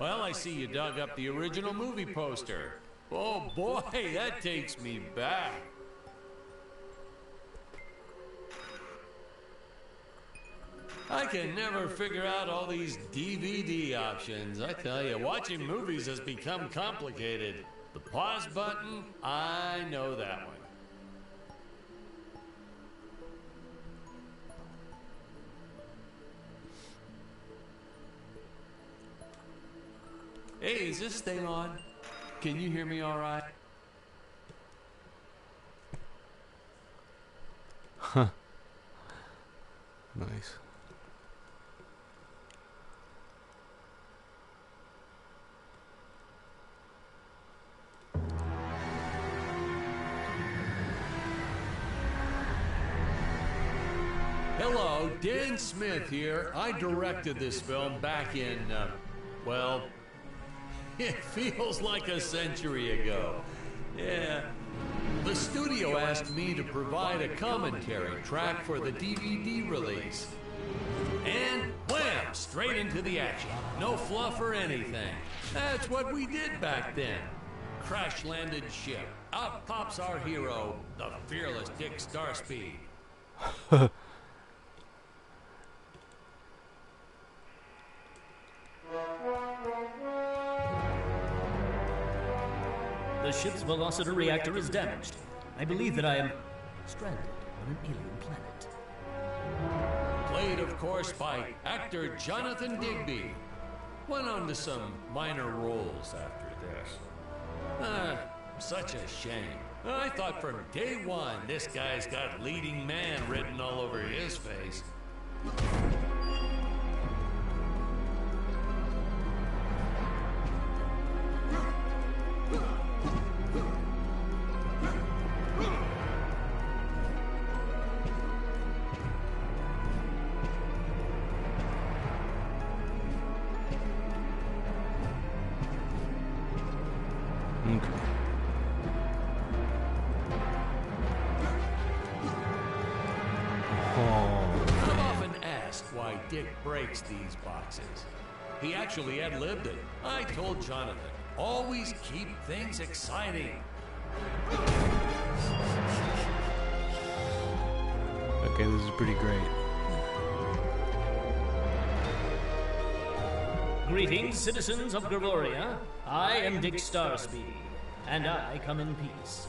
Well, I see you dug up the original movie poster. Oh boy, that takes me back. I can never figure out all these DVD options. I tell you, watching movies has become complicated. The pause button, I know that one. Hey, is this thing on? Can you hear me all right? Huh. Nice. Hello, Dan Smith here. I directed this film back in, well, it feels like a century ago. Yeah. The studio asked me to provide a commentary track for the DVD release. And wham! Straight into the action. No fluff or anything. That's what we did back then. Crash-landed ship. Out pops our hero, the fearless Dick Starspeed. The ship's velocity reactor is damaged. I believe that I am stranded on an alien planet. Played, of course, by actor Jonathan Digby. Went on to some minor roles after this. Such a shame. I thought from day one this guy's got leading man written all over his face. Dick breaks these boxes. He actually ad-libbed it. I told Jonathan, always keep things exciting. Okay, this is pretty great. Greetings, citizens of Gravoria. I am Dick Starspeed, and I come in peace.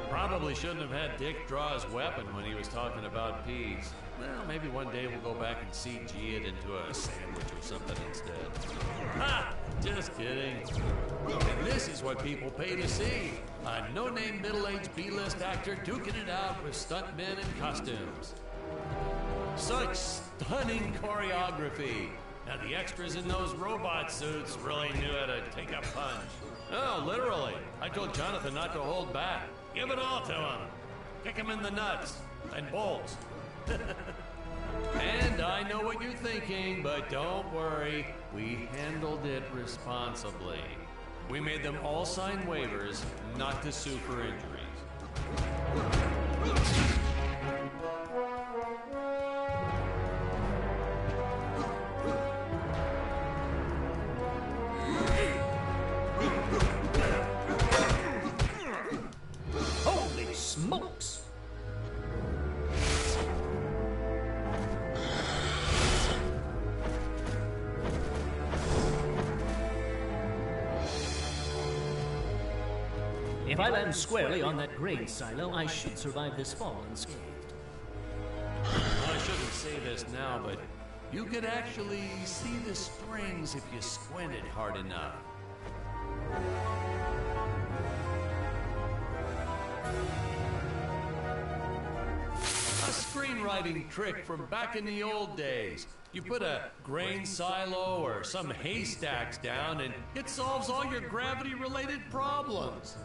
Probably shouldn't have had Dick draw his weapon when he was talking about peas. Well, maybe one day we'll go back and CG it into a sandwich or something instead. Ha! Just kidding. And this is what people pay to see. A no-name middle-aged B-list actor duking it out with stuntmen in costumes. Such stunning choreography. Now the extras in those robot suits really knew how to take a punch. Oh, literally. I told Jonathan not to hold back. Give it all to him. Kick him in the nuts and bolts. And I know what you're thinking, but don't worry. We handled it responsibly. We made them all sign waivers not to sue for injuries. Holy smokes! If I land squarely on that grain silo, I should survive this fall unscathed. I shouldn't say this now, but you could actually see the strings if you squinted hard enough. A screenwriting trick from back in the old days. You put a grain silo or some haystacks down and it solves all your gravity-related problems.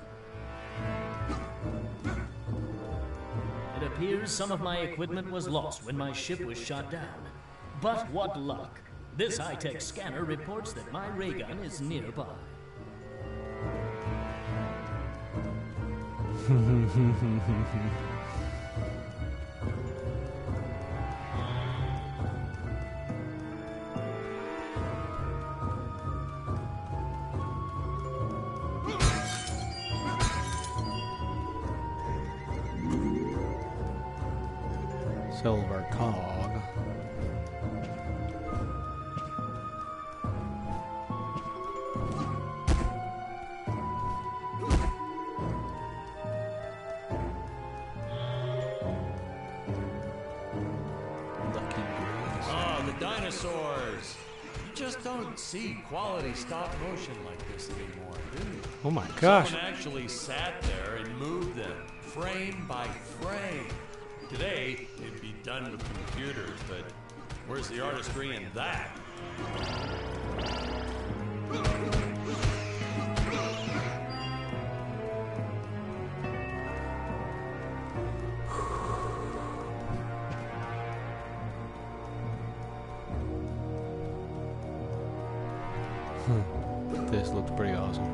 It appears some of my equipment was lost when my ship was shot down. But what luck! This high-tech scanner reports that my ray gun is nearby. Silver cog. Oh, the dinosaurs! You just don't see quality stop motion like this anymore, do you? Oh my gosh. Someone actually sat there and moved them, frame by frame. Today, it'd be done with computers, but where's the artistry in that? This looks pretty awesome.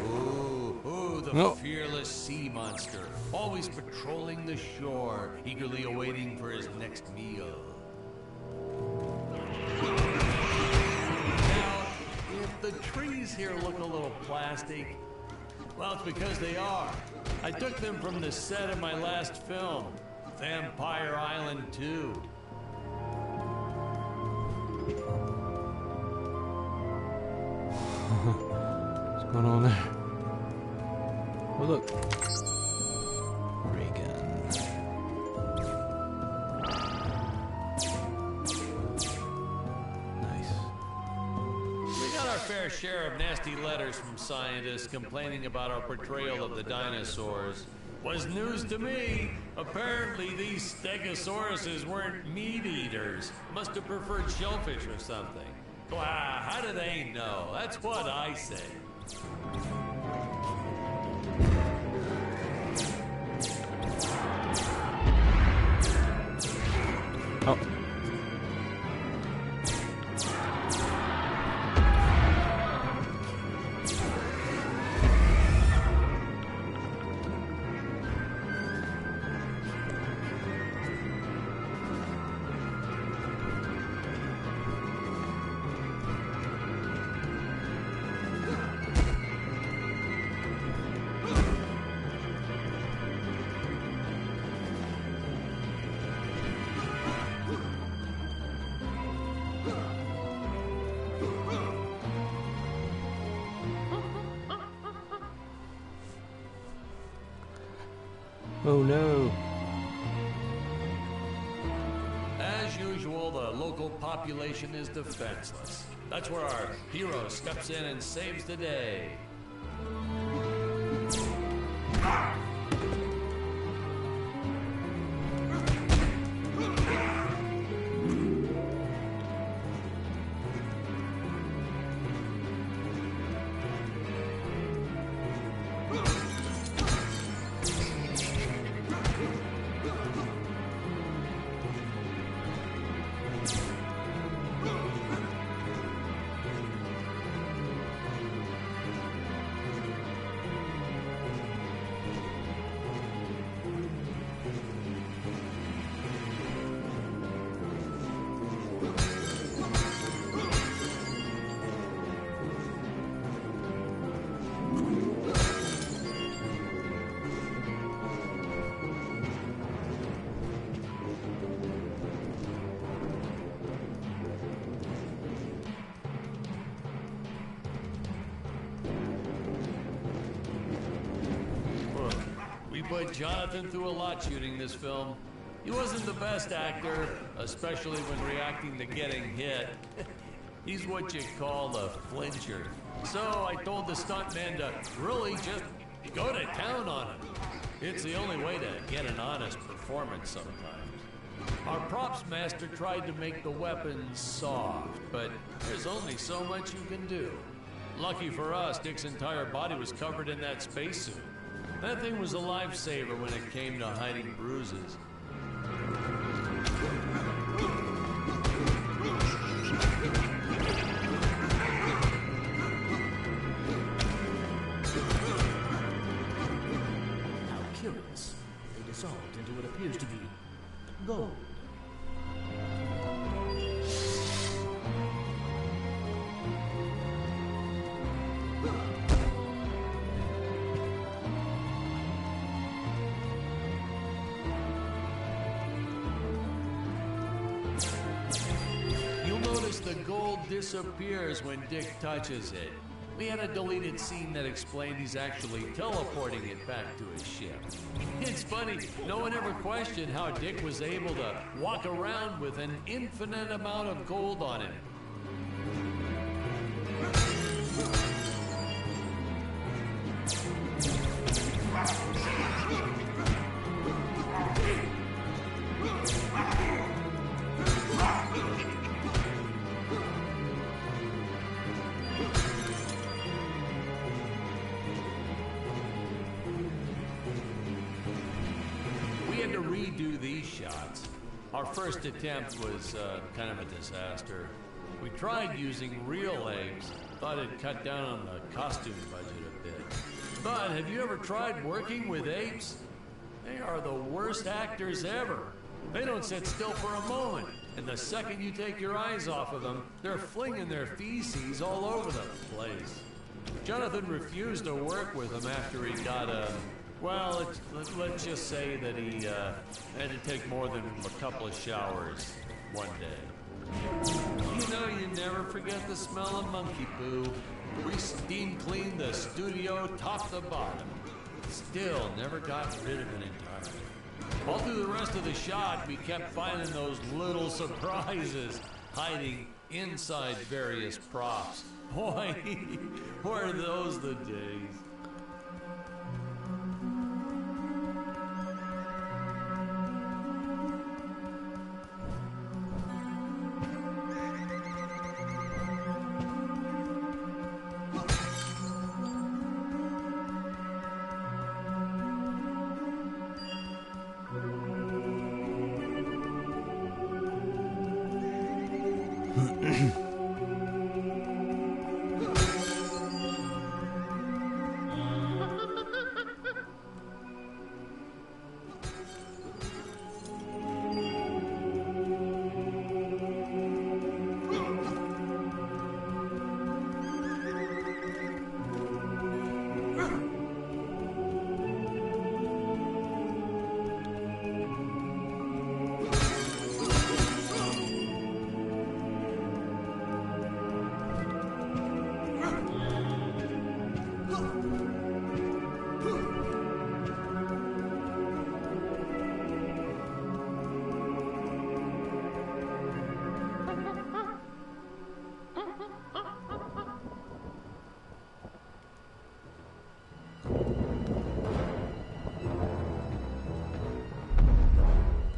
Ooh, the No. fearless sea monster, always patrolling the shore, eagerly awaiting for his next meal. Now, if the trees here look a little plastic, well, it's because they are. I took them from the set of my last film, Vampire Island 2. What's going on there? Oh, look. Ray gun. Nice. We got our fair share of nasty letters from scientists complaining about our portrayal of the dinosaurs. Was news to me. Apparently these stegosauruses weren't meat eaters. Must have preferred shellfish or something. Wow, how do they know? That's what I say. Oh. Oh no. As usual, the local population is defenseless. That's where our hero steps in and saves the day. We put Jonathan through a lot shooting this film. He wasn't the best actor, especially when reacting to getting hit. He's what you call a flincher. So I told the stuntman to really just go to town on him. It's the only way to get an honest performance sometimes. Our props master tried to make the weapons soft, but there's only so much you can do. Lucky for us, Dick's entire body was covered in that spacesuit. That thing was a lifesaver when it came to hiding bruises. How curious. They dissolved into what appears to be gold. the gold disappears when Dick touches it. We had a deleted scene that explained he's actually teleporting it back to his ship. It's funny, no one ever questioned how Dick was able to walk around with an infinite amount of gold on him. Redo these shots. Our first attempt was kind of a disaster. We tried using real apes, thought it'd cut down on the costume budget a bit. But have you ever tried working with apes? They are the worst actors ever. They don't sit still for a moment, and the second you take your eyes off of them, they're flinging their feces all over the place. Jonathan refused to work with them after he got well, let's just say that he had to take more than a couple of showers one day. You know, you never forget the smell of monkey poo. We steam cleaned the studio top to bottom. Still never got rid of it entirely. All through the rest of the shot, we kept finding those little surprises hiding inside various props. Boy, were those the days.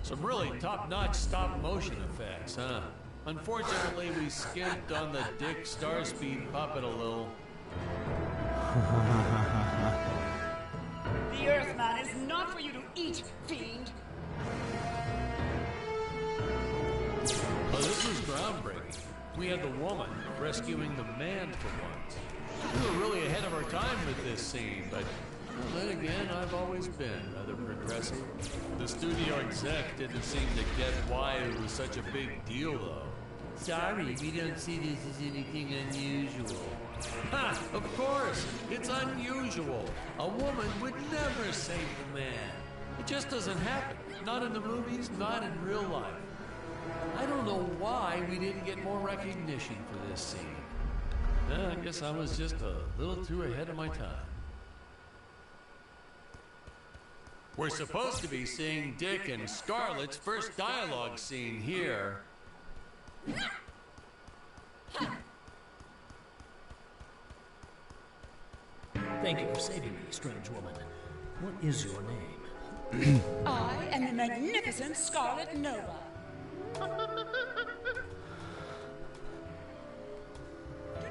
Some really top-notch stop-motion effects, huh? Unfortunately, we skimped on the Dick Starspeed puppet a little. The Earthman is not for you to eat, fiend! Well, this was groundbreaking. We had the woman rescuing the man for once. We were really ahead of our time with this scene, but well, then again, I've always been rather progressive. The studio exec didn't seem to get why it was such a big deal, though. Sorry, we don't see this as anything unusual. Ha! Of course! It's unusual! A woman would never save the man. It just doesn't happen. Not in the movies, not in real life. I don't know why we didn't get more recognition for this scene. I guess I was just a little too ahead of my time. We're supposed to be seeing Dick and Scarlett's first dialogue scene here. Thank you for saving me, strange woman. What is your name? I am the magnificent Scarlet Nova. Do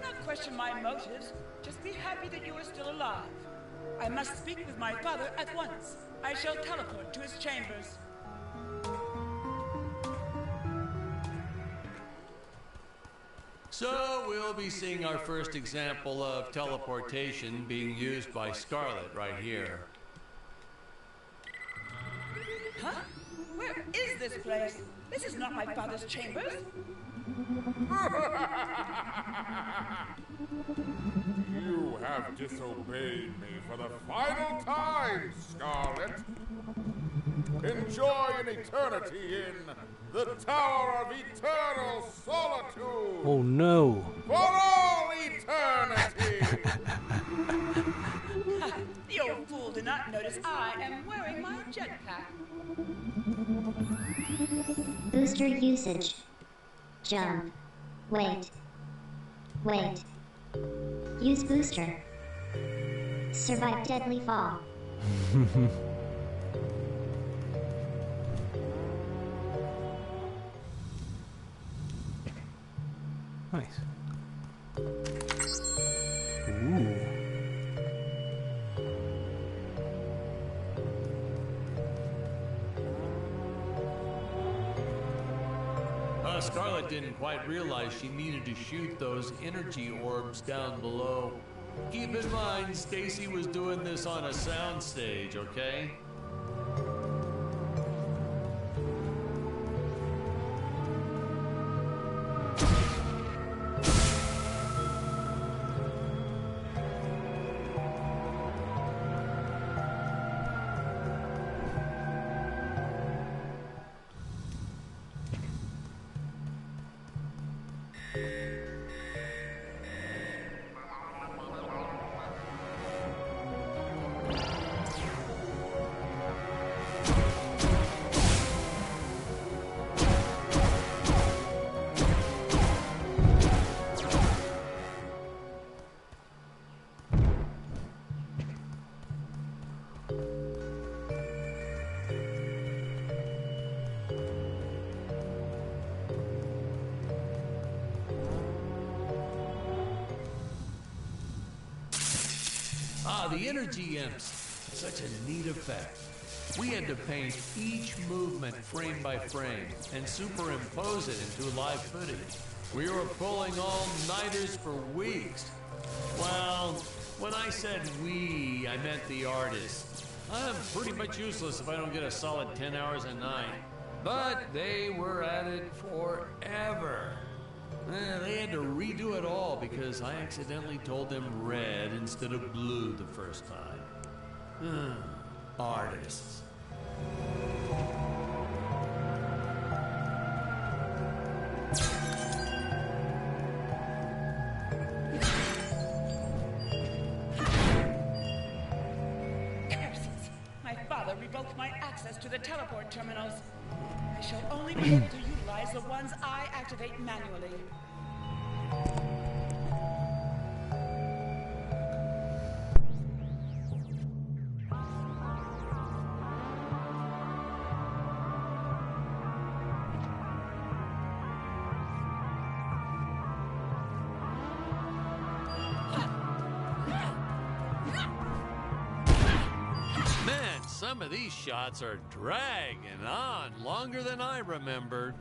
not question my motives. Just be happy that you are still alive. I must speak with my father at once. I shall teleport to his chambers. So we'll be seeing our first example of teleportation being used by Scarlett right here. Huh? Where is this place? This is not my father's chambers. You have disobeyed me for the final time, Scarlet. Enjoy an eternity in the Tower of Eternal Solitude! Oh no. For all eternity! The old fool did not notice I am wearing my jetpack. Booster usage. Jump. Wait. Wait. Use booster. Survive deadly fall. Nice. Ooh. Scarlet didn't quite realize she needed to shoot those energy orbs down below. Keep in mind, Stacy was doing this on a soundstage, okay? The energy imps. Such a neat effect. We had to paint each movement frame by frame and superimpose it into live footage. We were pulling all-nighters for weeks. Well, when I said we, I meant the artists. I'm pretty much useless if I don't get a solid 10 hours a night. But they were at it forever. They had to redo it all because I accidentally told them red instead of blue the first time. Artists. Curses! My father revoked my access to the teleport terminals. I shall only be able to utilize the ones I activate manually. Man, some of these shots are dragging on longer than I remembered.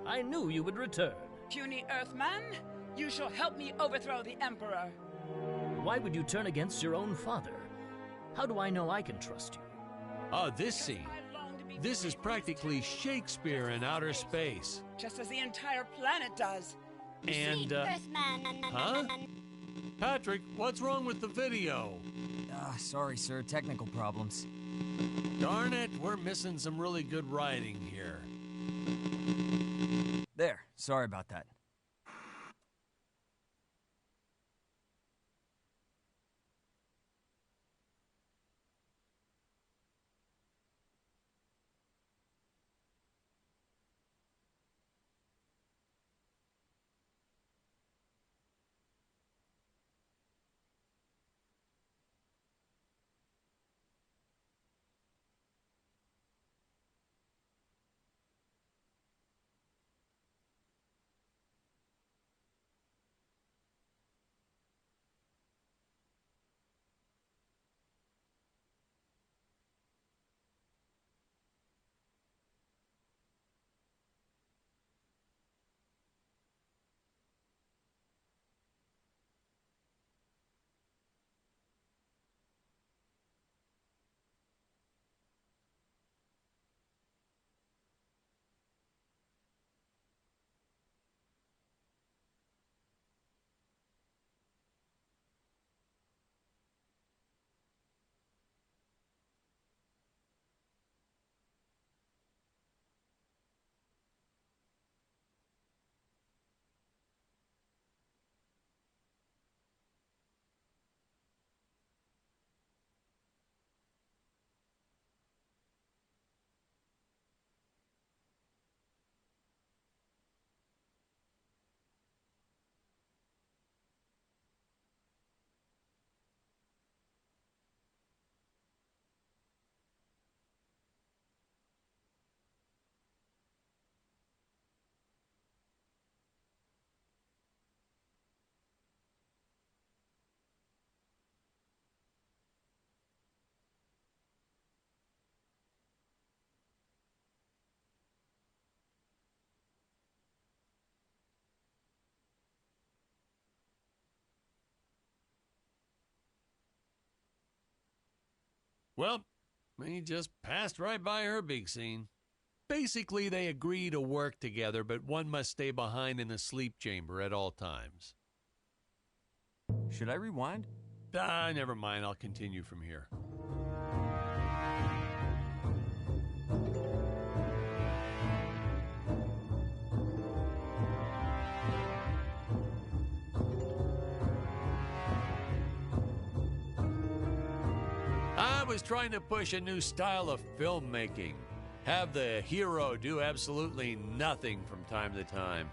I knew you would return. Puny Earthman, you shall help me overthrow the Emperor. Why would you turn against your own father? How do I know I can trust you? Oh, this scene. This is practically Shakespeare in outer space. Just as the entire planet does. And, huh? Patrick, what's wrong with the video? Sorry, sir. Technical problems. Darn it, we're missing some really good writing here. There. Sorry about that. Well, he just passed right by her big scene. Basically, they agree to work together, but one must stay behind in the sleep chamber at all times. Should I rewind? Never mind. I'll continue from here. I was trying to push a new style of filmmaking. Have the hero do absolutely nothing from time to time.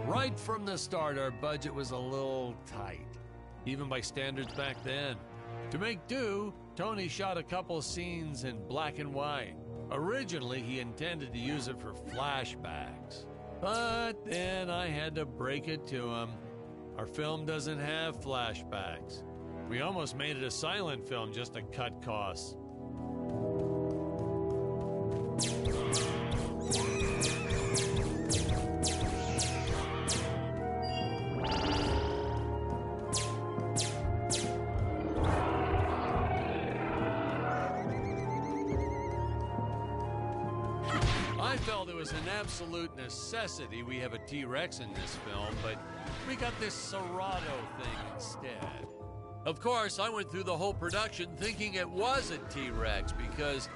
Right from the start, our budget was a little tight, even by standards back then. To make do, Tony shot a couple scenes in black and white. Originally, he intended to use it for flashbacks. But then I had to break it to him. Our film doesn't have flashbacks. We almost made it a silent film just to cut costs. I felt it was an absolute necessity we have a T-Rex in this film, but we got this Serato thing instead. Of course, I went through the whole production thinking it was a T-Rex because,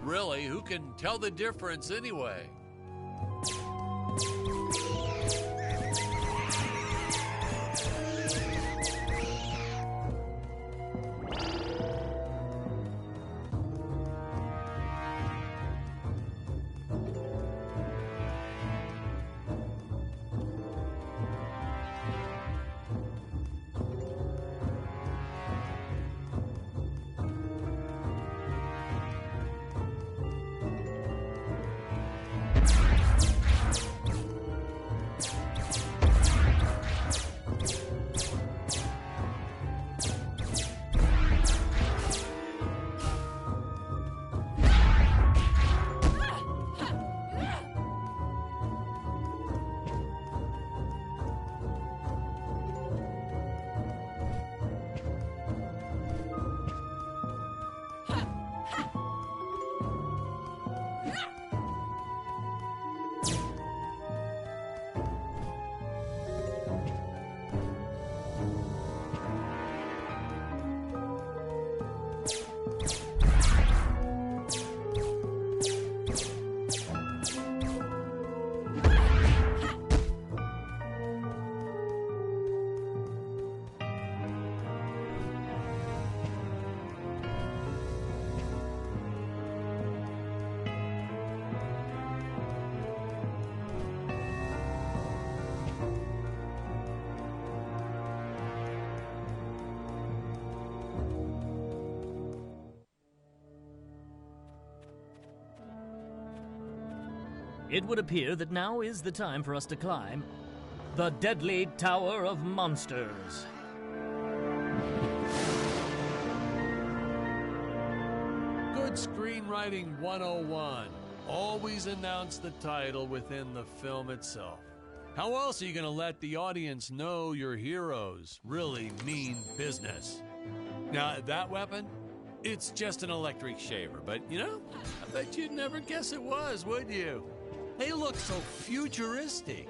really, who can tell the difference anyway? It would appear that now is the time for us to climb the Deadly Tower of Monsters. Good screenwriting 101. Always announce the title within the film itself. How else are you going to let the audience know your heroes really mean business? Now, that weapon, it's just an electric shaver, but you know, I bet you'd never guess it was, would you? They look so futuristic.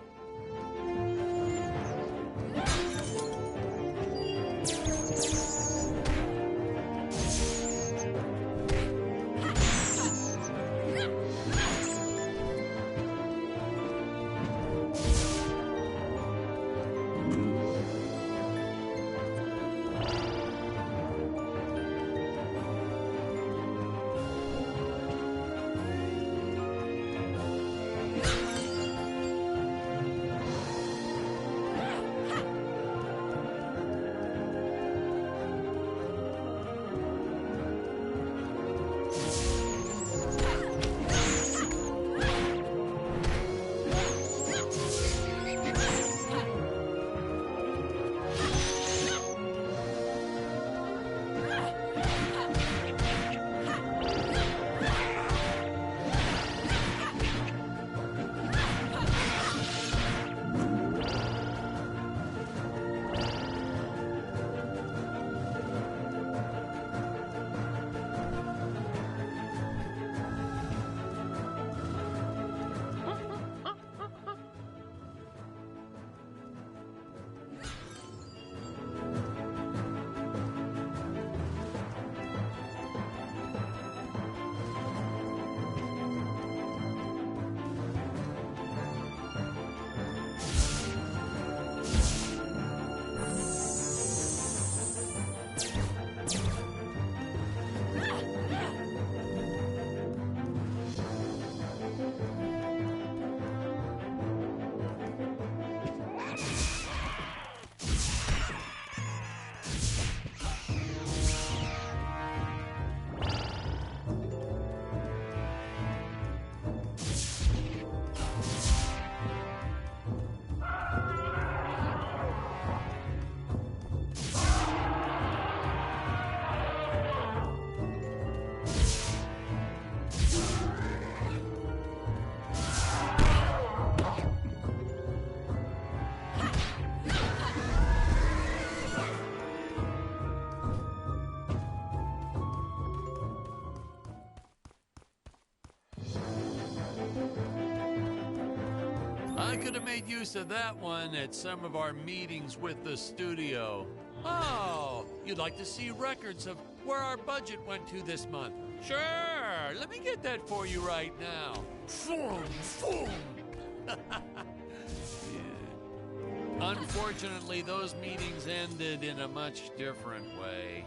could have made use of that one at some of our meetings with the studio. Oh, you'd like to see records of where our budget went to this month? Sure, let me get that for you right now. Boom, boom. Yeah. Unfortunately, those meetings ended in a much different way.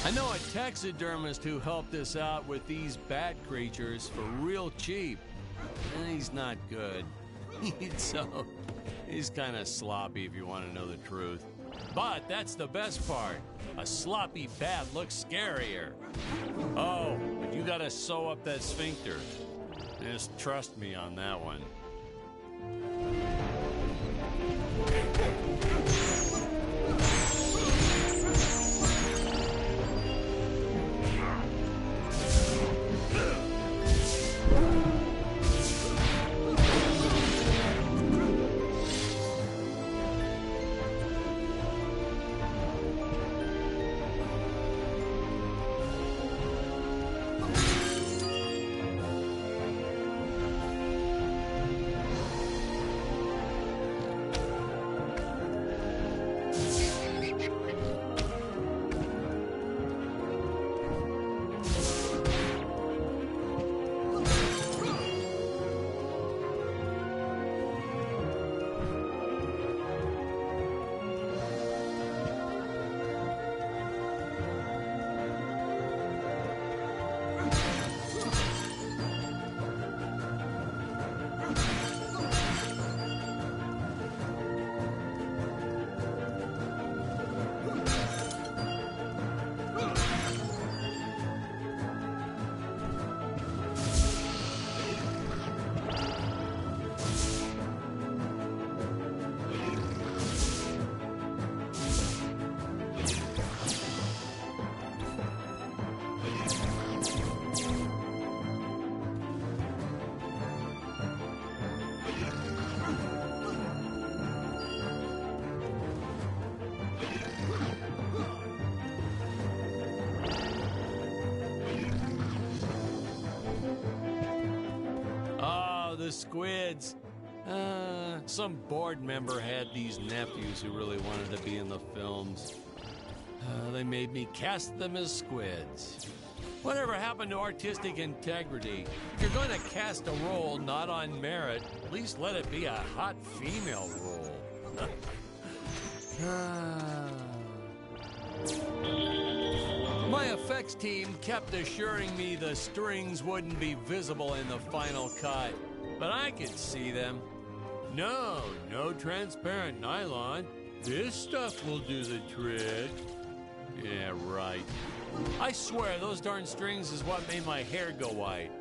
I know a taxidermist who helped us out with these bat creatures for real cheap. He's not good. He's kind of sloppy if you want to know the truth. But that's the best part. A sloppy bat looks scarier. Oh, but you gotta sew up that sphincter. Just trust me on that one. The squids. Some board member had these nephews who really wanted to be in the films. They made me cast them as squids. Whatever happened to artistic integrity? If you're going to cast a role not on merit, at least let it be a hot female role. My effects team kept assuring me the strings wouldn't be visible in the final cut. But I could see them. No transparent nylon. This stuff will do the trick. Yeah, right. I swear, those darn strings is what made my hair go white.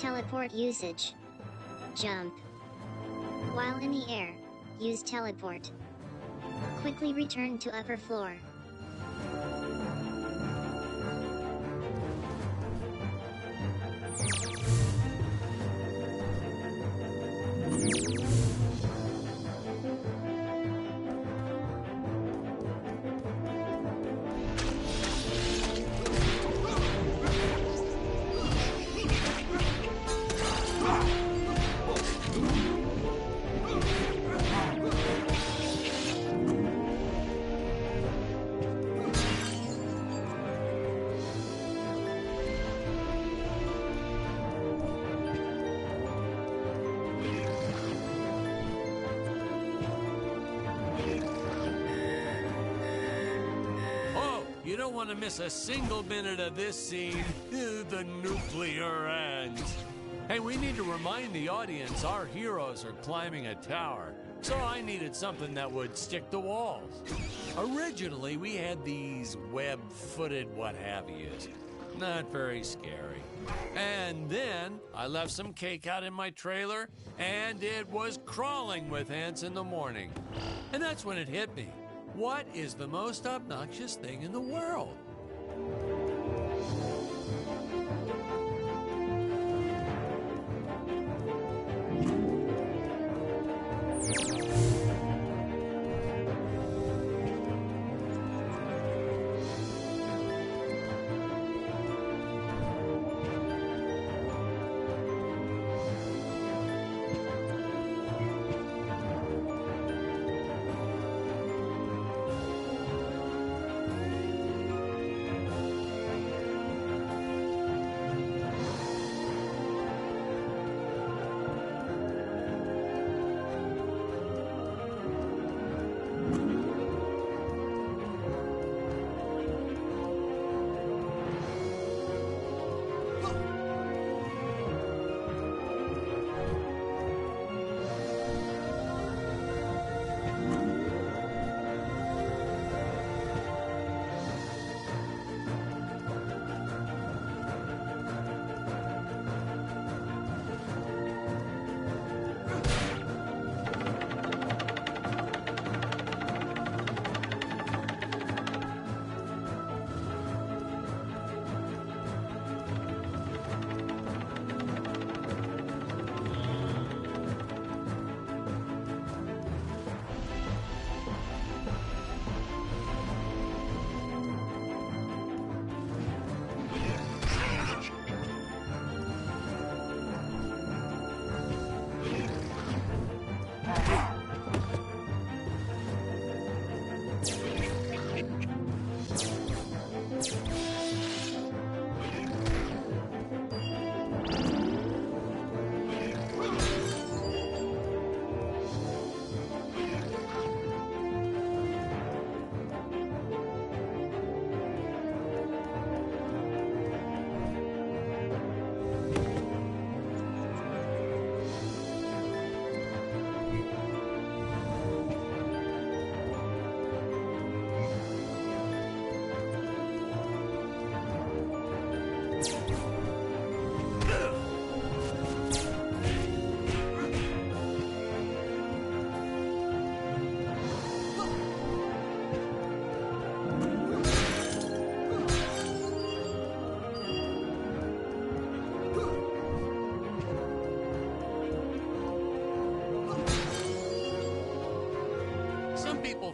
Teleport usage. Jump. While in the air, use teleport. Quickly return to upper floor. You don't want to miss a single minute of this scene. The nuclear ends. Hey, we need to remind the audience our heroes are climbing a tower. So I needed something that would stick to walls. Originally, we had these web-footed what-have-yous. Not very scary. And then I left some cake out in my trailer, and it was crawling with ants in the morning. And that's when it hit me. What is the most obnoxious thing in the world?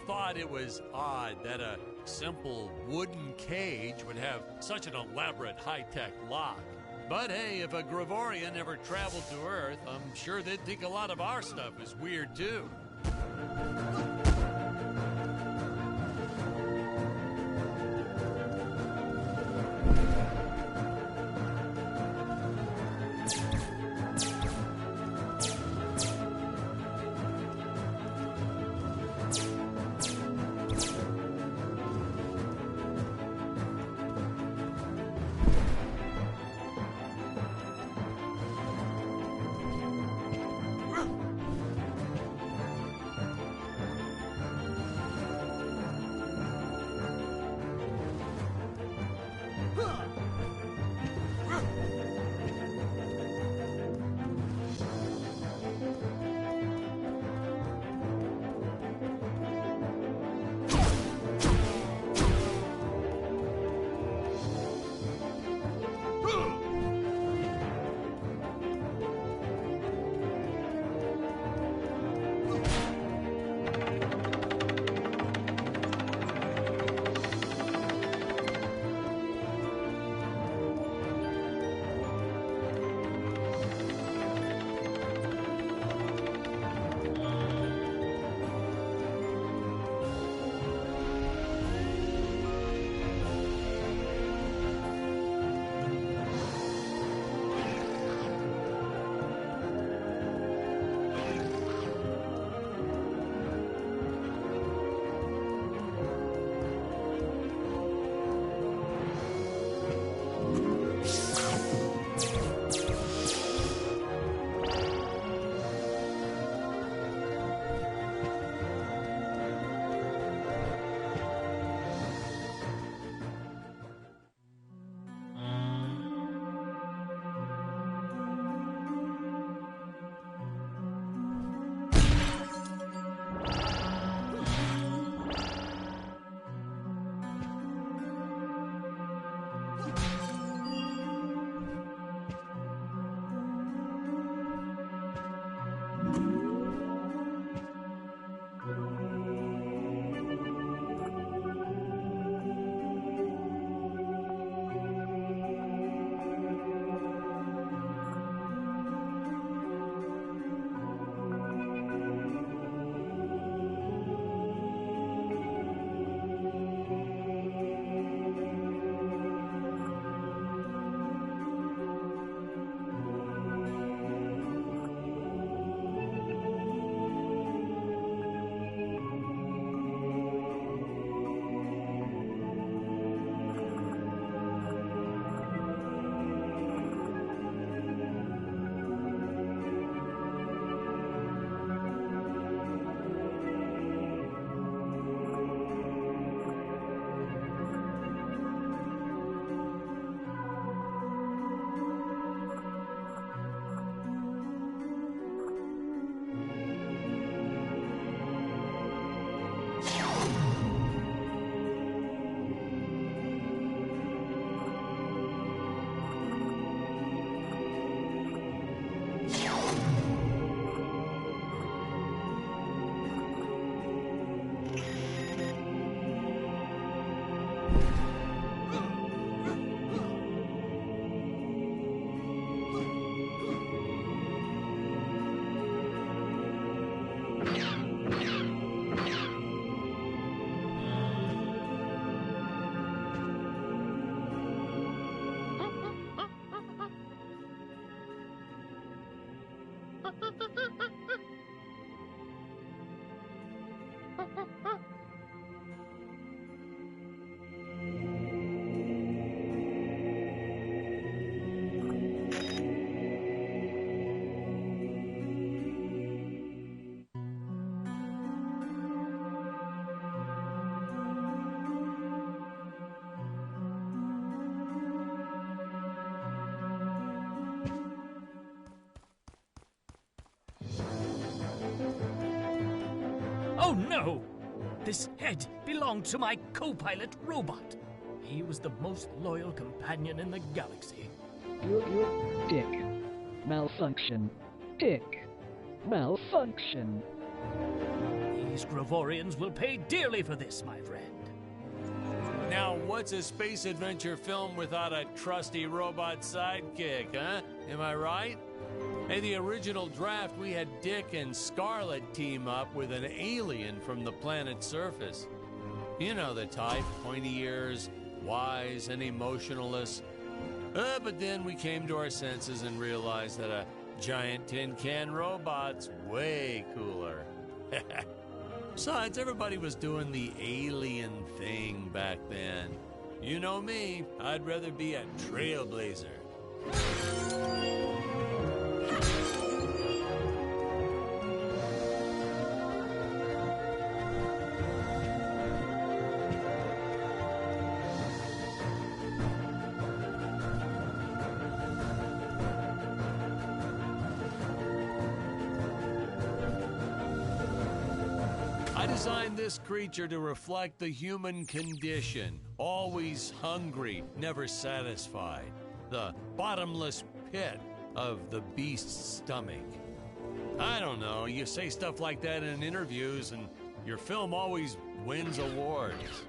Thought it was odd that a simple wooden cage would have such an elaborate high-tech lock. But hey, if a Gravorian ever traveled to Earth, I'm sure they'd think a lot of our stuff is weird too. This head belonged to my co-pilot robot. He was the most loyal companion in the galaxy. Dick. Malfunction. Dick. Malfunction. These Gravorians will pay dearly for this, my friend. Now, what's a space adventure film without a trusty robot sidekick, huh? Am I right? In the original draft, we had Dick and Scarlet team up with an alien from the planet's surface. You know the type, pointy ears, wise and emotionless. But then we came to our senses and realized that a giant tin can robot's way cooler. Besides, everybody was doing the alien thing back then. You know me, I'd rather be a trailblazer. I designed this creature to reflect the human condition. Always hungry, never satisfied. The bottomless pit of the beast's stomach. I don't know, you say stuff like that in interviews and your film always wins awards.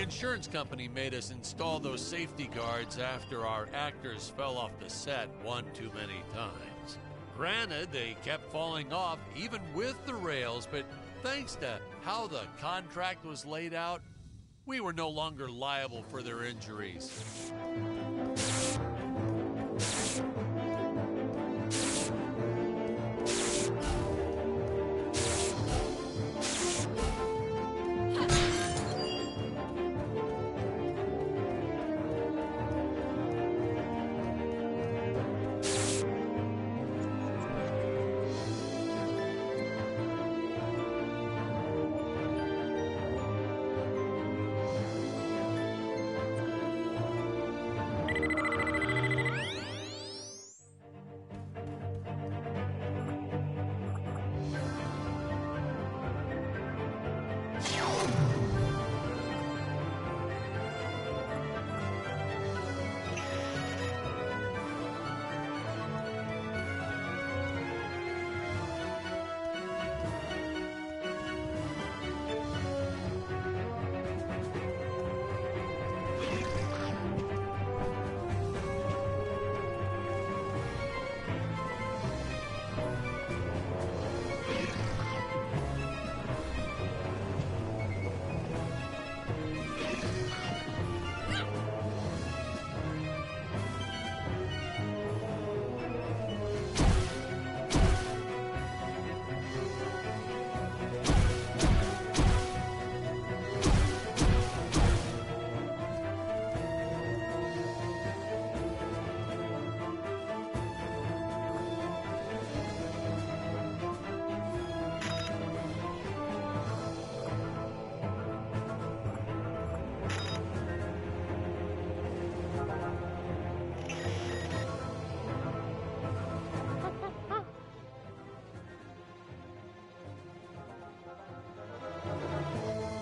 insurance company made us install those safety guards after our actors fell off the set one too many times. Granted, they kept falling off even with the rails, but thanks to how the contract was laid out, we were no longer liable for their injuries.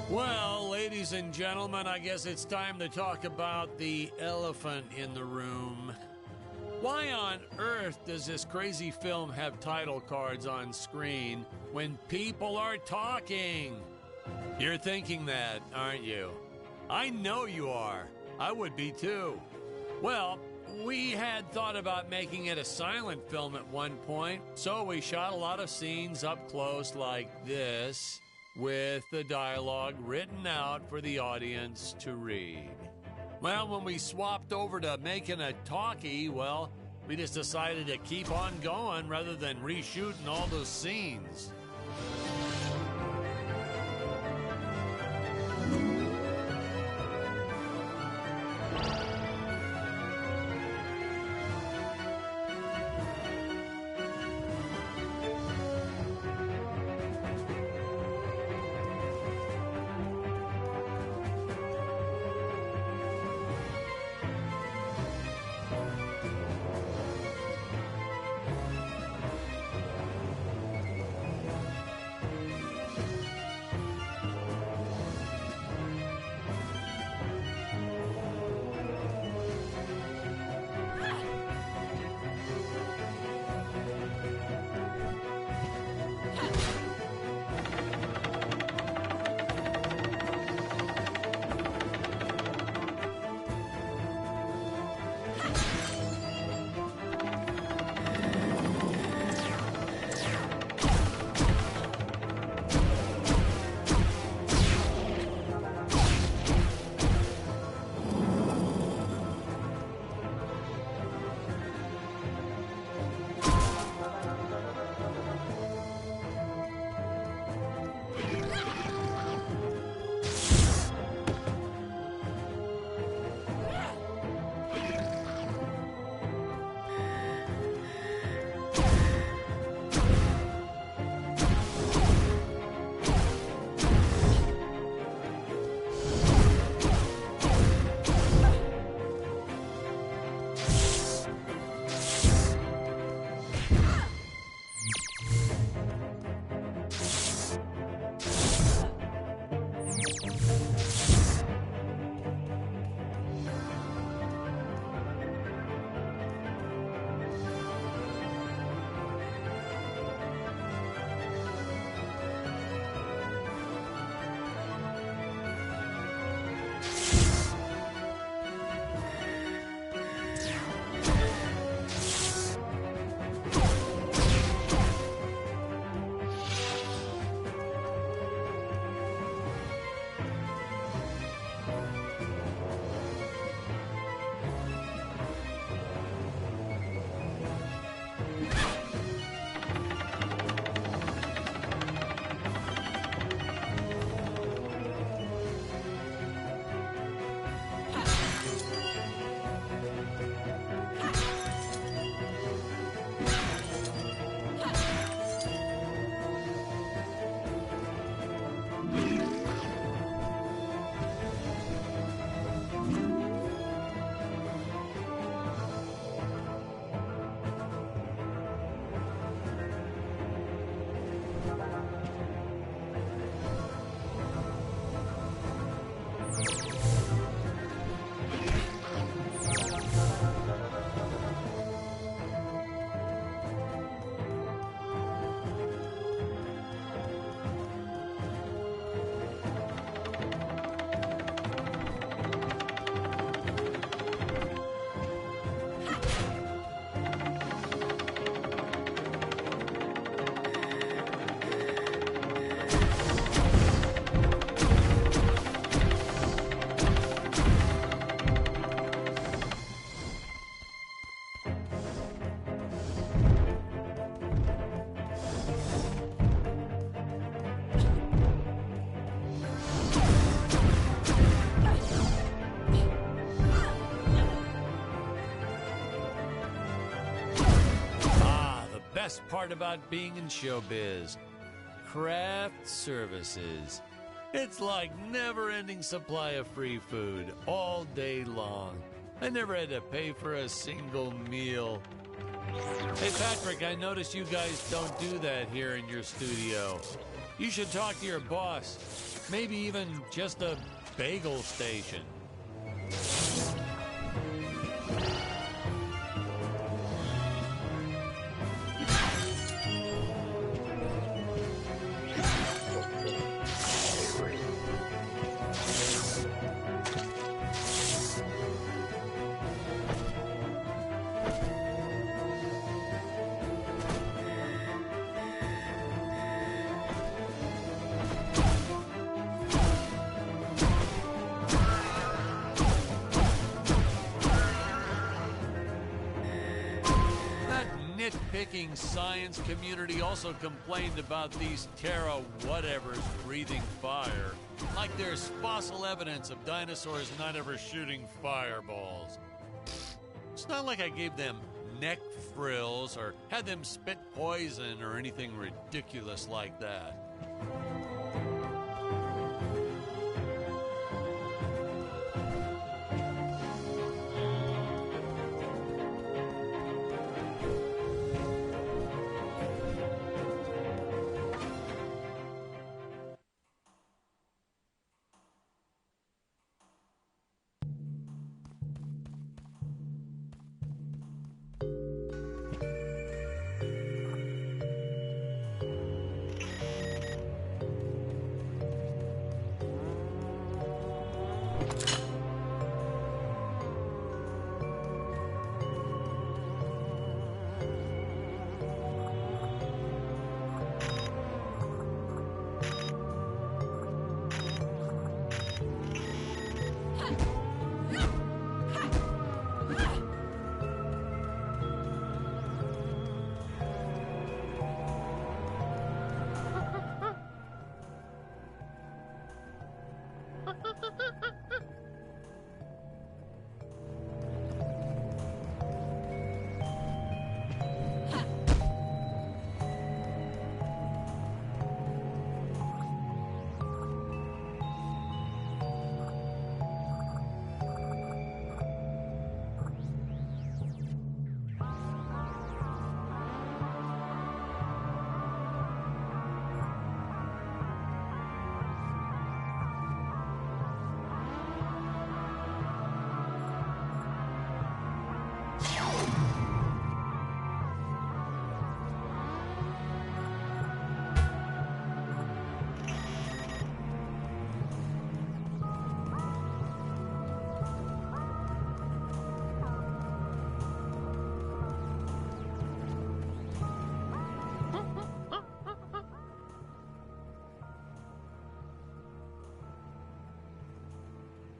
Well, ladies and gentlemen, I guess it's time to talk about the elephant in the room. Why on earth does this crazy film have title cards on screen when people are talking? You're thinking that, aren't you? I know you are. I would be too. Well, we had thought about making it a silent film at one point, so we shot a lot of scenes up close like this, with the dialogue written out for the audience to read. Well, when we swapped over to making a talkie, well, we just decided to keep on going rather than reshooting all those scenes. best part about being in showbiz. Craft services. It's like never-ending supply of free food all day long. I never had to pay for a single meal. Hey, Patrick, I noticed you guys don't do that here in your studio. You should talk to your boss. Maybe even just a bagel station. Nitpicking science community also complained about these Terra whatevers breathing fire, like there's fossil evidence of dinosaurs not ever shooting fireballs. It's not like I gave them neck frills or had them spit poison or anything ridiculous like that.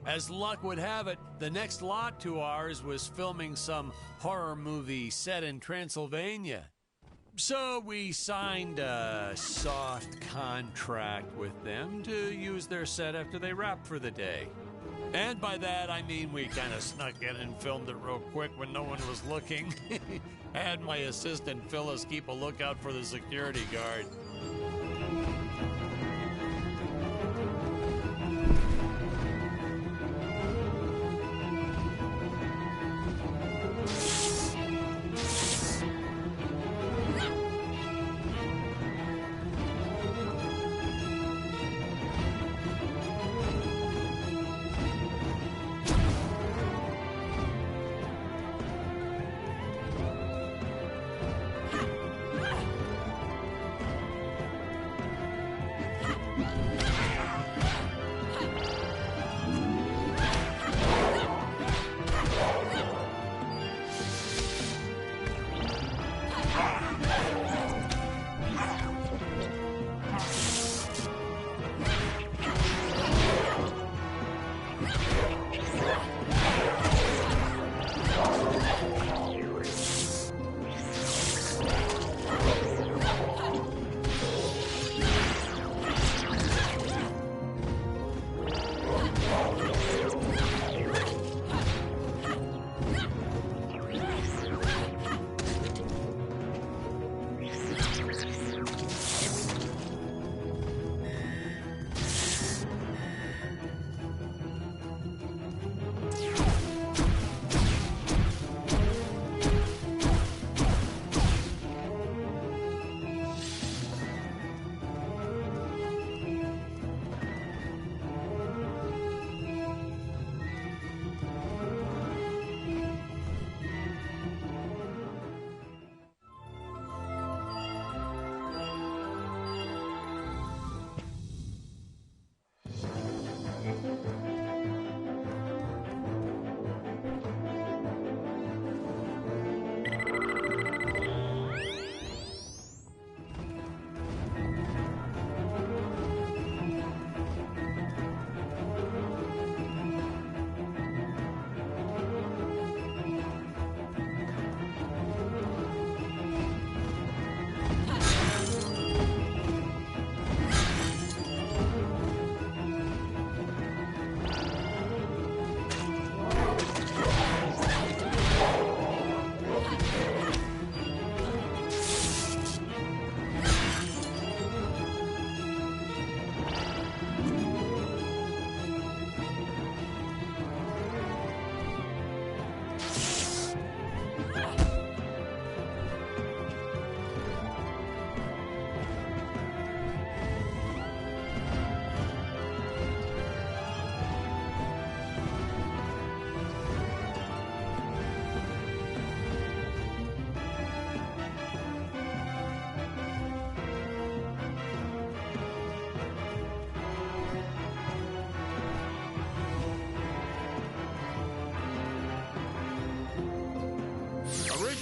As luck would have it, the next lot to ours was filming some horror movie set in Transylvania. So we signed a soft contract with them to use their set after they wrapped for the day. And by that, I mean we kind of snuck in and filmed it real quick when no one was looking. I had my assistant Phyllis keep a lookout for the security guard.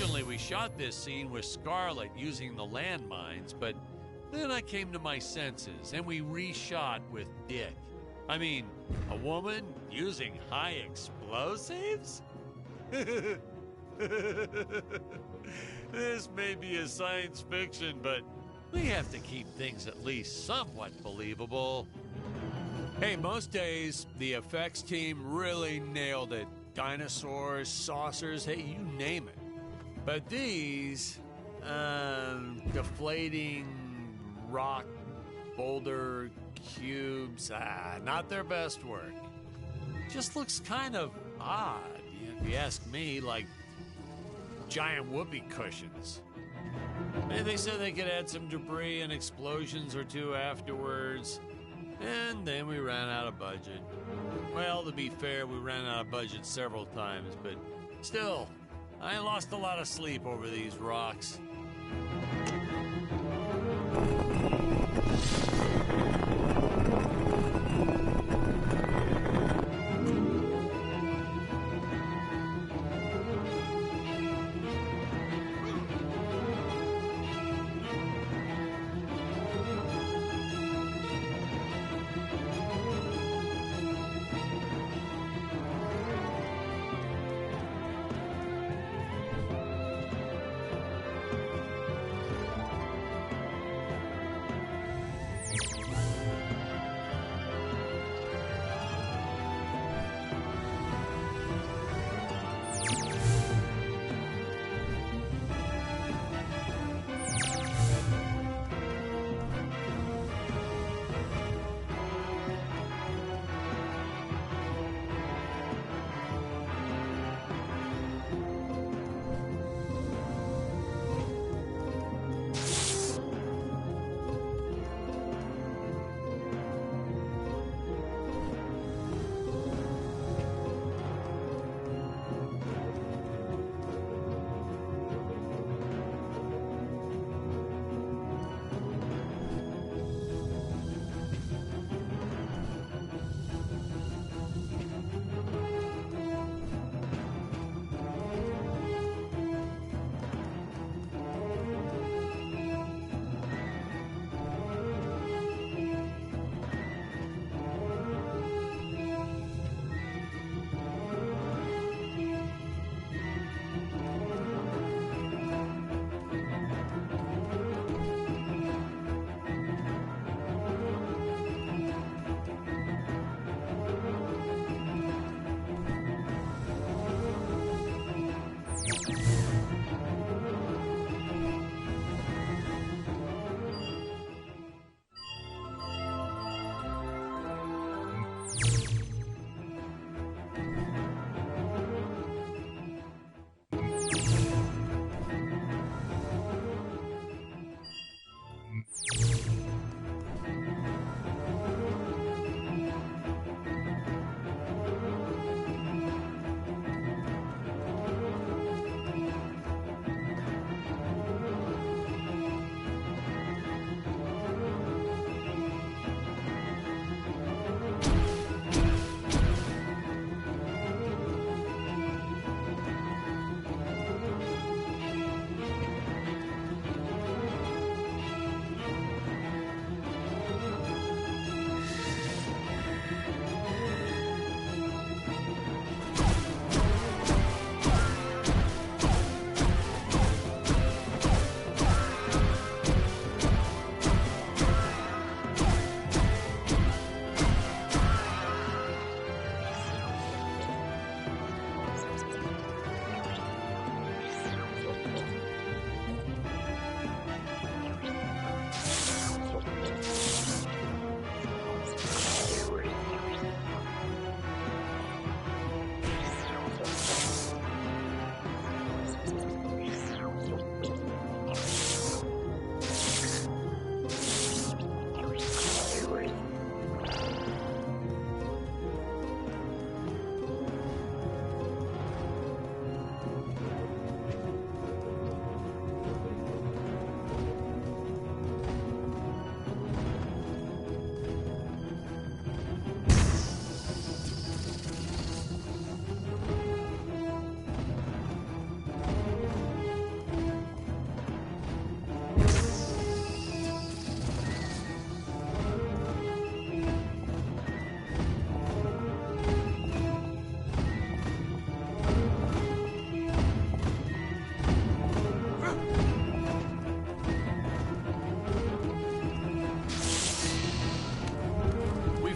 Originally, we shot this scene with Scarlet using the landmines, but then I came to my senses and we reshot with Dick. I mean, a woman using high explosives? This may be a science fiction, but we have to keep things at least somewhat believable. Hey, most days, the effects team really nailed it. Dinosaurs, saucers, hey, you name it. But these, deflating rock, boulder, cubes, not their best work. Just looks kind of odd, if you ask me, like giant whoopee cushions. They said they could add some debris and explosions or two afterwards, and then we ran out of budget. Well, to be fair, we ran out of budget several times, but still, I lost a lot of sleep over these rocks.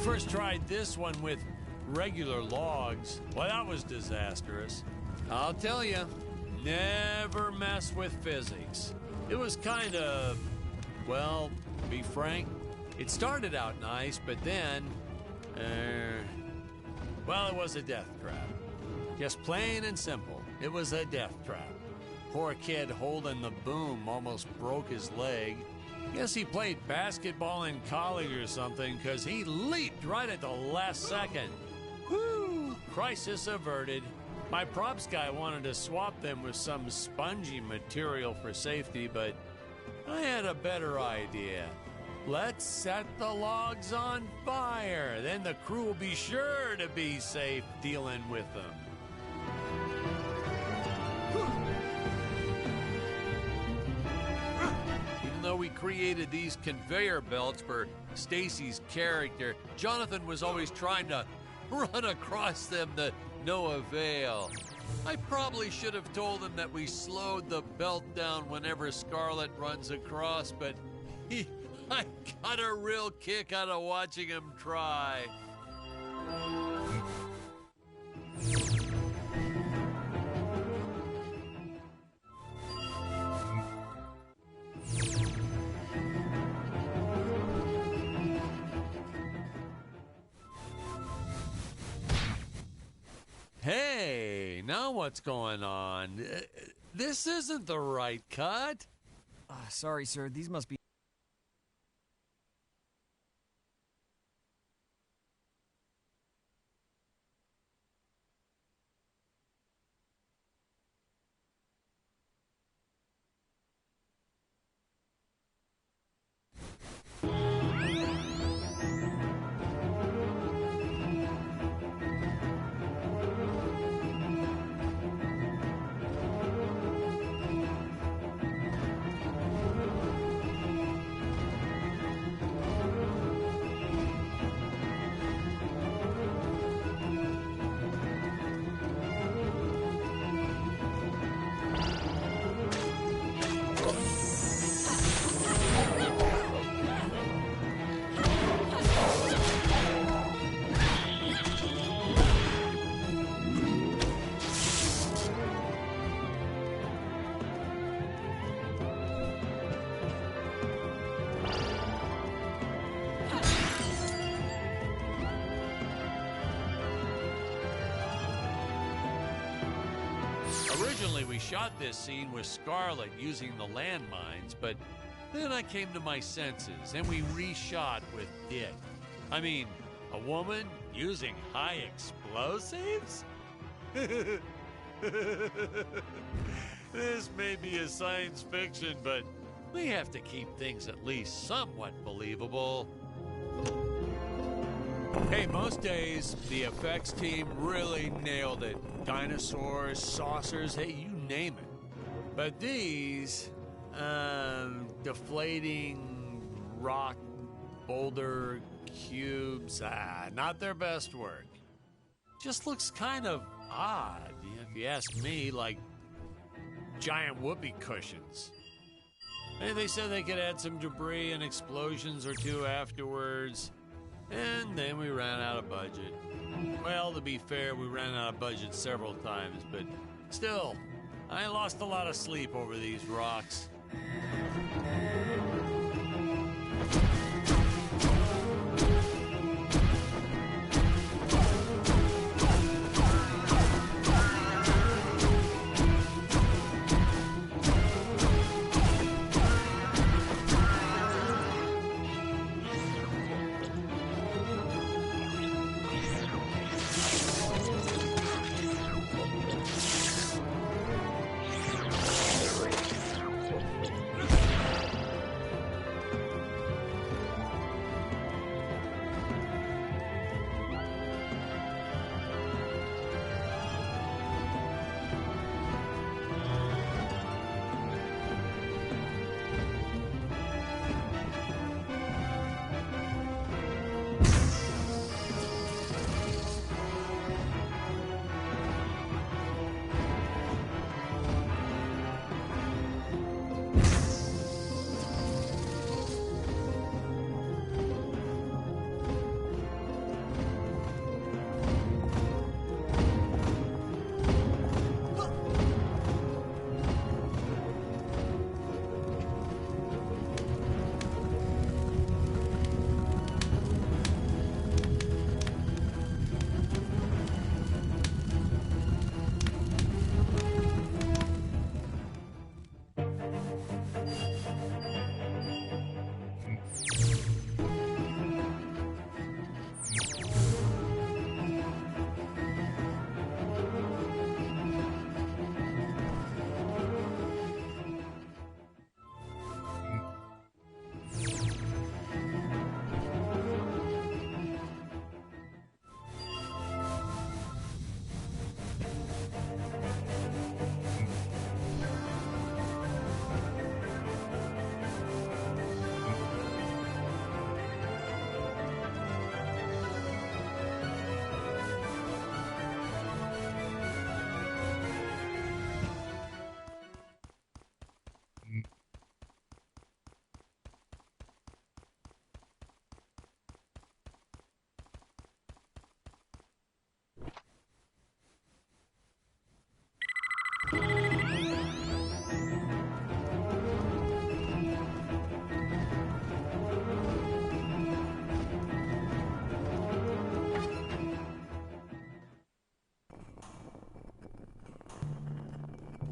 first tried this one with regular logs, well, that was disastrous. I'll tell you, never mess with physics. It was kind of, well, to be frank, it started out nice, but then, well, it was a death trap. Just plain and simple, it was a death trap. Poor kid holding the boom almost broke his leg. Guess he played basketball in college or something, because he leaped right at the last second. Whew, crisis averted. My props guy wanted to swap them with some spongy material for safety, but I had a better idea. Let's set the logs on fire. Then the crew will be sure to be safe dealing with them. Even though we created these conveyor belts for Stacy's character, Jonathan was always trying to run across them to no avail. I probably should have told him that we slowed the belt down whenever Scarlet runs across, but I got a real kick out of watching him try. Hey, now what's going on? This isn't the right cut. Sorry, sir. These must be... Originally, we shot this scene with Scarlet using the landmines, but then I came to my senses and we reshot with Dick. I mean, a woman using high explosives? This may be a science fiction, but we have to keep things at least somewhat believable. Hey, most days, the effects team really nailed it. Dinosaurs, saucers, hey, you name it. But these, deflating rock boulder cubes, not their best work. Just looks kind of odd, if you ask me, like giant whoopee cushions. Hey, they said they could add some debris and explosions or two afterwards. And then we ran out of budget. Well, to be fair, we ran out of budget several times, but still, I lost a lot of sleep over these rocks.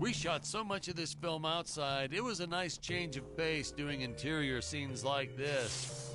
We shot so much of this film outside, it was a nice change of pace doing interior scenes like this.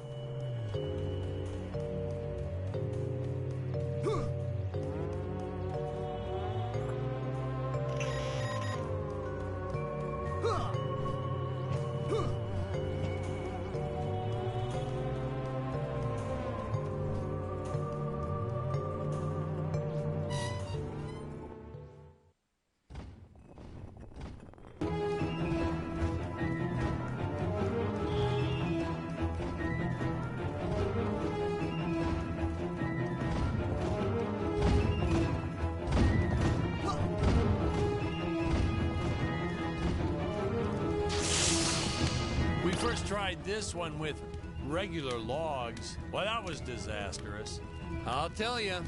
Tried this one with regular logs. Well, that was disastrous. I'll tell you,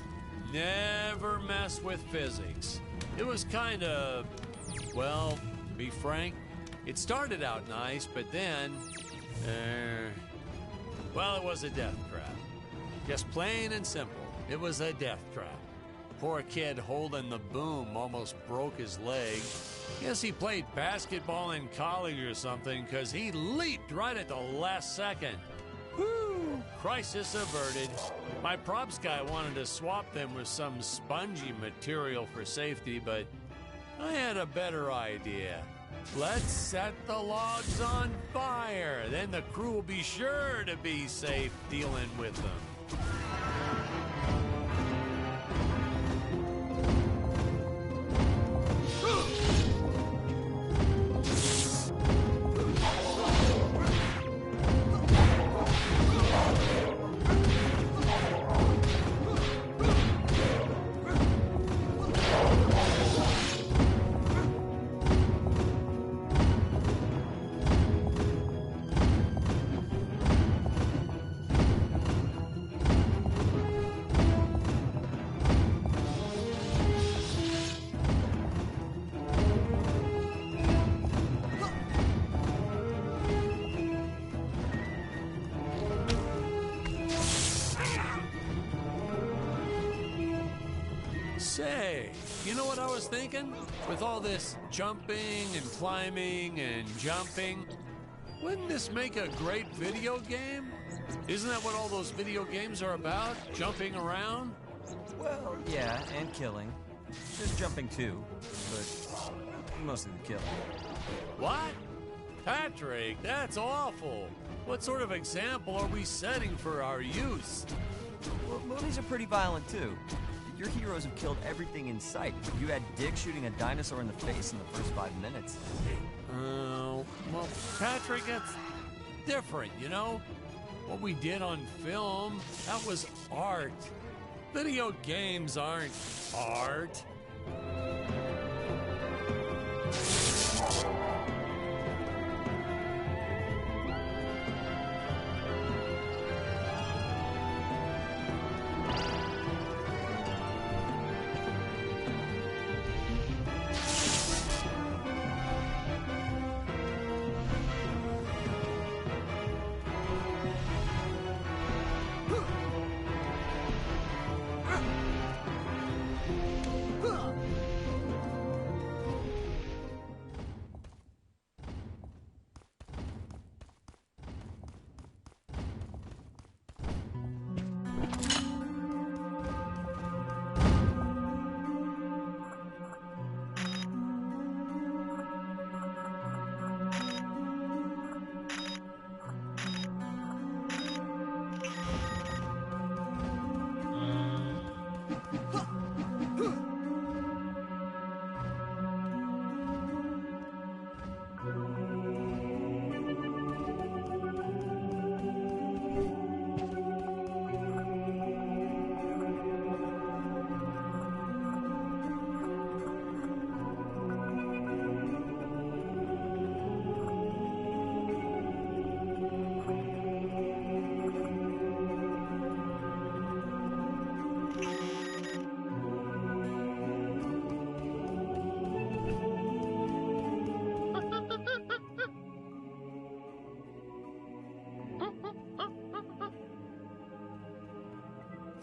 never mess with physics. It was kind of, well, to be frank, it started out nice, but then, well, it was a death trap. Just plain and simple, it was a death trap. Poor kid holding the boom almost broke his leg. Guess he played basketball in college or something, because he leaped right at the last second. Woo! Crisis averted. My props guy wanted to swap them with some spongy material for safety, but I had a better idea. Let's set the logs on fire. Then the crew will be sure to be safe dealing with them. Say, you know what I was thinking? With all this jumping and climbing and jumping, wouldn't this make a great video game? Isn't that what all those video games are about? Jumping around? Well, yeah, and killing. There's jumping too, but mostly the killing. What? Patrick, that's awful. What sort of example are we setting for our youth? Well, movies are pretty violent too. Your heroes have killed everything in sight. You had Dick shooting a dinosaur in the face in the first 5 minutes. Well, Patrick, that's different, you know? What we did on film, that was art. Video games aren't art.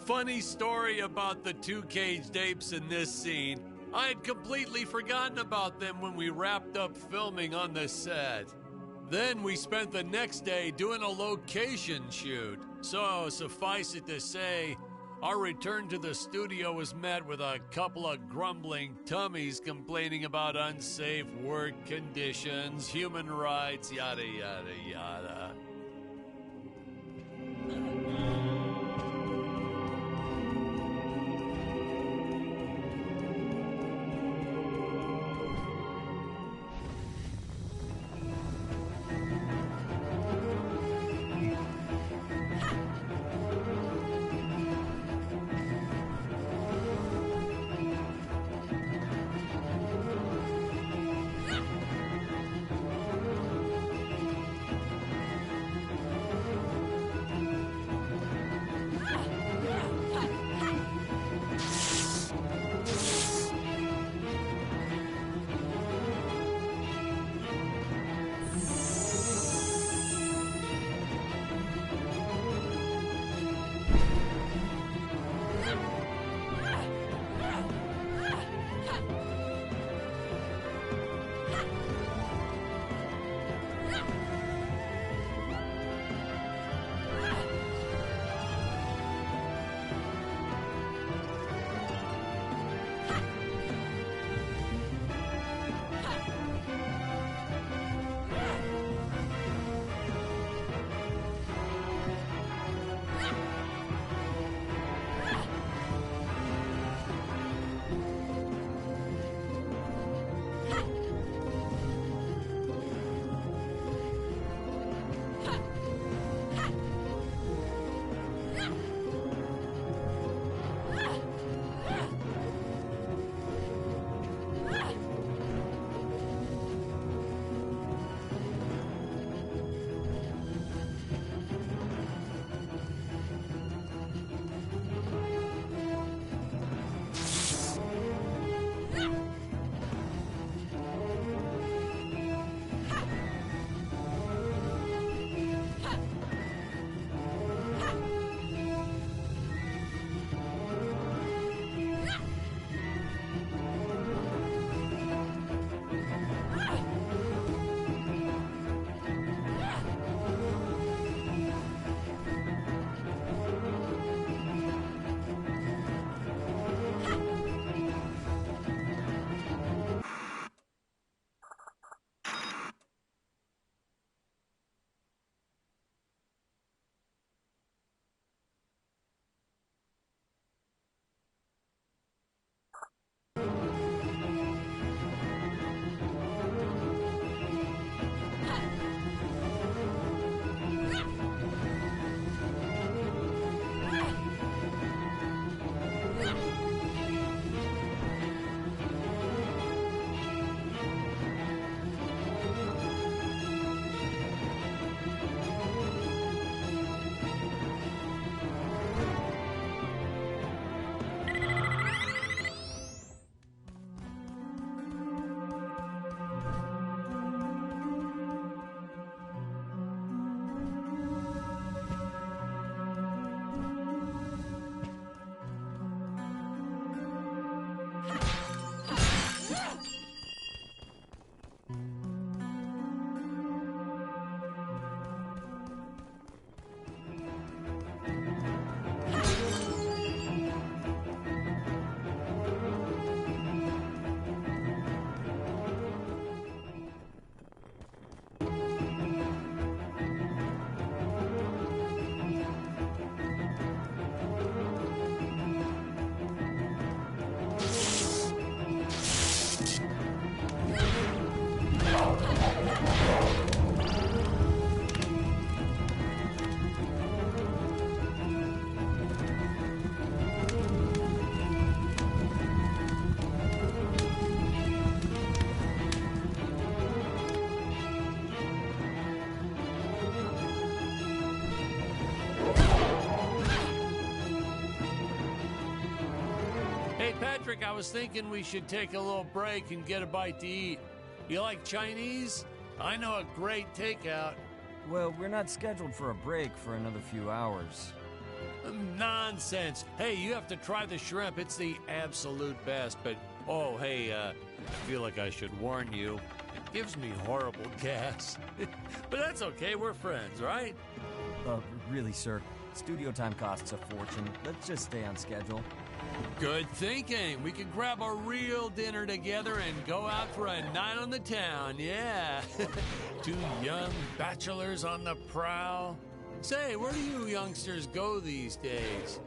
Funny story about the two caged apes in this scene. I had completely forgotten about them when we wrapped up filming on the set. Then we spent the next day doing a location shoot. So, suffice it to say, our return to the studio was met with a couple of grumbling tummies complaining about unsafe work conditions, human rights, yada, yada, yada. Patrick, I was thinking we should take a little break and get a bite to eat. You like Chinese? I know a great takeout. Well, we're not scheduled for a break for another few hours. Nonsense. Hey, you have to try the shrimp. It's the absolute best, but Oh, hey, I feel like I should warn you. It gives me horrible gas. But that's okay, we're friends, right? Really, sir. Studio time costs a fortune. Let's just stay on schedule. Good thinking. We could grab a real dinner together and go out for a night on the town, yeah. Two young bachelors on the prowl. Say, where do you youngsters go these days?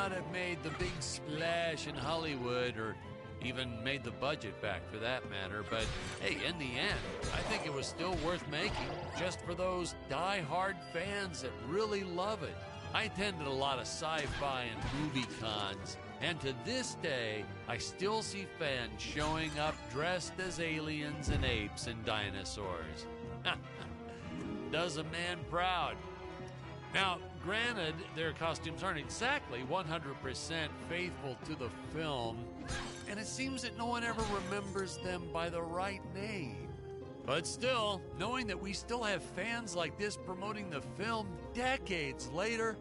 Have made the big splash in Hollywood or even made the budget back for that matter, but hey, in the end, I think it was still worth making just for those die-hard fans that really love it. I attended a lot of sci-fi and movie cons, and to this day, I still see fans showing up dressed as aliens and apes and dinosaurs. Does a man proud. Now, granted, their costumes aren't exactly 100% faithful to the film, and it seems that no one ever remembers them by the right name. But still, knowing that we still have fans like this promoting the film decades later,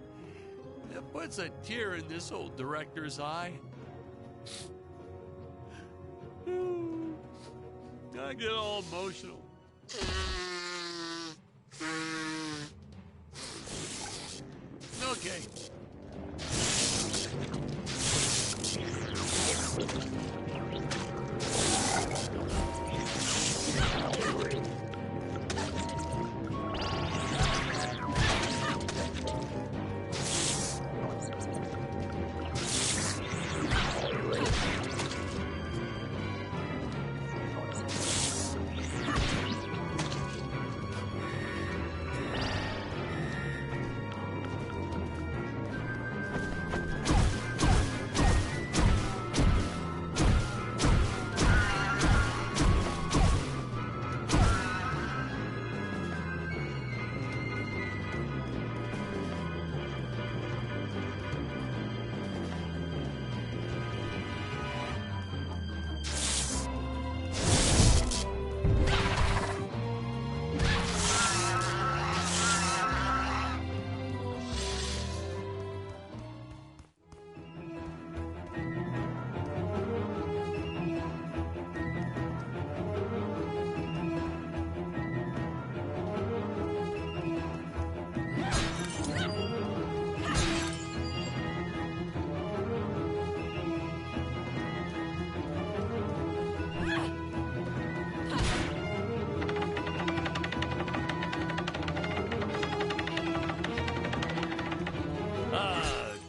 it puts a tear in this old director's eye. I get all emotional. Okay.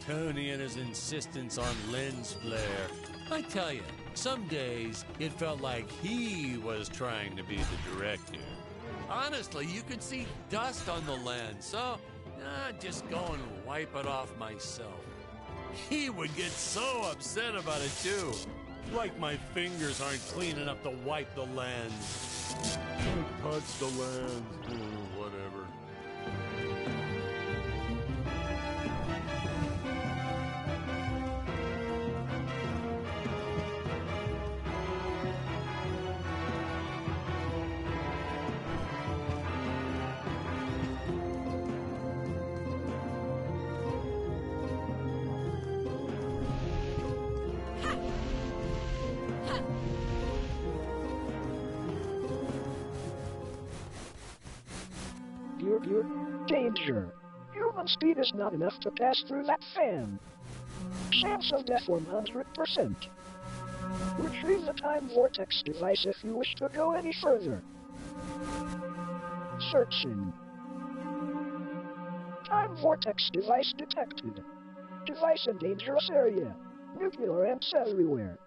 Tony and his insistence on lens flare. I tell you, some days it felt like he was trying to be the director. Honestly, you could see dust on the lens, so just go and wipe it off myself. He would get so upset about it too. Like my fingers aren't clean enough to wipe the lens. Don't touch the lens, whatever. Danger. Human speed is not enough to pass through that fan. Chance of death 100%. Retrieve the time vortex device if you wish to go any further. Searching. Time vortex device detected. Device in dangerous area. Nuclear amps everywhere.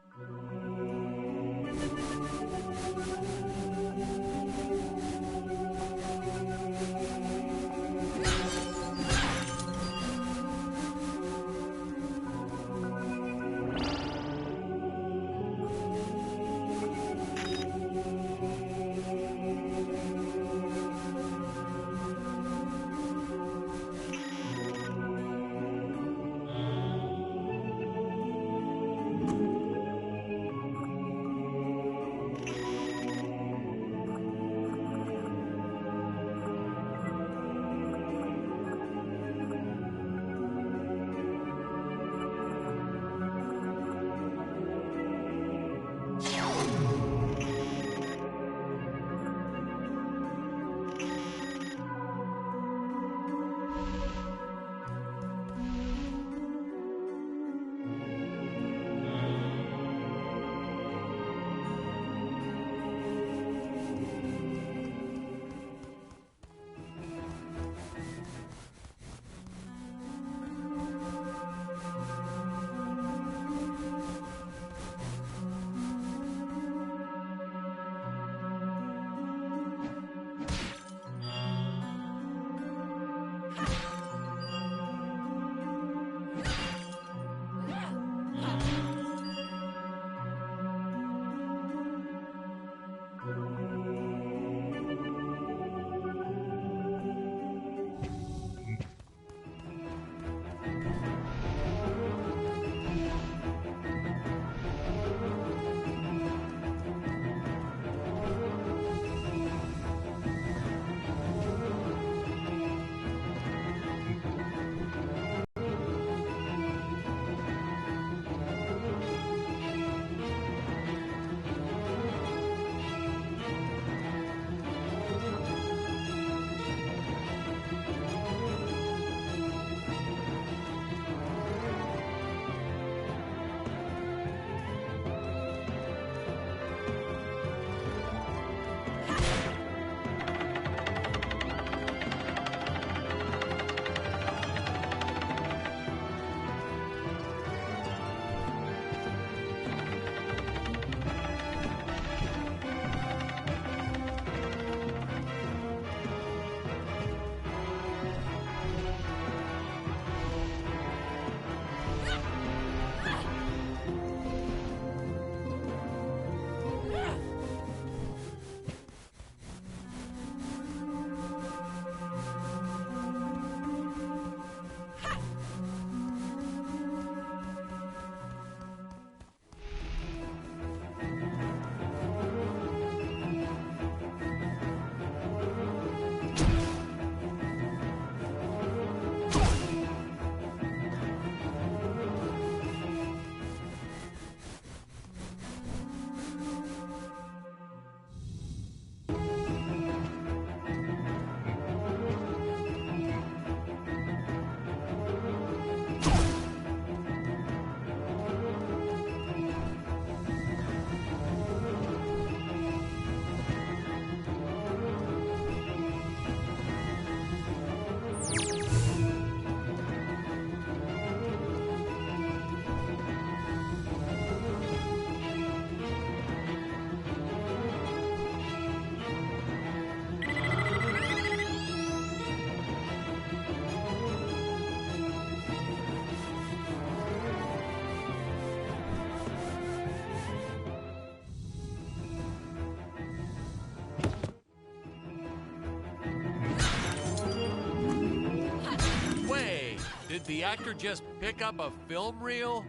Did the actor just pick up a film reel?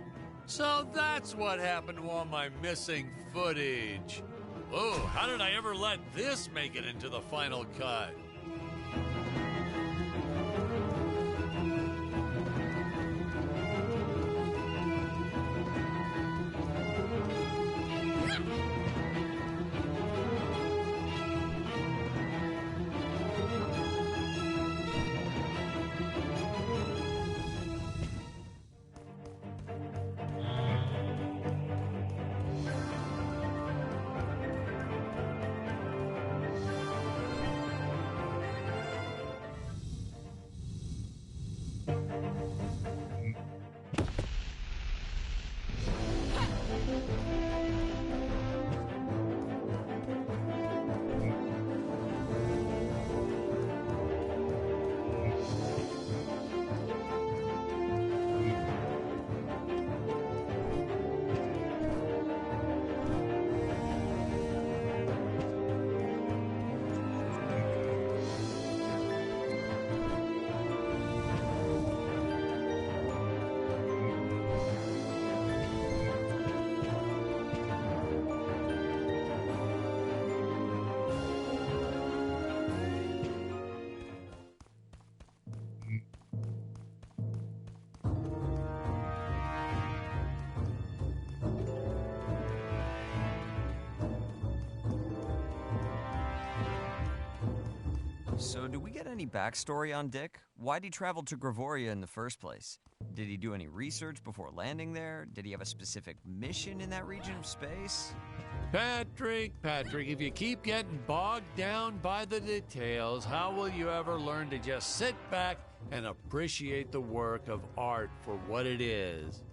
So that's what happened to all my missing footage. Oh, how did I ever let this make it into the final cut? So, do we get any backstory on Dick? Why'd he travel to Gravoria in the first place? Did he do any research before landing there? Did he have a specific mission in that region of space? Patrick, if you keep getting bogged down by the details, how will you ever learn to just sit back and appreciate the work of art for what it is?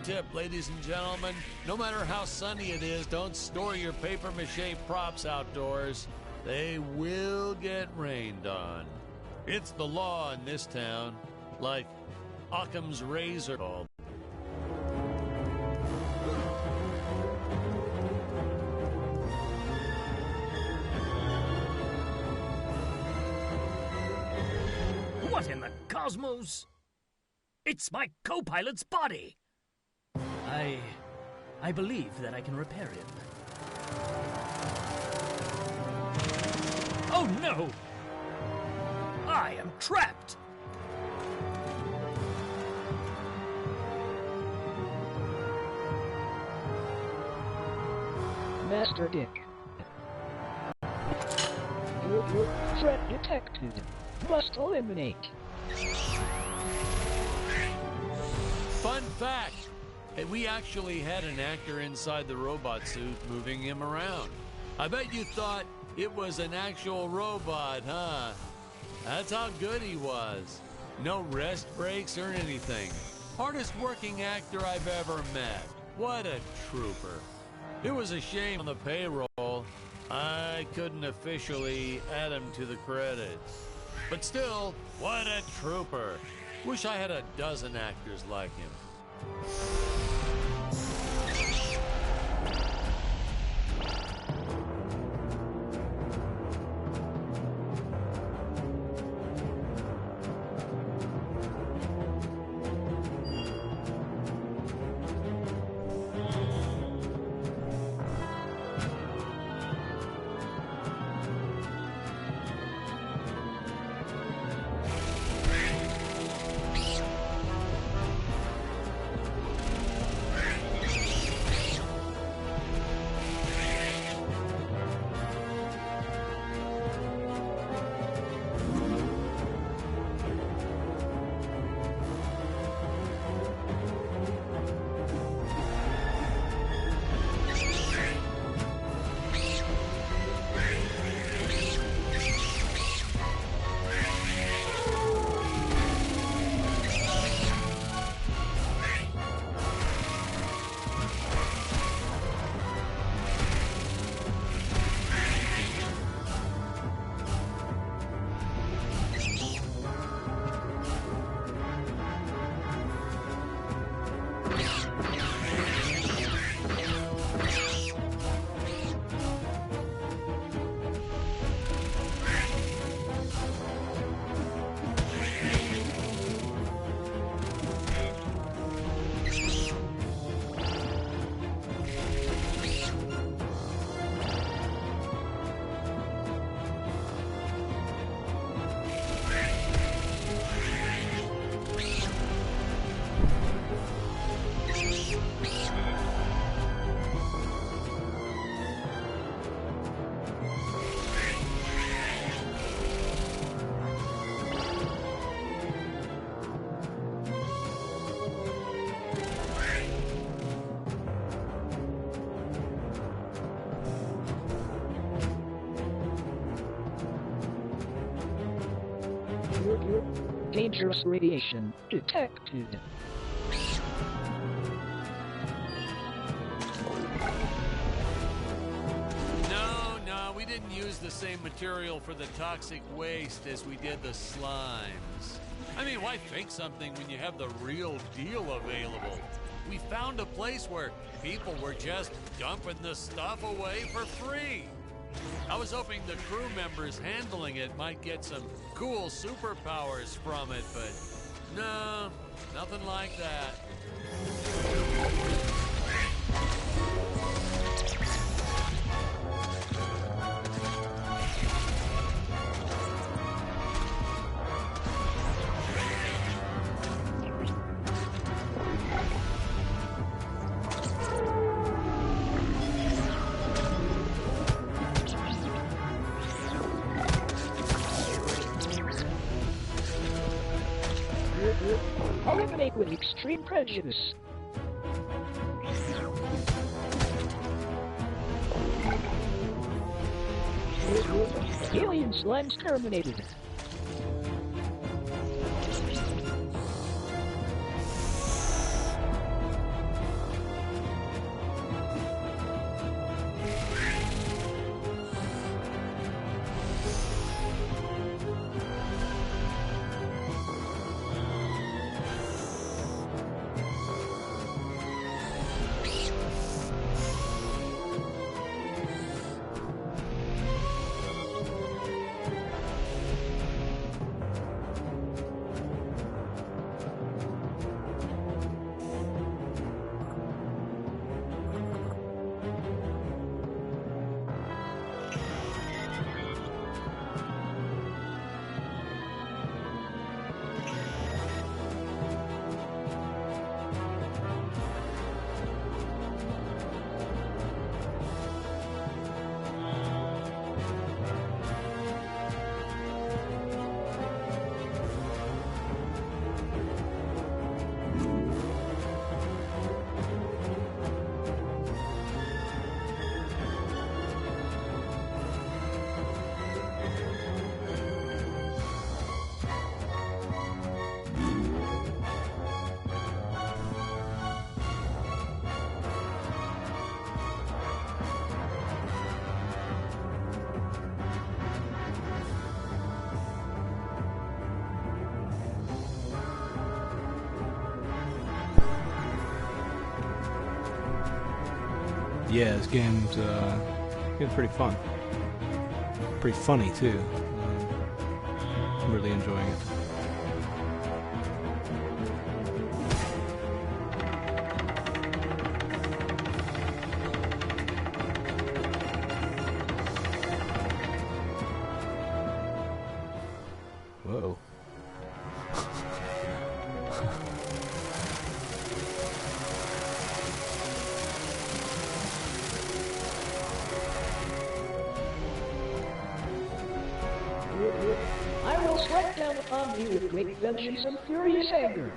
Tip, ladies and gentlemen, no matter how sunny it is, don't store your papier-mâché props outdoors. They will get rained on. It's the law in this town, like Occam's razor. What in the cosmos? It's my co-pilot's body! I believe that I can repair him. Oh no! I am trapped! Master Dick. Your threat detected. Must eliminate. Fun fact! We actually had an actor inside the robot suit moving him around. I bet you thought it was an actual robot, huh? That's how good he was. No rest breaks or anything. Hardest working actor I've ever met. What a trooper. It was a shame on the payroll. I couldn't officially add him to the credits. But still, what a trooper. Wish I had a dozen actors like him. Dangerous radiation detected. No, we didn't use the same material for the toxic waste as we did the slimes. I mean, why fake something when you have the real deal available? We found a place where people were just dumping the stuff away for free. I was hoping the crew members handling it might get some cool superpowers from it, but no, nothing like that. Eliminate with extreme prejudice. Alien slimes terminated. Yeah, this game's pretty fun. Pretty funny, too. I'm really enjoying it. Whoa. I will strike down upon thee with great vengeance and furious anger.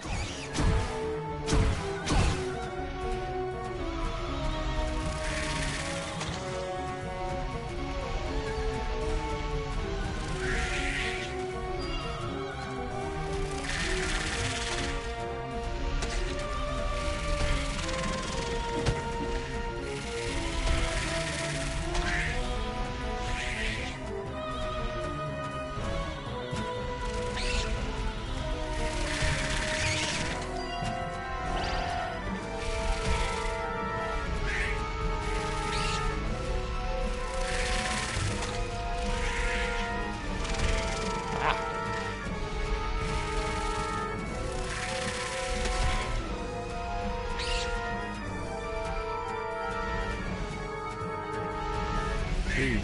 Jeez.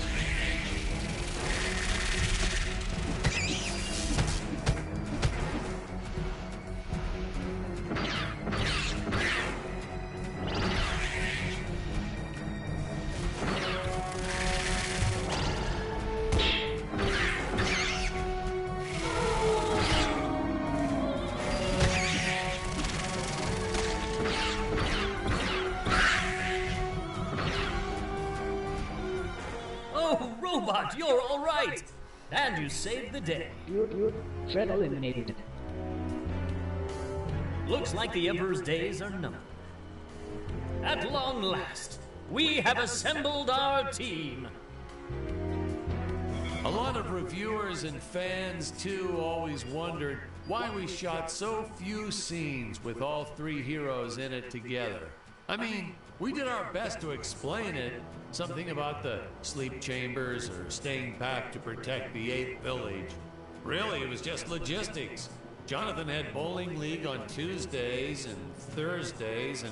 Oh, Robot, you're all right! And you saved the day. Good. Threat eliminated. Looks like the Emperor's days are numbered. At long last, we have assembled our team. A lot of reviewers and fans, too, always wondered why we shot so few scenes with all three heroes in it together. I mean, we did our best to explain it. Something about the sleep chambers or staying back to protect the 8th village. Really, it was just logistics. Jonathan had bowling league on Tuesdays and Thursdays,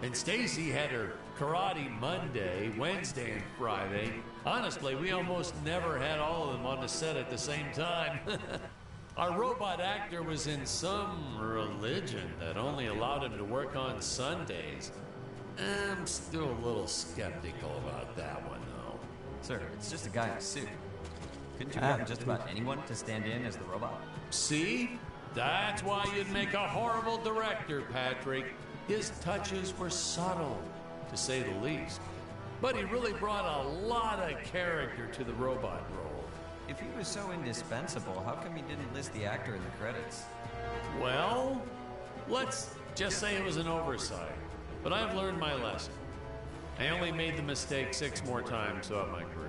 and Stacy had her karate Monday, Wednesday, and Friday. Honestly, we almost never had all of them on the set at the same time. Our robot actor was in some religion that only allowed him to work on Sundays. I'm still a little skeptical about that one, though. Sir, it's just a guy in a suit. Couldn't you have gotten just about anyone to stand in as the robot? See? That's why you'd make a horrible director, Patrick. His touches were subtle, to say the least. But he really brought a lot of character to the robot role. If he was so indispensable, how come he didn't list the actor in the credits? Well, let's just say it was an oversight. But I've learned my lesson. I only made the mistake 6 more times throughout my career.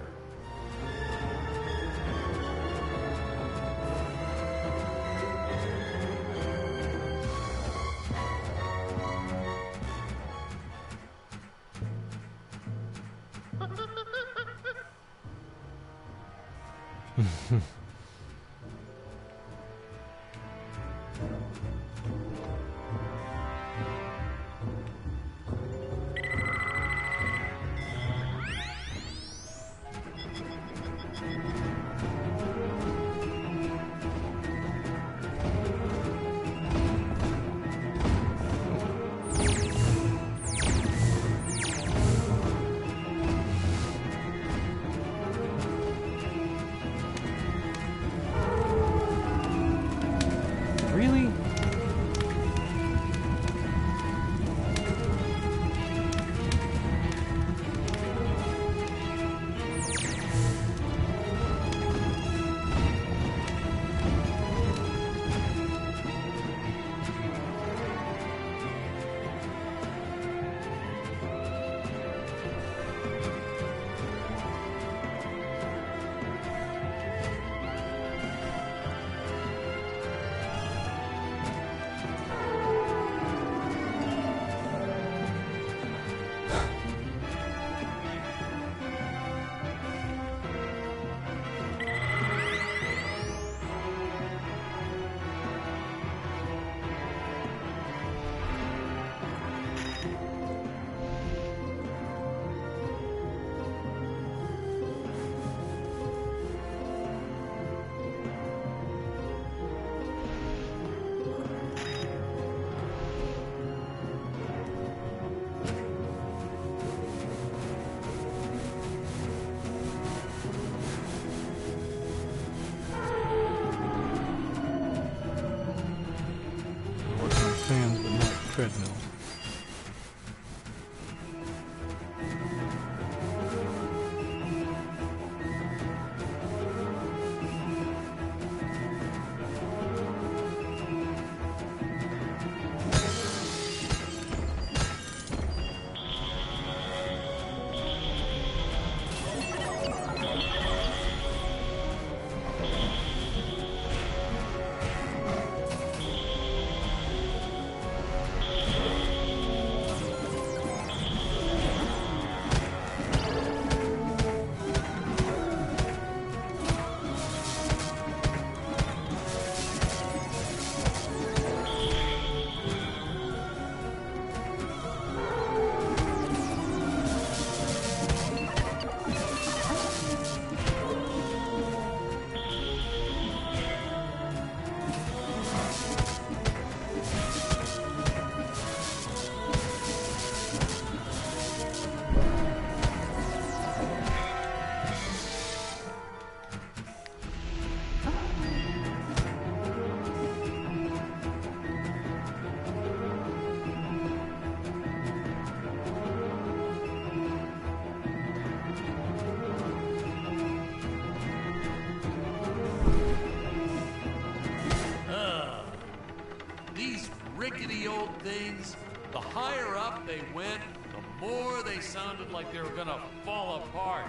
The higher up they went, the more they sounded like they were gonna fall apart.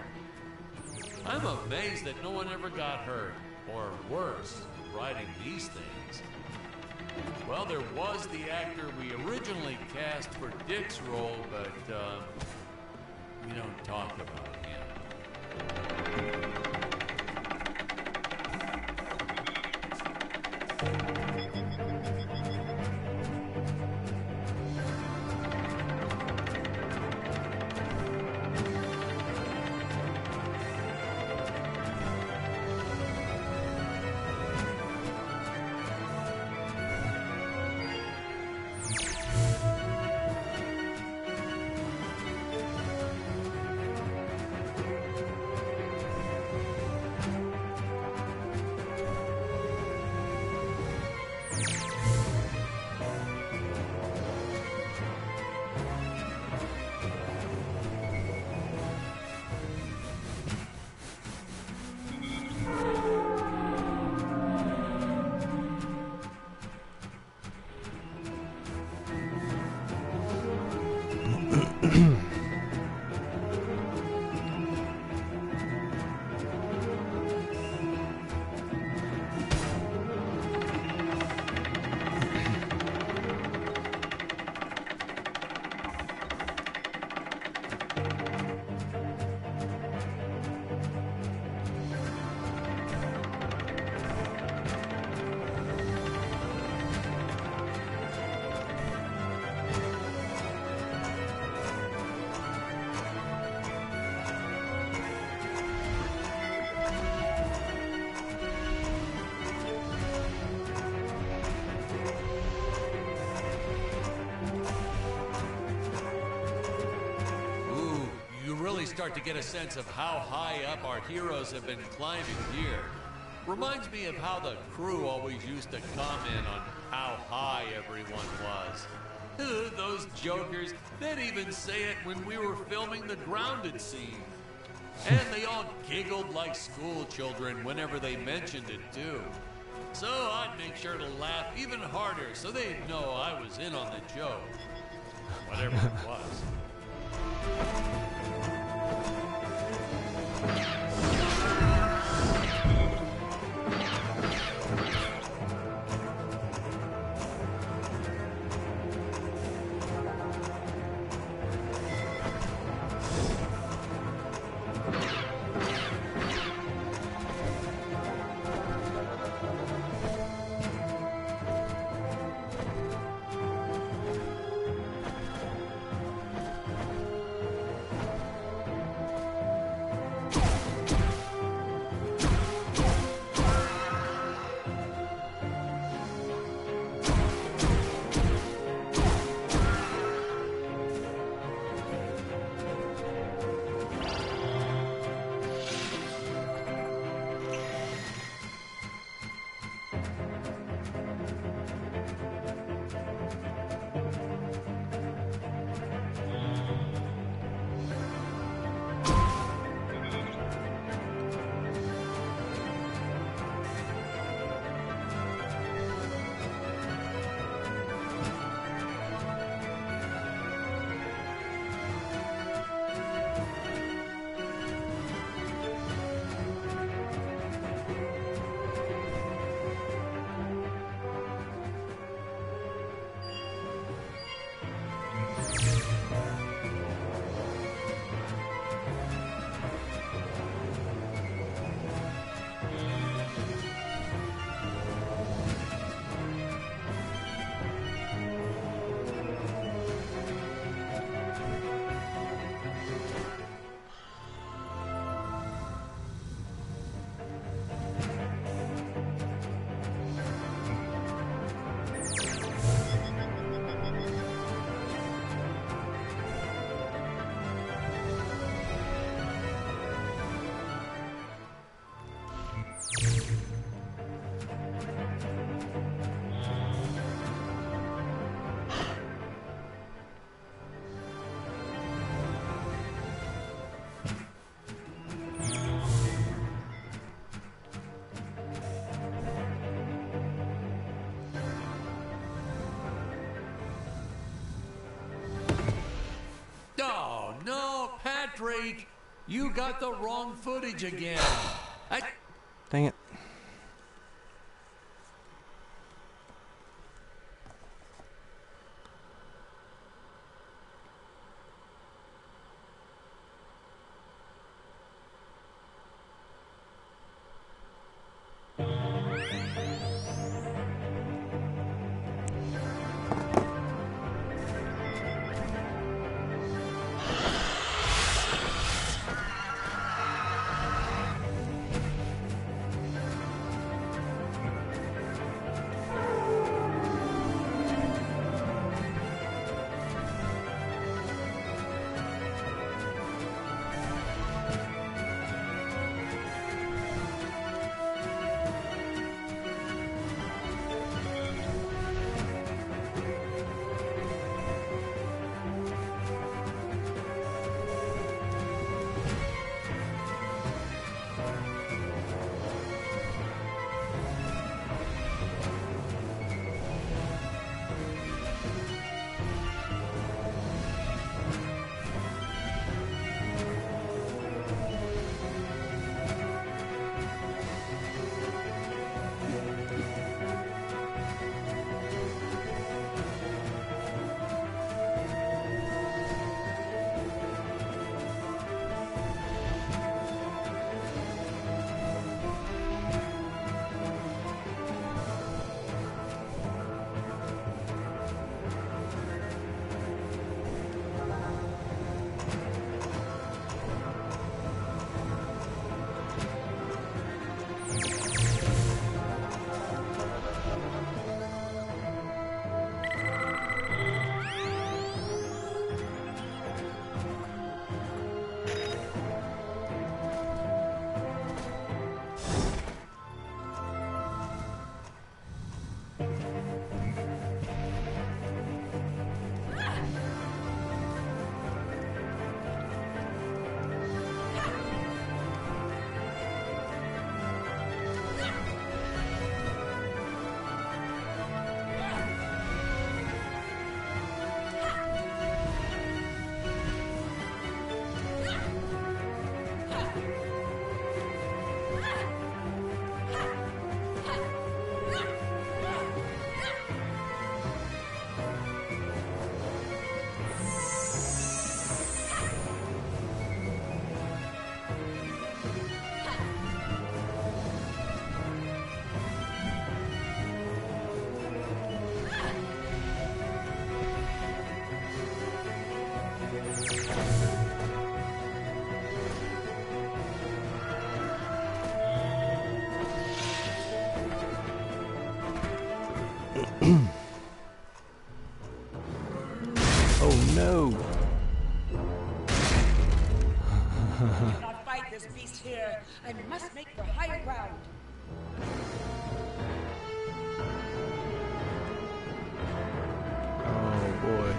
I'm amazed that no one ever got hurt, or worse, writing these things. Well, there was the actor we originally cast for Dick's role, but we don't talk about him. Start to get a sense of how high up our heroes have been climbing here. Reminds me of how the crew always used to comment on how high everyone was. Those jokers, they'd even say it when we were filming the grounded scene. And they all giggled like school children whenever they mentioned it too. So I'd make sure to laugh even harder so they'd know I was in on the joke. Whatever it was. Drake. You got the wrong footage again. Dang it. Oh no! I cannot fight this beast here. I must make for higher ground. Oh boy.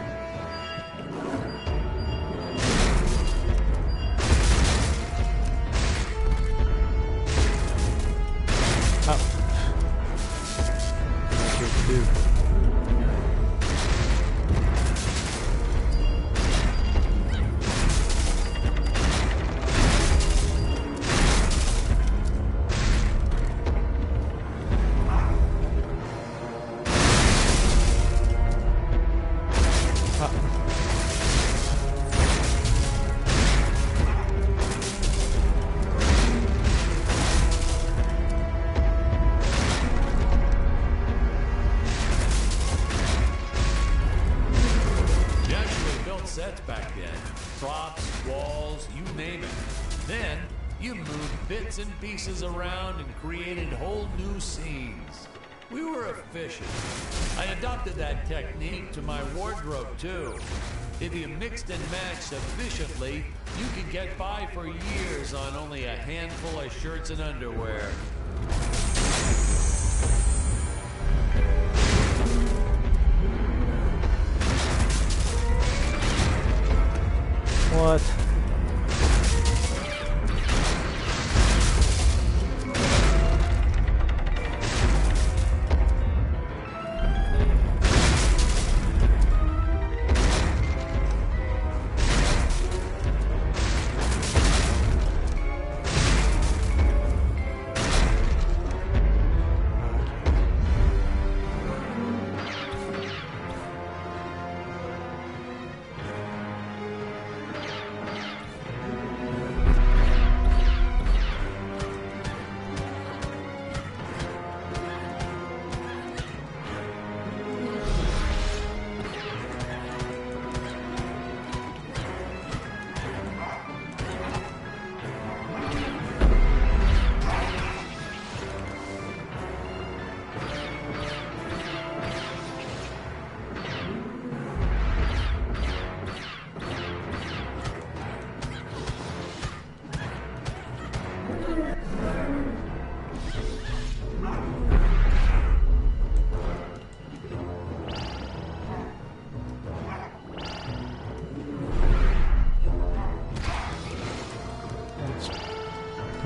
Sets back then. Props, walls, you name it. Then, you moved bits and pieces around and created whole new scenes. We were efficient. I adopted that technique to my wardrobe, too. If you mixed and matched efficiently, you could get by for years on only a handful of shirts and underwear. What?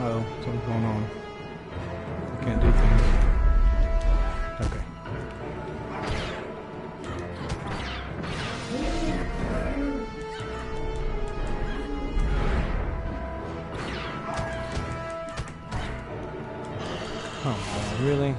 Uh-oh, something's going on. I can't do things. Okay. Oh, really?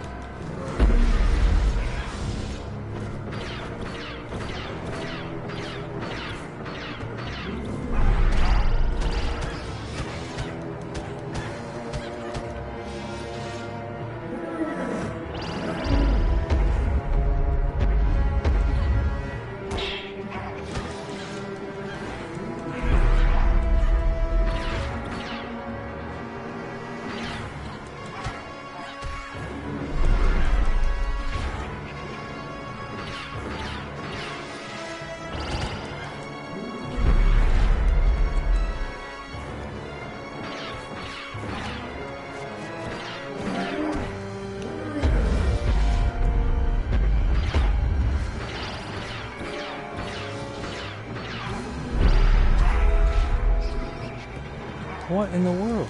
What in the world?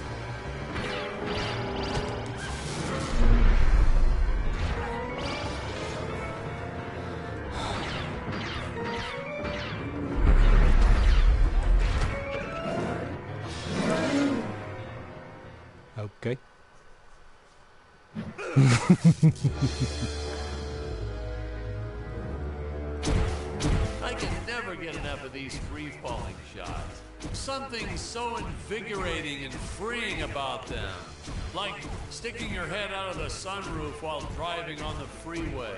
Okay. I can never get enough of these free-falling shots. Something so invigorating and freeing about them. Like sticking your head out of the sunroof while driving on the freeway.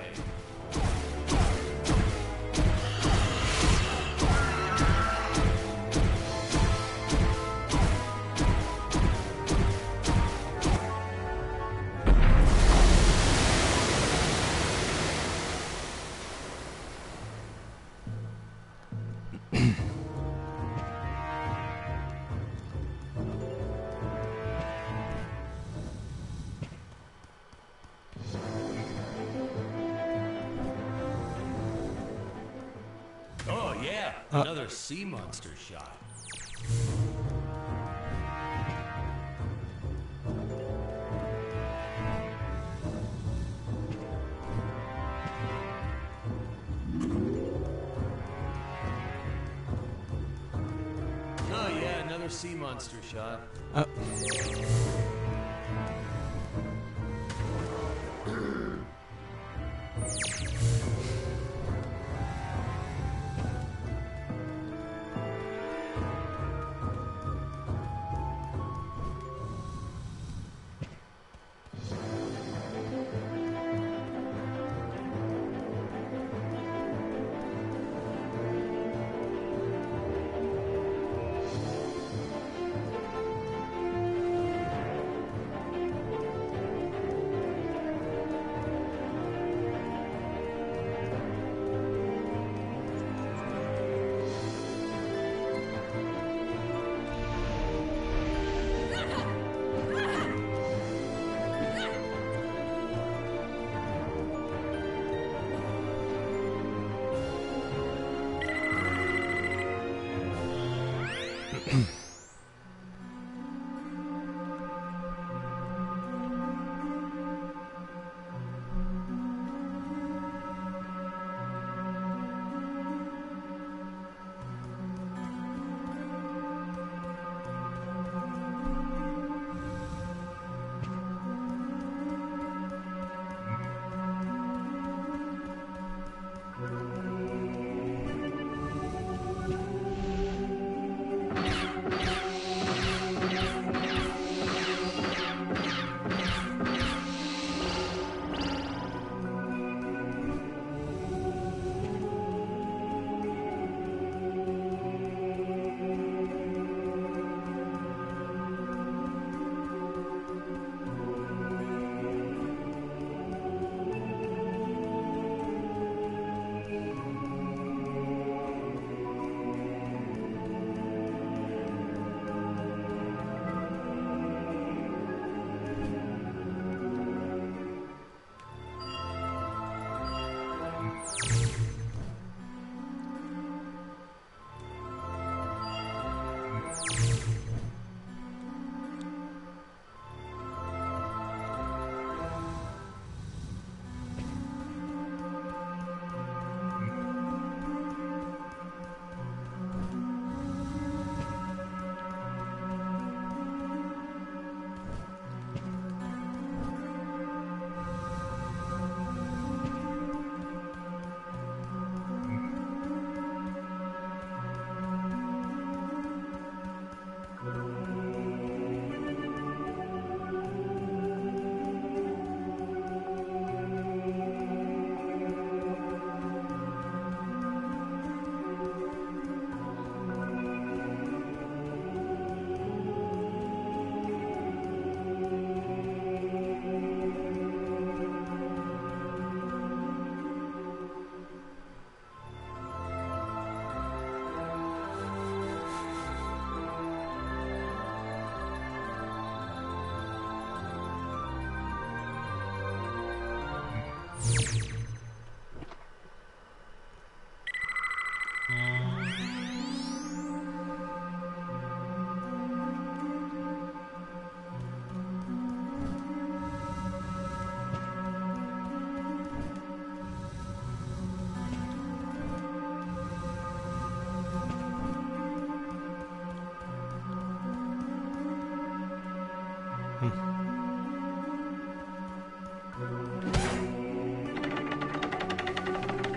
Oh yeah, another sea monster shot. Oh yeah, another sea monster shot.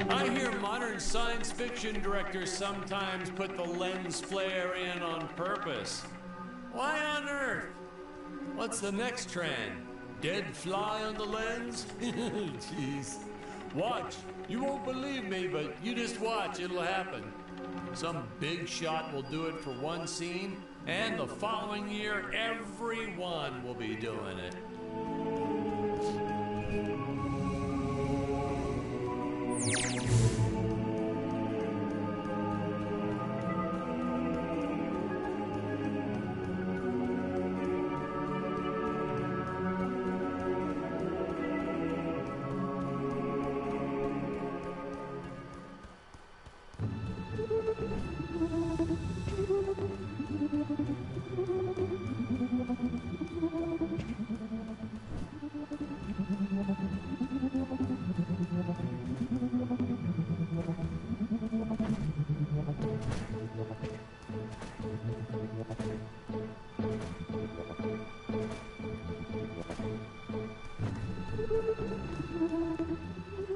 I hear modern science fiction directors sometimes put the lens flare in on purpose. Why on earth? What's the next trend? Dead fly on the lens? Jeez. Watch. You won't believe me, but you just watch. It'll happen. Some big shot will do it for one scene, and the following year, everyone will be doing it.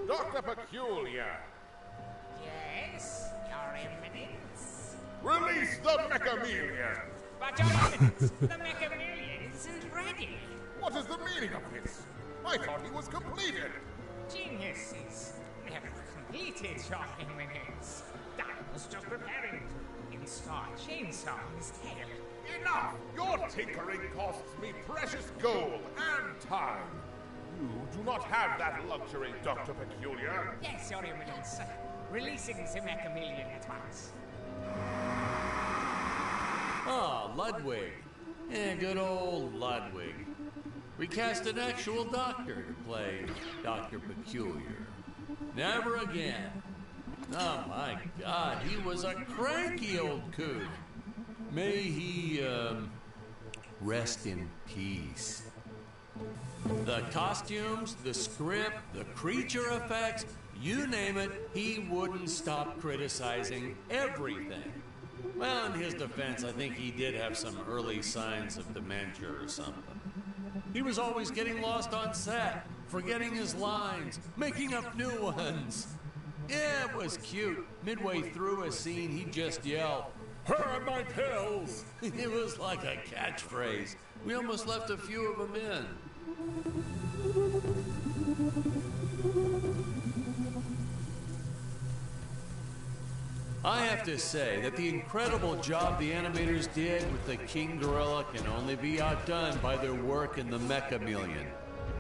Dr. Peculiar, Yes, Your Eminence. release the Mechamelion! But Your Eminence, the Mechamelion isn't ready. What is the meaning of this? I thought he was completed. Geniuses never completed, Your Eminence. I was just preparing to install a chainsaw in his tail. Enough! Your tinkering costs me precious gold and time. You do not have that luxury, Dr. Peculiar. Yes, Your Eminence. Releasing the Mechamelion at once. Ah, Ludwig. Yeah, good old Ludwig. We cast an actual doctor to play Dr. Peculiar. Never again. Oh my God, he was a cranky old coot. May he, rest in peace. The costumes, the script, the creature effects, you name it, he wouldn't stop criticizing everything. Well, in his defense, I think he did have some early signs of dementia or something. He was always getting lost on set, forgetting his lines, making up new ones. Yeah, it was cute. Midway through a scene, he'd just yell, "Where are my pills?" It was like a catchphrase. We almost left a few of them in. I have to say that the incredible job the animators did with the King Gorilla can only be outdone by their work in the Mechamelion.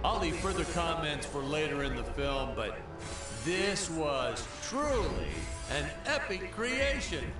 I'll leave further comments for later in the film, but this was truly an epic creation.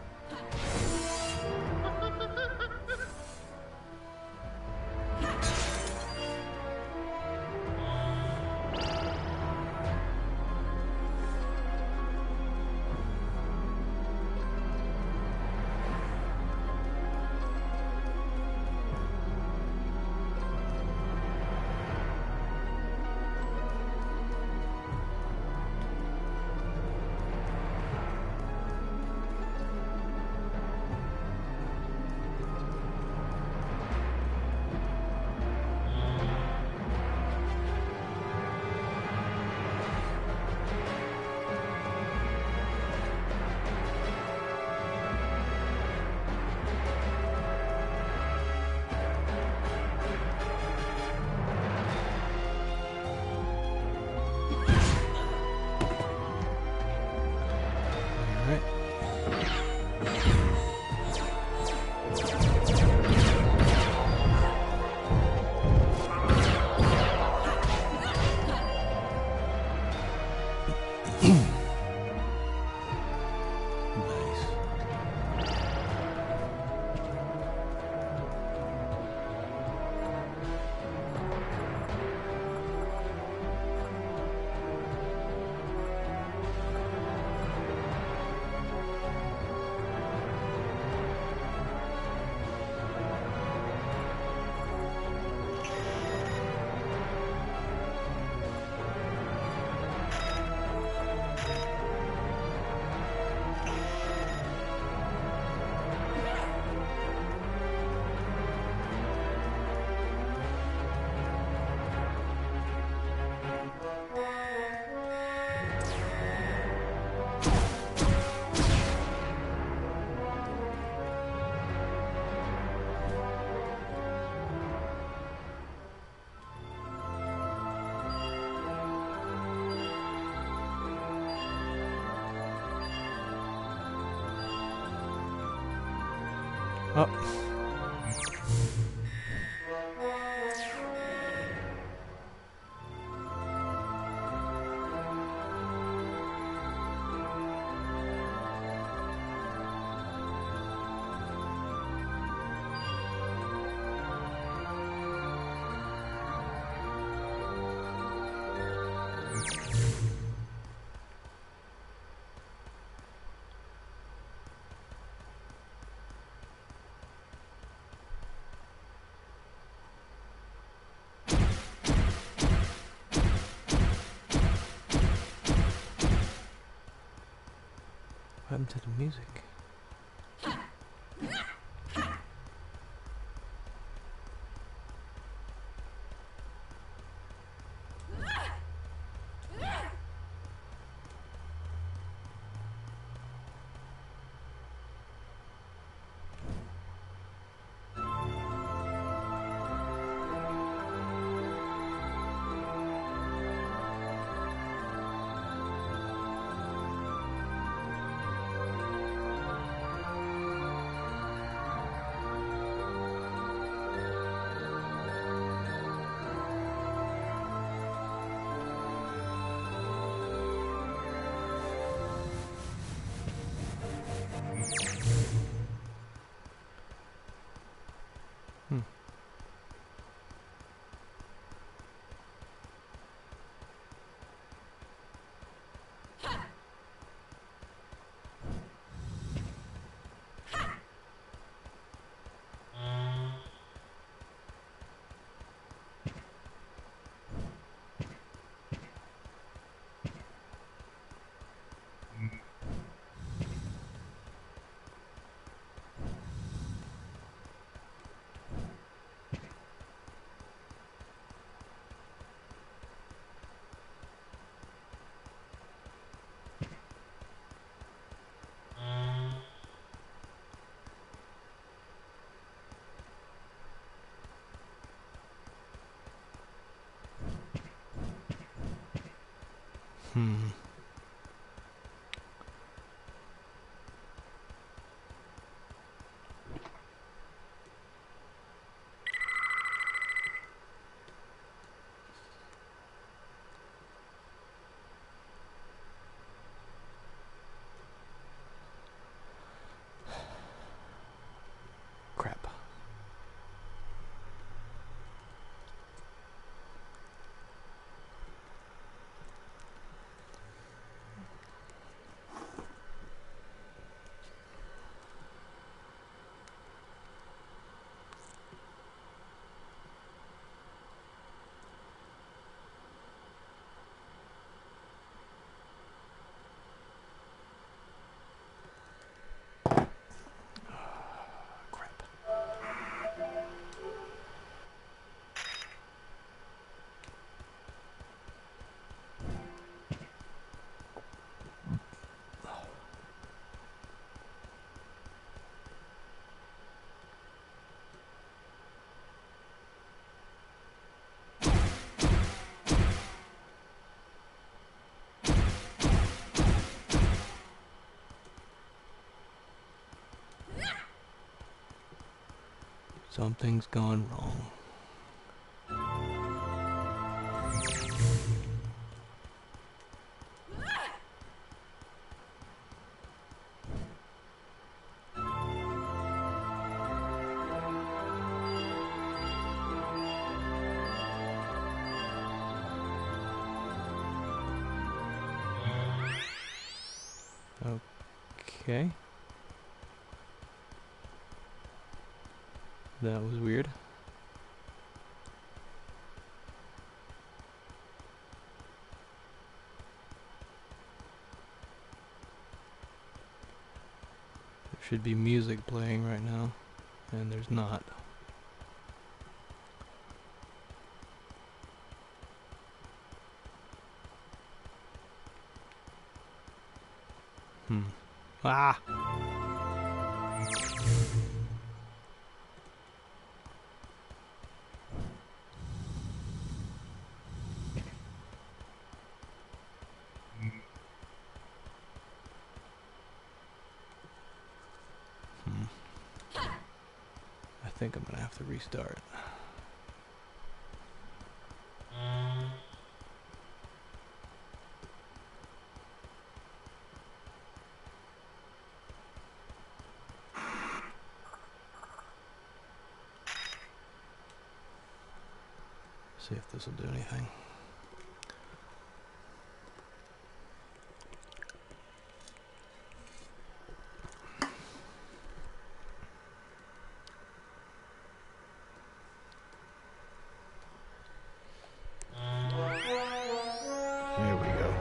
Oh. What happened to the music? Crap. Something's gone wrong. Okay. That was weird. There should be music playing right now, and there's not. Ah! think I'm gonna have to restart. See if this will do anything. There we go.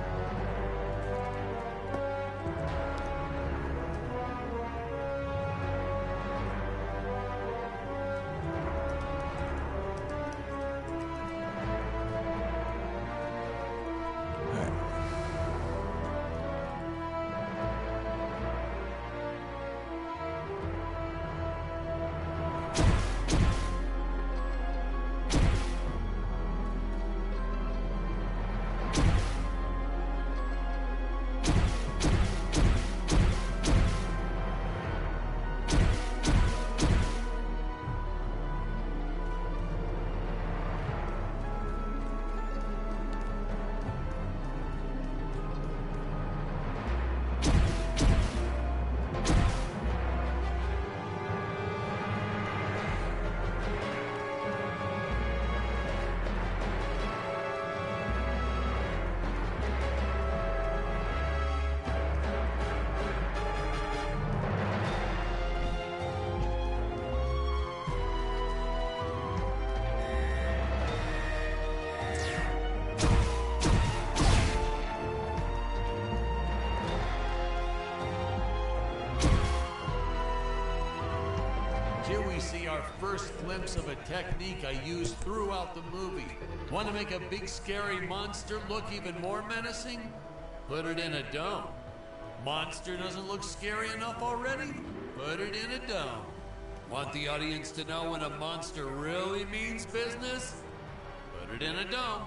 Here we see our first glimpse of a technique I used throughout the movie. Want to make a big scary monster look even more menacing? Put it in a dome. Monster doesn't look scary enough already? Put it in a dome. Want the audience to know when a monster really means business? Put it in a dome.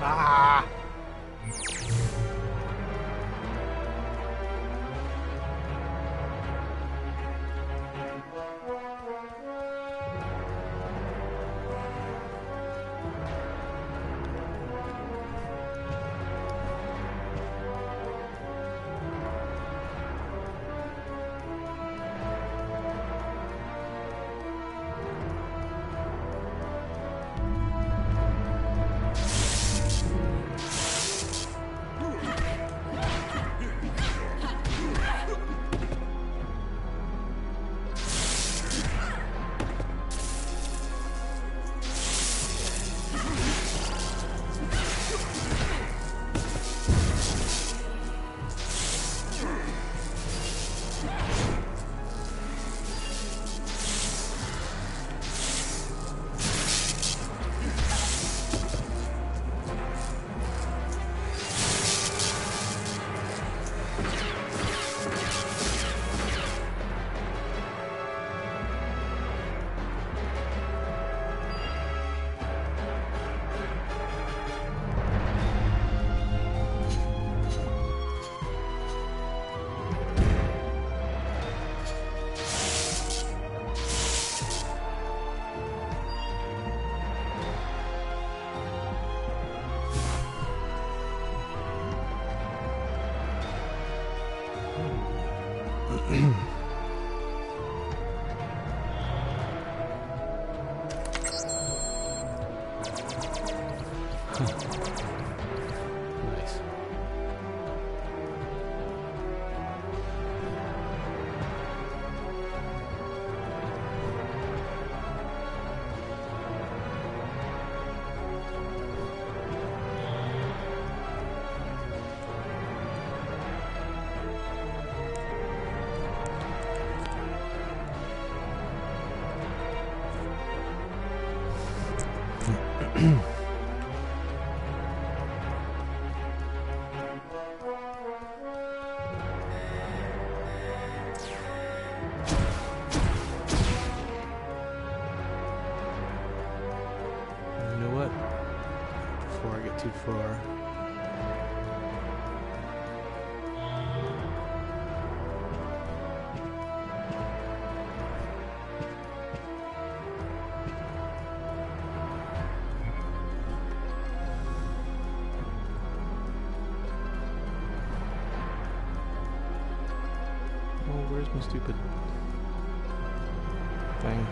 Ah! stupid thing.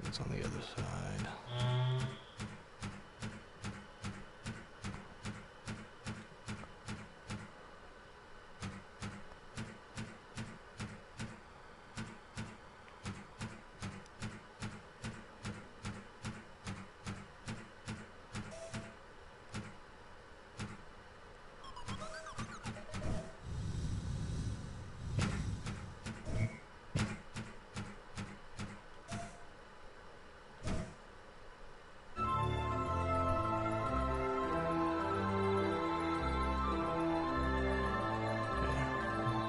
It's on the other side.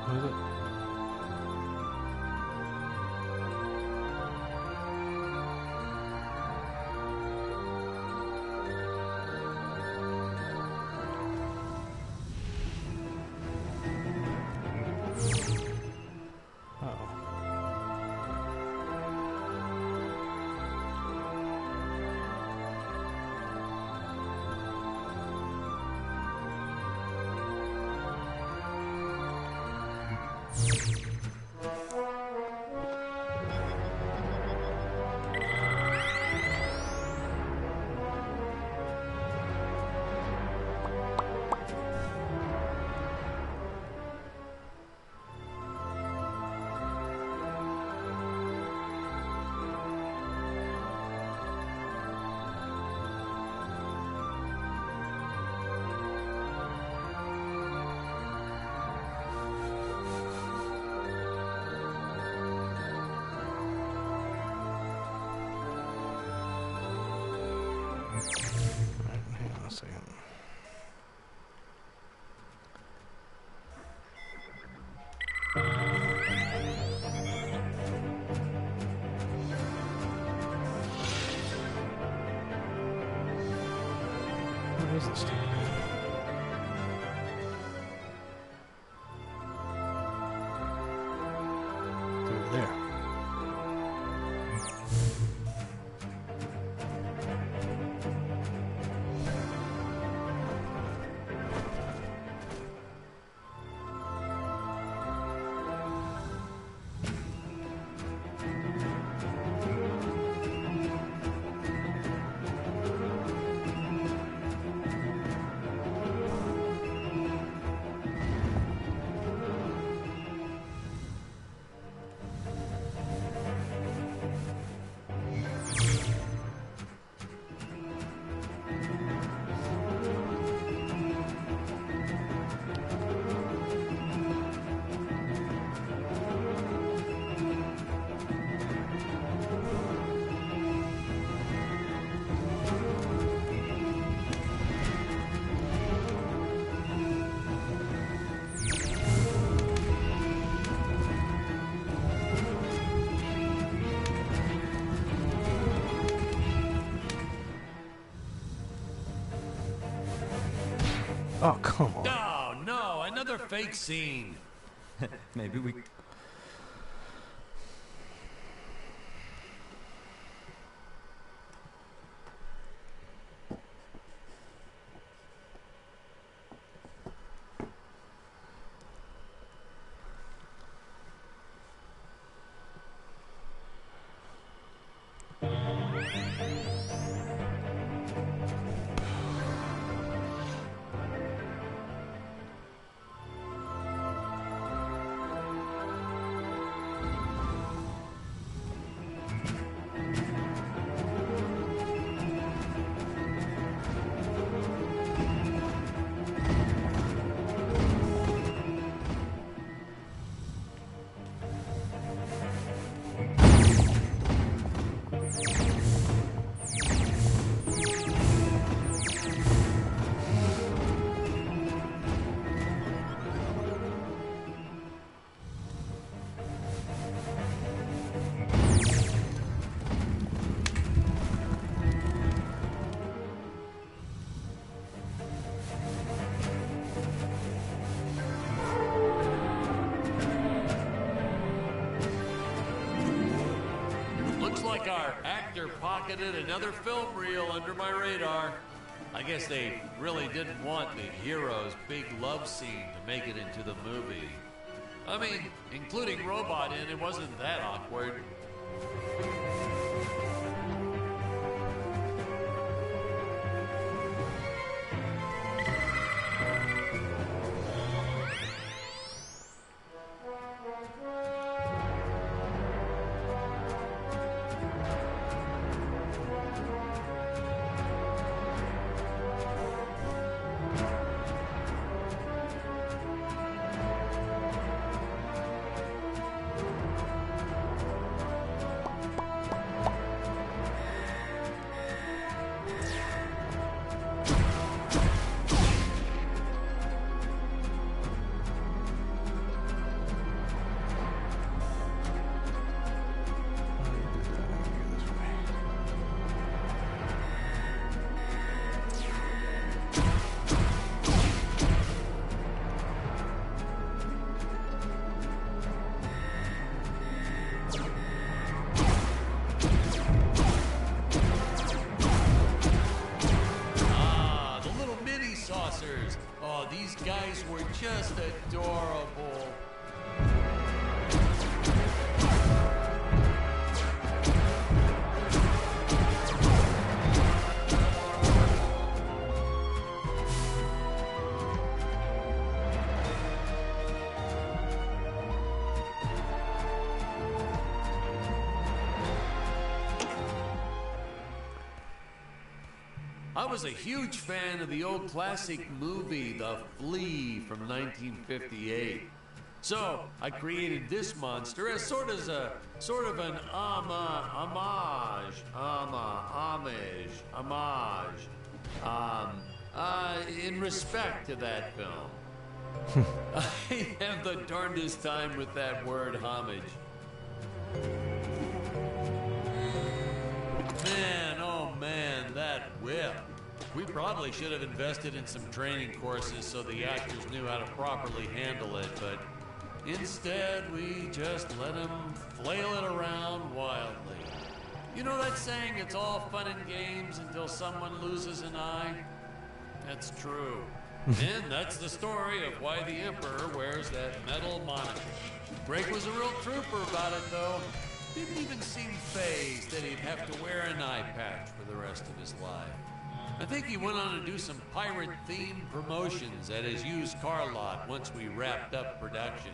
What is it? Alright, hang on a second. What is this thing? It's over there. Oh, come on. Oh, no, another fake scene. Maybe we... director pocketed another film reel under my radar. I guess they really didn't want the hero's big love scene to make it into the movie. I mean, including Robot in, it wasn't that awkward. Oh, these guys were just adorable. I was a huge fan of the old classic movie, The Flea from 1958. So I created this monster as sort of an homage, in respect to that film. I have the darndest time with that word, homage. Man, oh man, that whip. We probably should have invested in some training courses so the actors knew how to properly handle it, but instead we just let them flail it around wildly. You know that saying, it's all fun and games until someone loses an eye? That's true. And that's the story of why the Emperor wears that metal monitor. Greg was a real trooper about it, though. Didn't even seem fazed that he'd have to wear an eye patch for the rest of his life. I think he went on to do some pirate-themed promotions at his used car lot once we wrapped up production.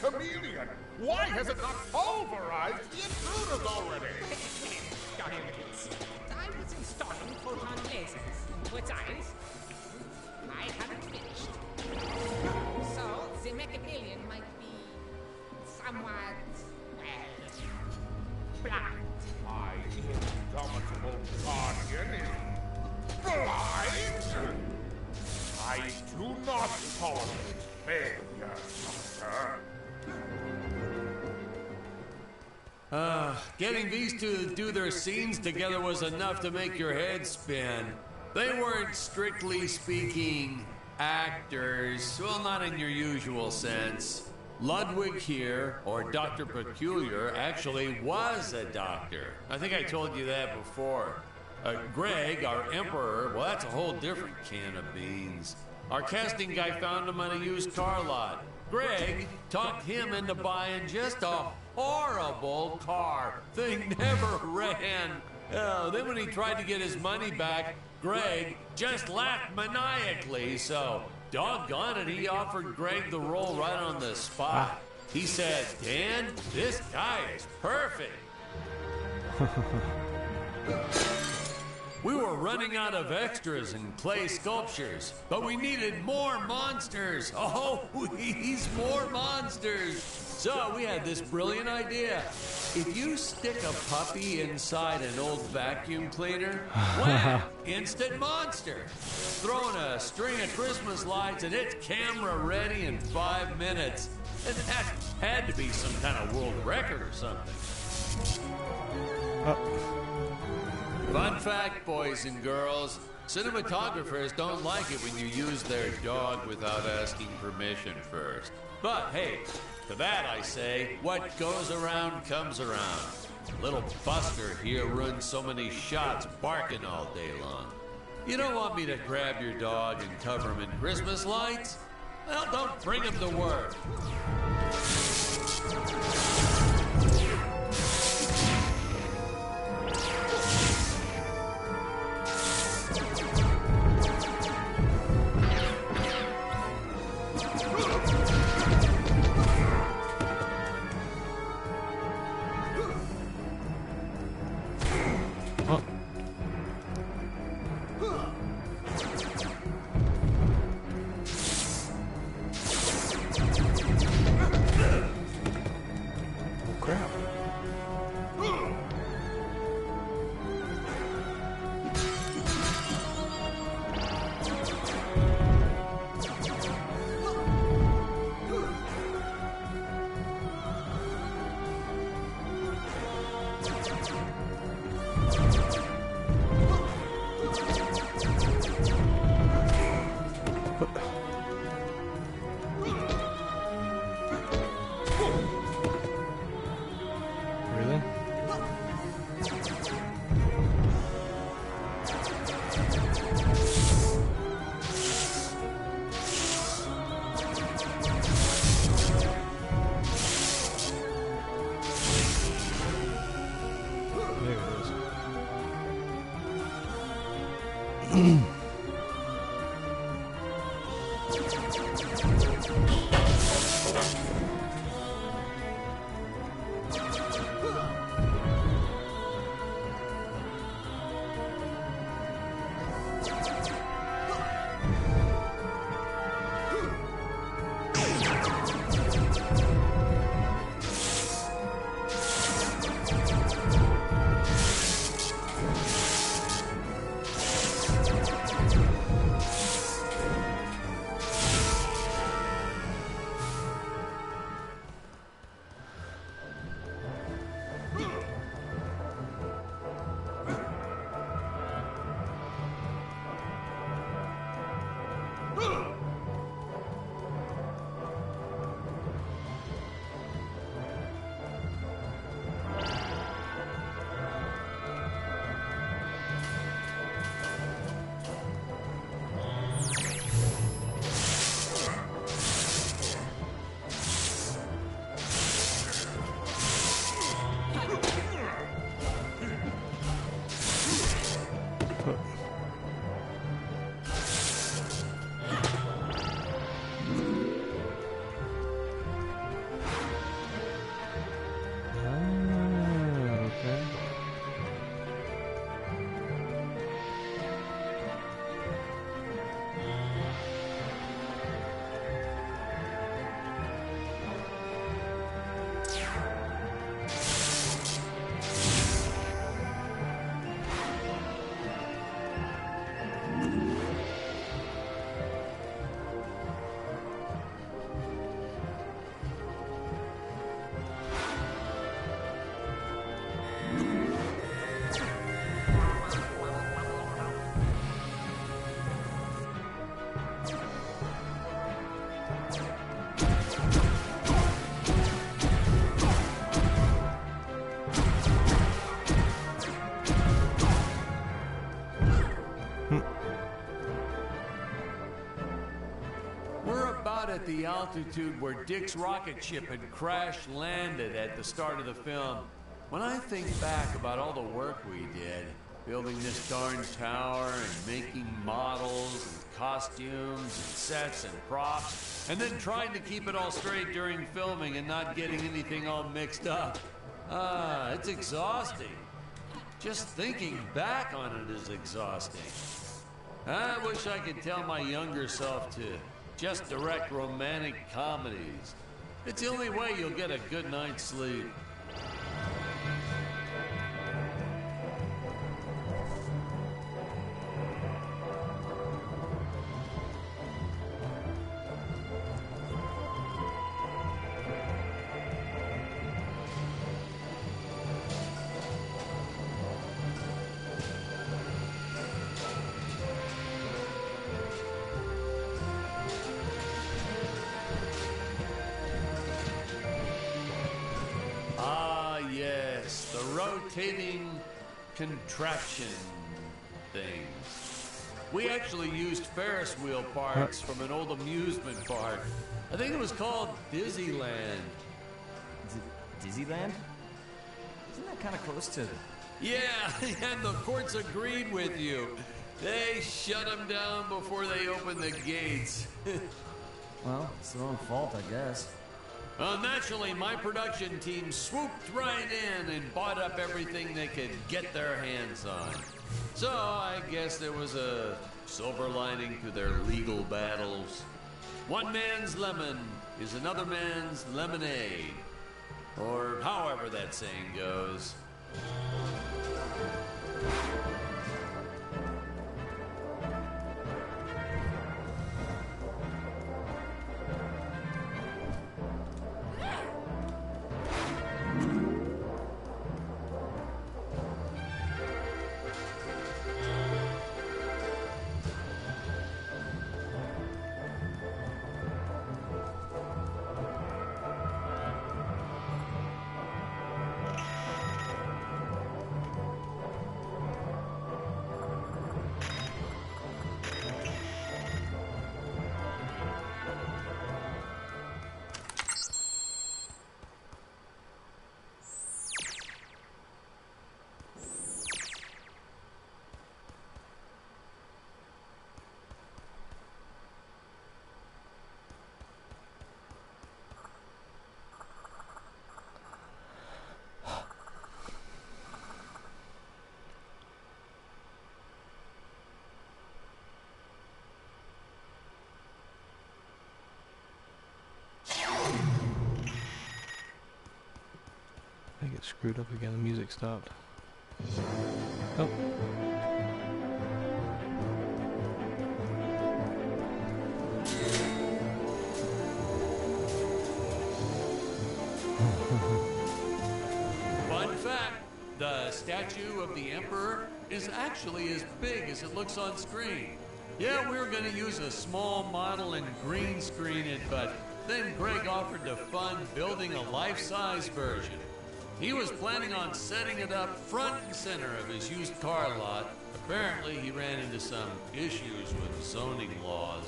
Chameleon! Why has it not pulverized the intruders already? Diamonds. I was installing photon lasers into its eyes. I haven't finished. So, the mechameleon might be somewhat, well, blind. My indomitable guardian is blind? I do not tolerate failure, Doctor. Getting these two to do their scenes together was enough to make your head spin. They weren't, strictly speaking, actors. Well, not in your usual sense. Ludwig here, or Dr. Peculiar, actually was a doctor. I think I told you that before. Greg, our emperor, well, that's a whole different can of beans. Our casting guy found him on a used car lot. Greg talked him into buying just a horrible car. Thing never ran. Then when he tried to get his money back, Greg just laughed maniacally, so doggone it, he offered Greg the role right on the spot. He said, Dan, this guy is perfect. We were running out of extras and clay sculptures, but we needed more monsters. Oh, please, more monsters. So we had this brilliant idea. If you stick a puppy inside an old vacuum cleaner, wham, instant monster. Throwing a string of Christmas lights and it's camera ready in 5 minutes. And that had to be some kind of world record or something. Fun fact, boys and girls, cinematographers don't like it when you use their dog without asking permission first. But hey, to that I say, what goes around comes around. Little Buster here ruins so many shots barking all day long. You don't want me to grab your dog and cover him in Christmas lights? Well, don't bring him to work. altitude where Dick's rocket ship had crash landed at the start of the film. When I think back about all the work we did, building this darn tower and making models and costumes and sets and props, and then trying to keep it all straight during filming and not getting anything all mixed up. It's exhausting. Just thinking back on it is exhausting. I wish I could tell my younger self to just direct romantic comedies. It's the only way you'll get a good night's sleep. Rotating contraption things. We actually used Ferris wheel parts from an old amusement park. I think it was called Dizzyland. Dizzyland? Isn't that kind of close to... Yeah, and the courts agreed with you. They shut them down before they opened the gates. Well, it's their own fault, I guess. Naturally, my production team swooped right in and bought up everything they could get their hands on. So I guess there was a silver lining to their legal battles. One man's lemon is another man's lemonade. Or however that saying goes. I get screwed up again. The music stopped. Oh. Fun fact, the statue of the Emperor is actually as big as it looks on screen. Yeah, we were going to use a small model and green screen it, but then Greg offered to fund building a life-size version. He was planning on setting it up front and center of his used car lot. Apparently, he ran into some issues with zoning laws.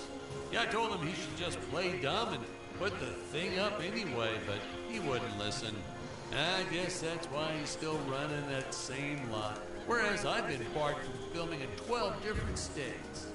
Yeah, I told him he should just play dumb and put the thing up anyway, but he wouldn't listen. I guess that's why he's still running that same lot, whereas I've been barred from filming in 12 different states.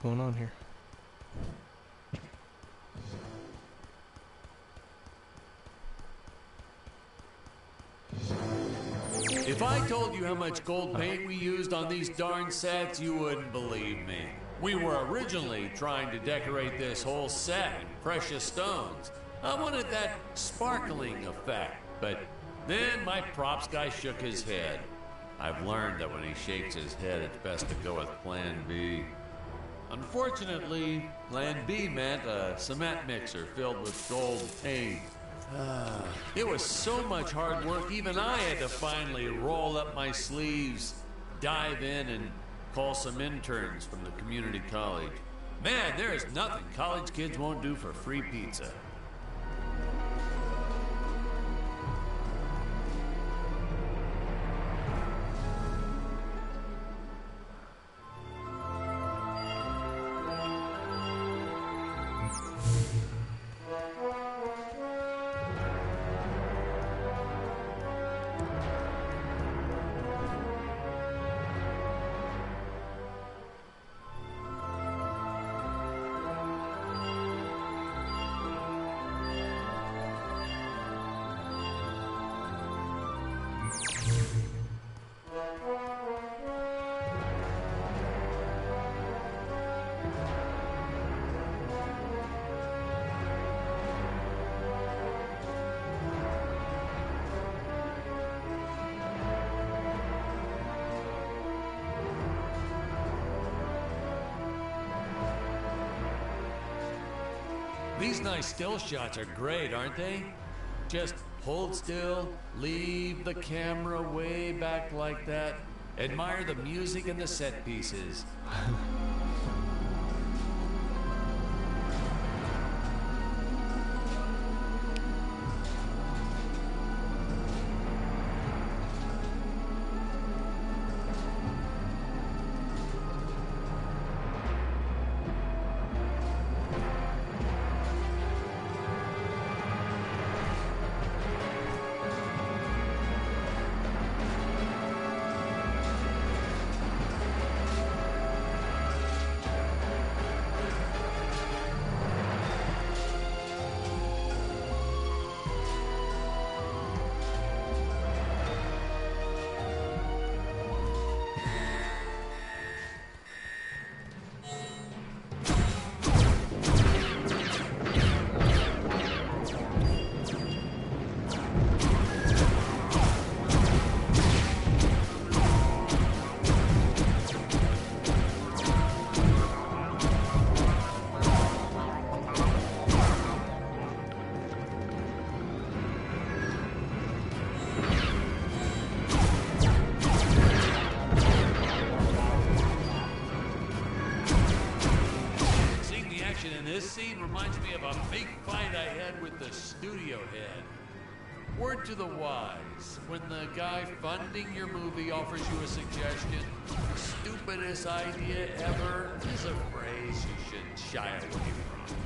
going on here? If I told you how much gold paint we used on these darn sets, you wouldn't believe me. We were originally trying to decorate this whole set in precious stones. I wanted that sparkling effect, but then my props guy shook his head. I've learned that when he shakes his head, it's best to go with Plan B. Unfortunately, Plan B meant a cement mixer filled with gold paint. It was so much hard work, even I had to finally roll up my sleeves, dive in, and call some interns from the community college. Man, there is nothing college kids won't do for free pizza. These nice still shots are great, aren't they? Just hold still, leave the camera way back like that, admire the music and the set pieces. This scene reminds me of a big fight I had with the studio head. Word to the wise, when the guy funding your movie offers you a suggestion, stupidest idea ever is a phrase you should shy away from.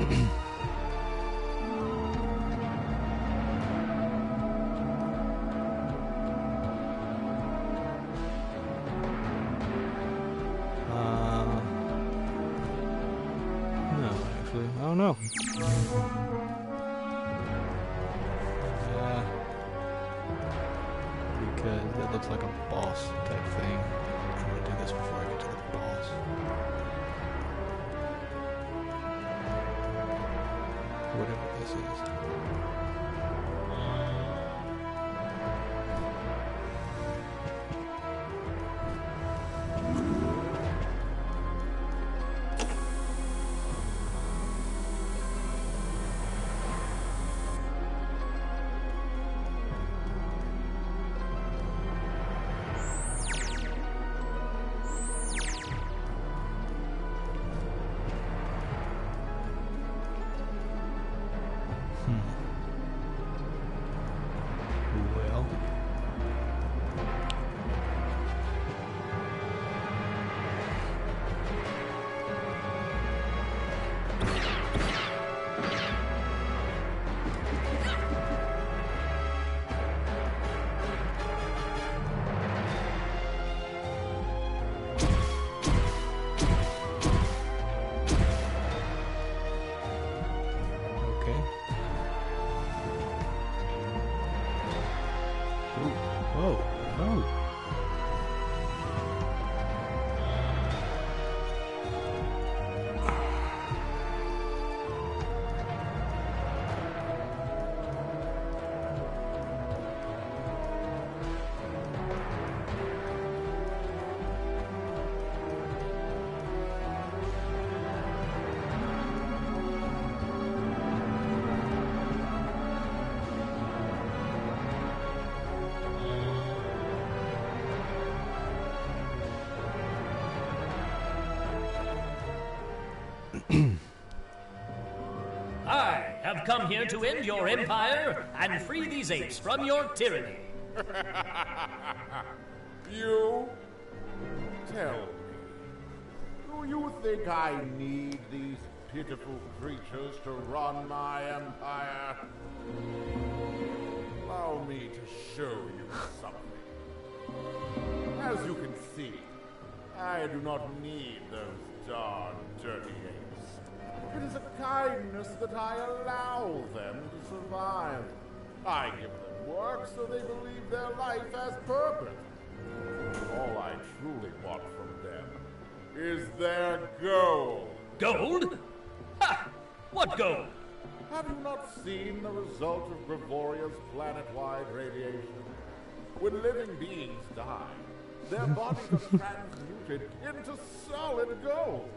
No, actually, I don't know. Because that looks like a boss type thing. I'm gonna do this before I get to the boss. Whatever this is. Well. Okay. Whoa. Oh. I have come here to end your empire and free these apes from your tyranny. You? Tell me, do you think I need these pitiful creatures to run my empire? Allow me to show you something. As you can see, I do not need those darn dirty apes. It is a kindness that I allow them to survive. I give them work so they believe their life has purpose. All I truly want from them is their gold. Gold? Ha! What gold? Have you not seen the result of Gravoria's planet-wide radiation? When living beings die, their bodies are transmuted into solid gold.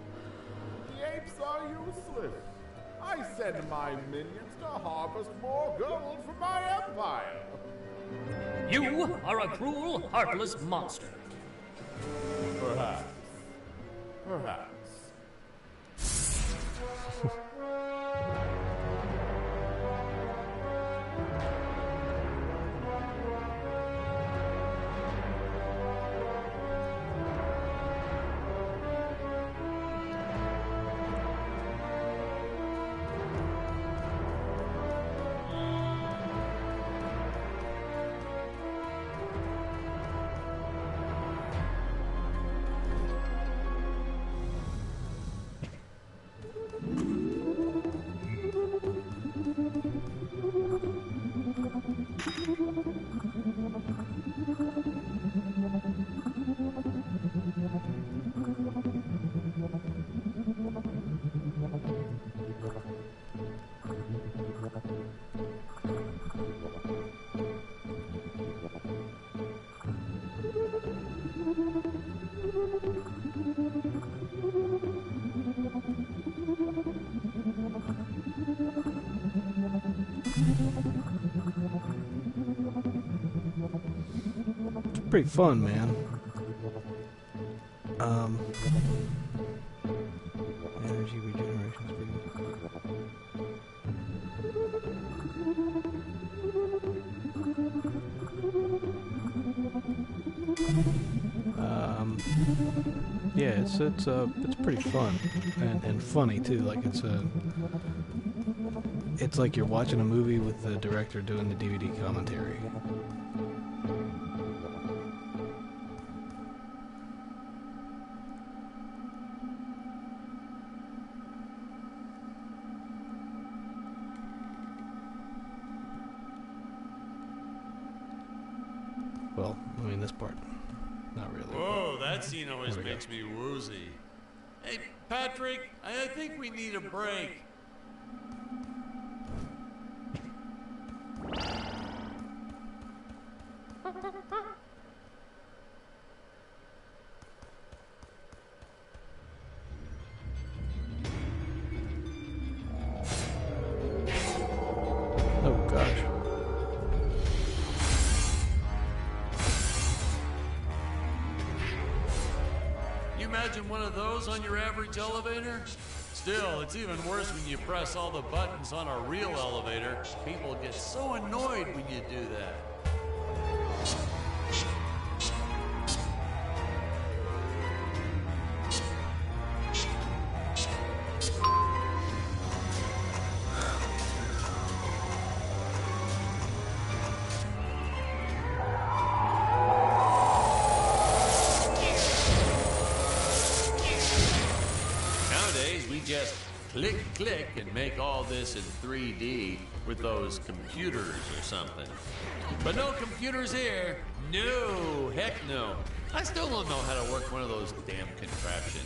The apes are useless. I send my minions to harvest more gold for my empire. You are a cruel, heartless monster. Perhaps. Perhaps. Pretty fun, man. Energy regeneration speed. Yeah, it's pretty fun and funny too. Like it's a It's like you're watching a movie with the director doing the DVD commentary. Well, I mean this part, not really. Whoa, that scene always makes me woozy. Hey, Patrick, I think we need a break. Oh gosh. You imagine one of those on your average elevator? Still, it's even worse when you press all the buttons on a real elevator. People get so annoyed when you do that. Just click, click, and make all this in 3D with those computers or something. But no computers here. No, heck no. I still don't know how to work one of those damn contraptions.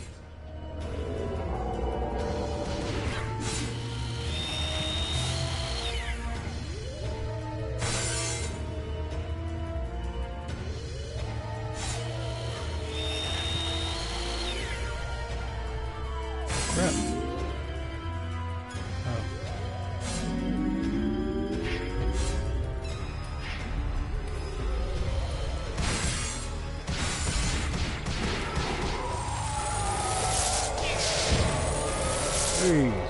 Crap. Jeez.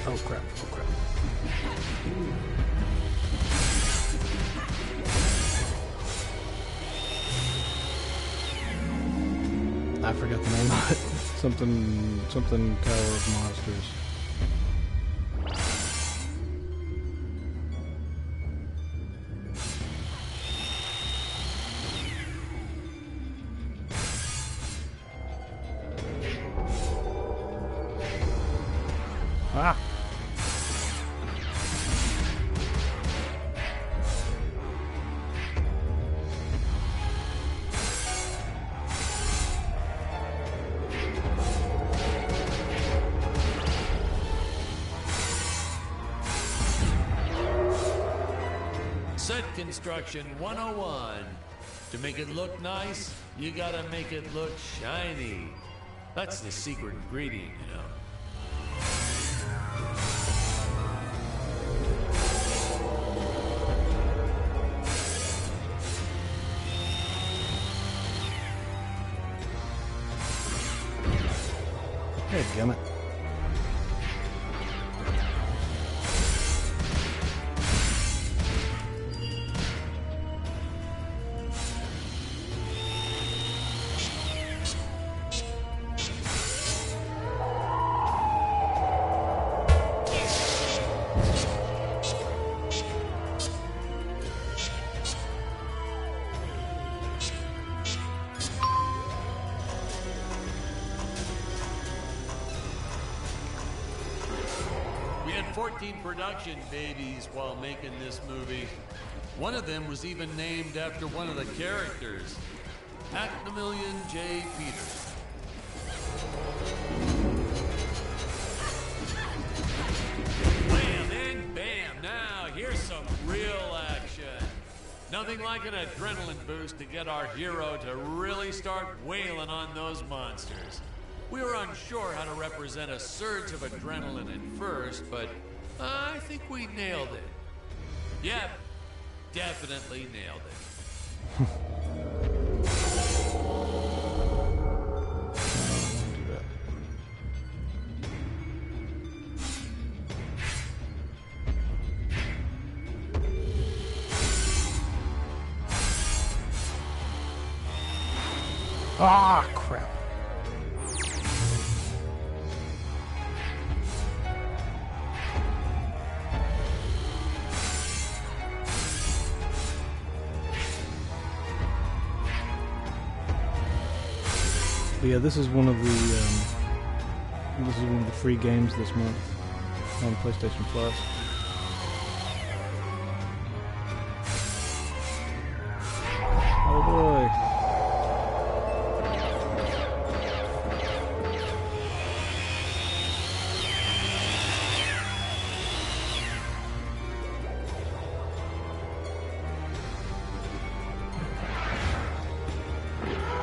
Oh crap, oh crap. I forgot the name of it. Something Tower of Monsters. Ah! Set construction 101. To make it look nice, you gotta make it look shiny. That's the secret ingredient, you know. Hey, gummit. We had 14 production babies while making this movie. One of them was even named after one of the characters, Maximilian J. Peters. Bam and bam! Now, here's some real action. Nothing like an adrenaline boost to get our hero to really start wailing on those monsters. We were unsure how to represent a surge of adrenaline at first, but I think we nailed it. Yep, definitely nailed it. Ah, crap. But yeah, this is one of the free games this month on PlayStation Plus. Oh boy.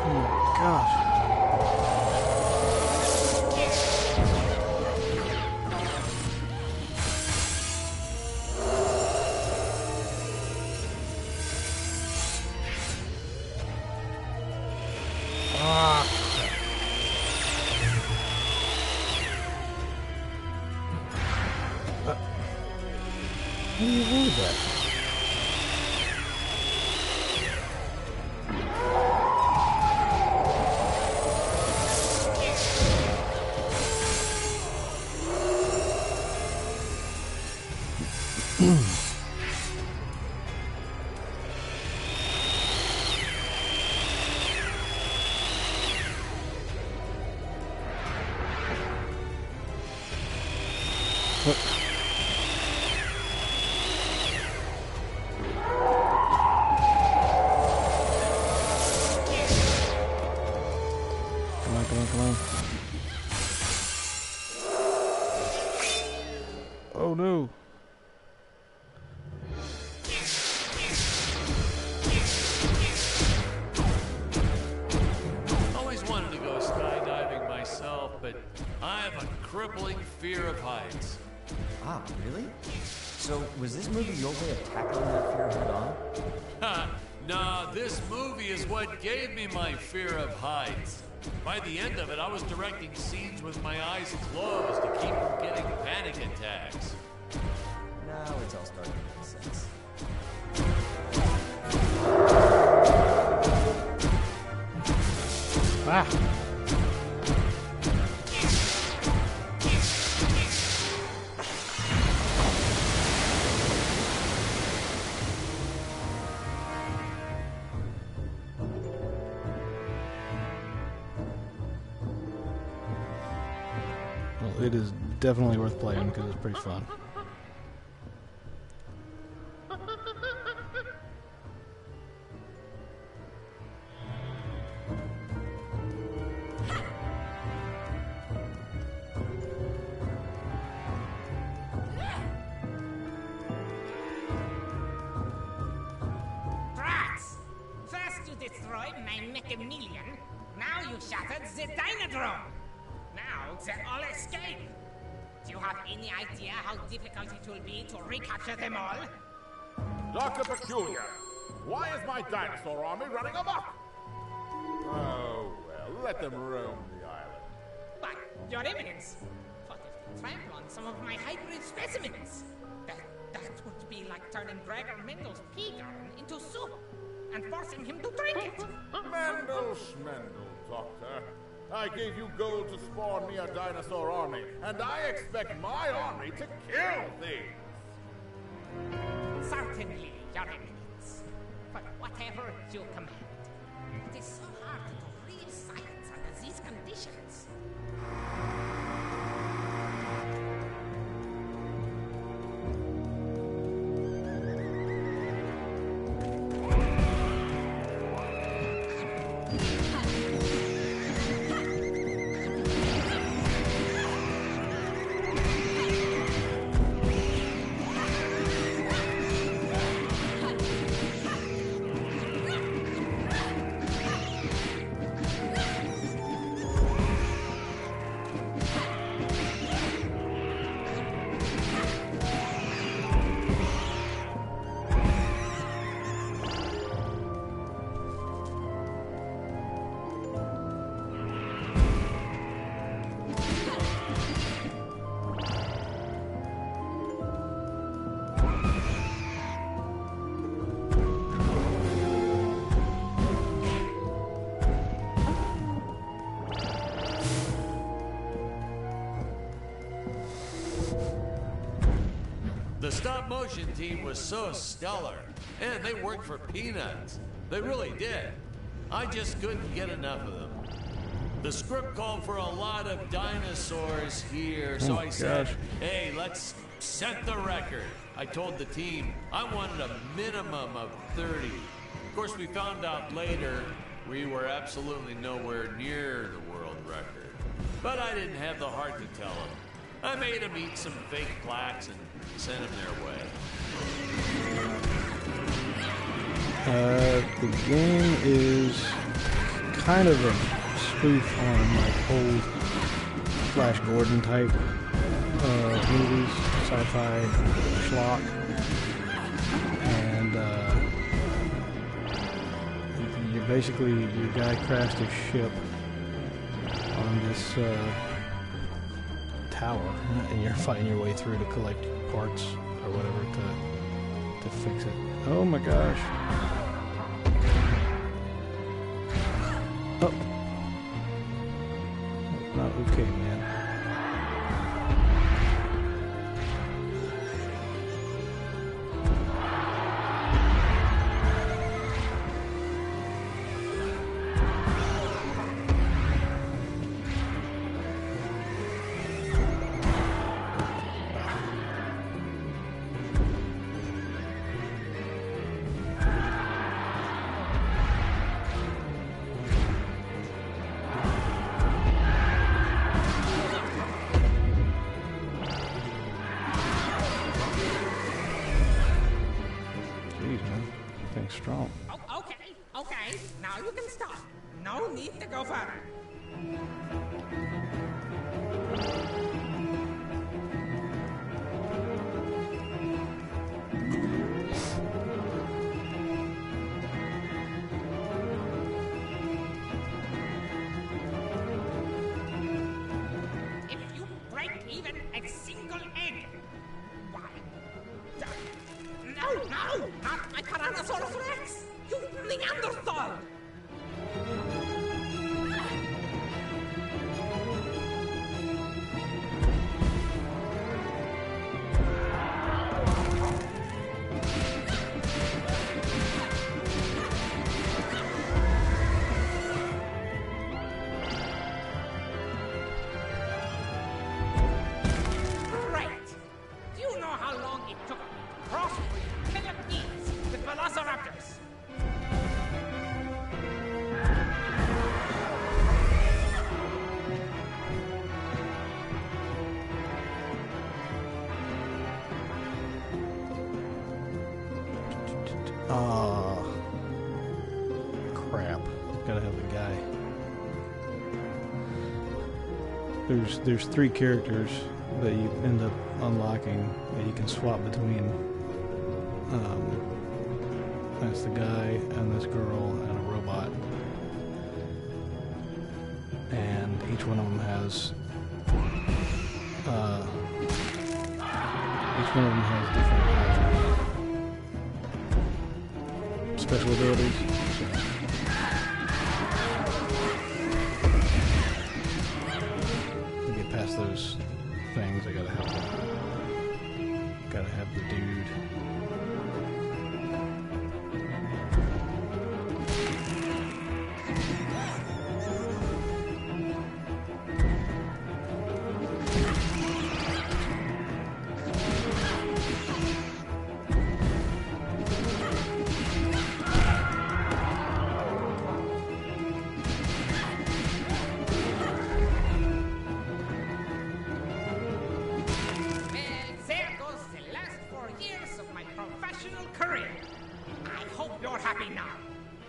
Oh my gosh. Ah. How do you avoid that? What? Come on, come on, come on. Oh no. Always wanted to go skydiving myself, but I have a crippling fear of heights. Ah, really? So, was this movie your way of tackling that fear head on? Ha! Nah, this movie is what gave me my fear of heights. By the end of it, I was directing scenes with my eyes closed to keep from getting panic attacks. Now it's all starting to make sense. Ah. Well, it is definitely worth playing because it's pretty fun. Brats! First you destroyed my Mechameleon, now you shattered the Dynadrome. Now they all escape. Do you have any idea how difficult it will be to recapture them all? Dr. Peculiar, why is my dinosaur army running amok? Oh, well, let them roam the island. But, Your Eminence, what if they trample on some of my hybrid specimens? That would be like turning Gregor Mendel's pea garden into soup and forcing him to drink it. Mendel Schmendel, Doctor. I gave you gold to spawn me a dinosaur army, and I expect my army to kill things. Certainly, Your Eminence. But whatever you command. It is so hard to do real science under these conditions. stop motion team was so stellar, and they worked for peanuts. They really did. I just couldn't get enough of them. The script called for a lot of dinosaurs here, so I said, hey, let's set the record. I told the team I wanted a minimum of 30. Of course, we found out later we were absolutely nowhere near the world record. But I didn't have the heart to tell them. I made them eat some fake plaques and sent them their way. The game is kind of a spoof on like old Flash Gordon type movies, sci-fi schlock, and you're basically, your guy crashed his ship on this tower, and you're fighting your way through to collect parts or whatever to fix it. Oh my gosh. Oh. Not okay, man. Strong. Oh, okay. Now you can stop. No need to go further. If you break even a single egg, why? No, not my Tyrannosaurus Rex! You Neanderthal! Great! Do you know how long it took me to crossbreed millipedes with velociraptors? Crap. Gotta have the guy. There's 3 characters that you end up unlocking that you can swap between. That's the guy and this girl and a robot. And each one of them has different special abilities. To get past those things, I gotta have the dude.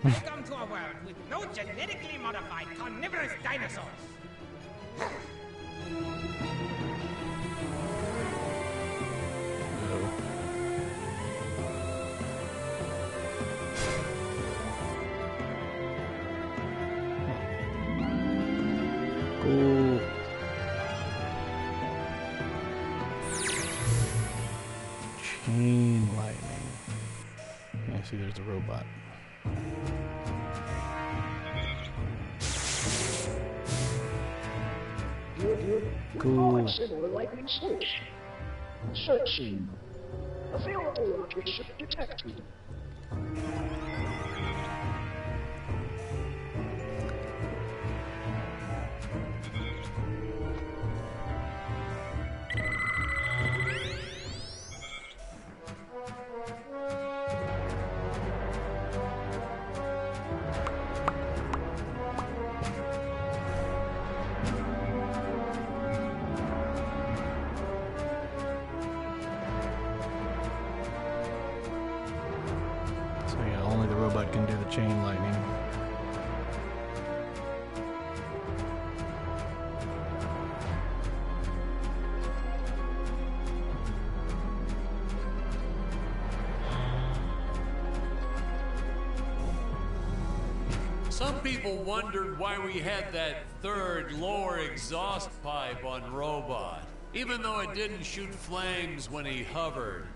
Welcome to a world with no genetically modified carnivorous dinosaurs. Cool. Chain lightning. Yeah, see, there's the robot. Cool. Lightning switch. Searching. Available location detected. So yeah, only the robot can do the chain lightning. Some people wondered why we had that third lower exhaust pipe on Robot, even though it didn't shoot flames when he hovered.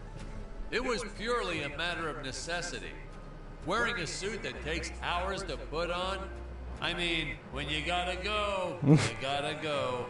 It was purely a matter of necessity. Wearing a suit that takes hours to put on? I mean, when you gotta go, you gotta go.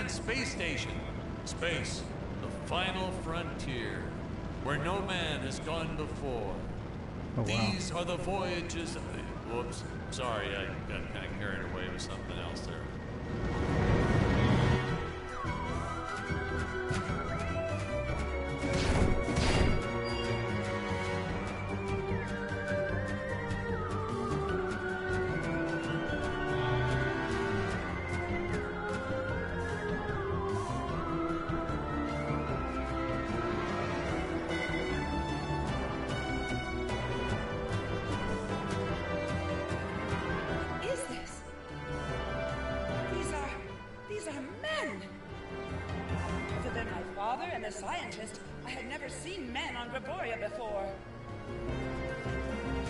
Space station. Space, the final frontier, where no man has gone before. Oh, wow. These are the voyages of... Whoops. Sorry, I got kind of carried away with something else there. Scientist, I had never seen men on Gravoria before.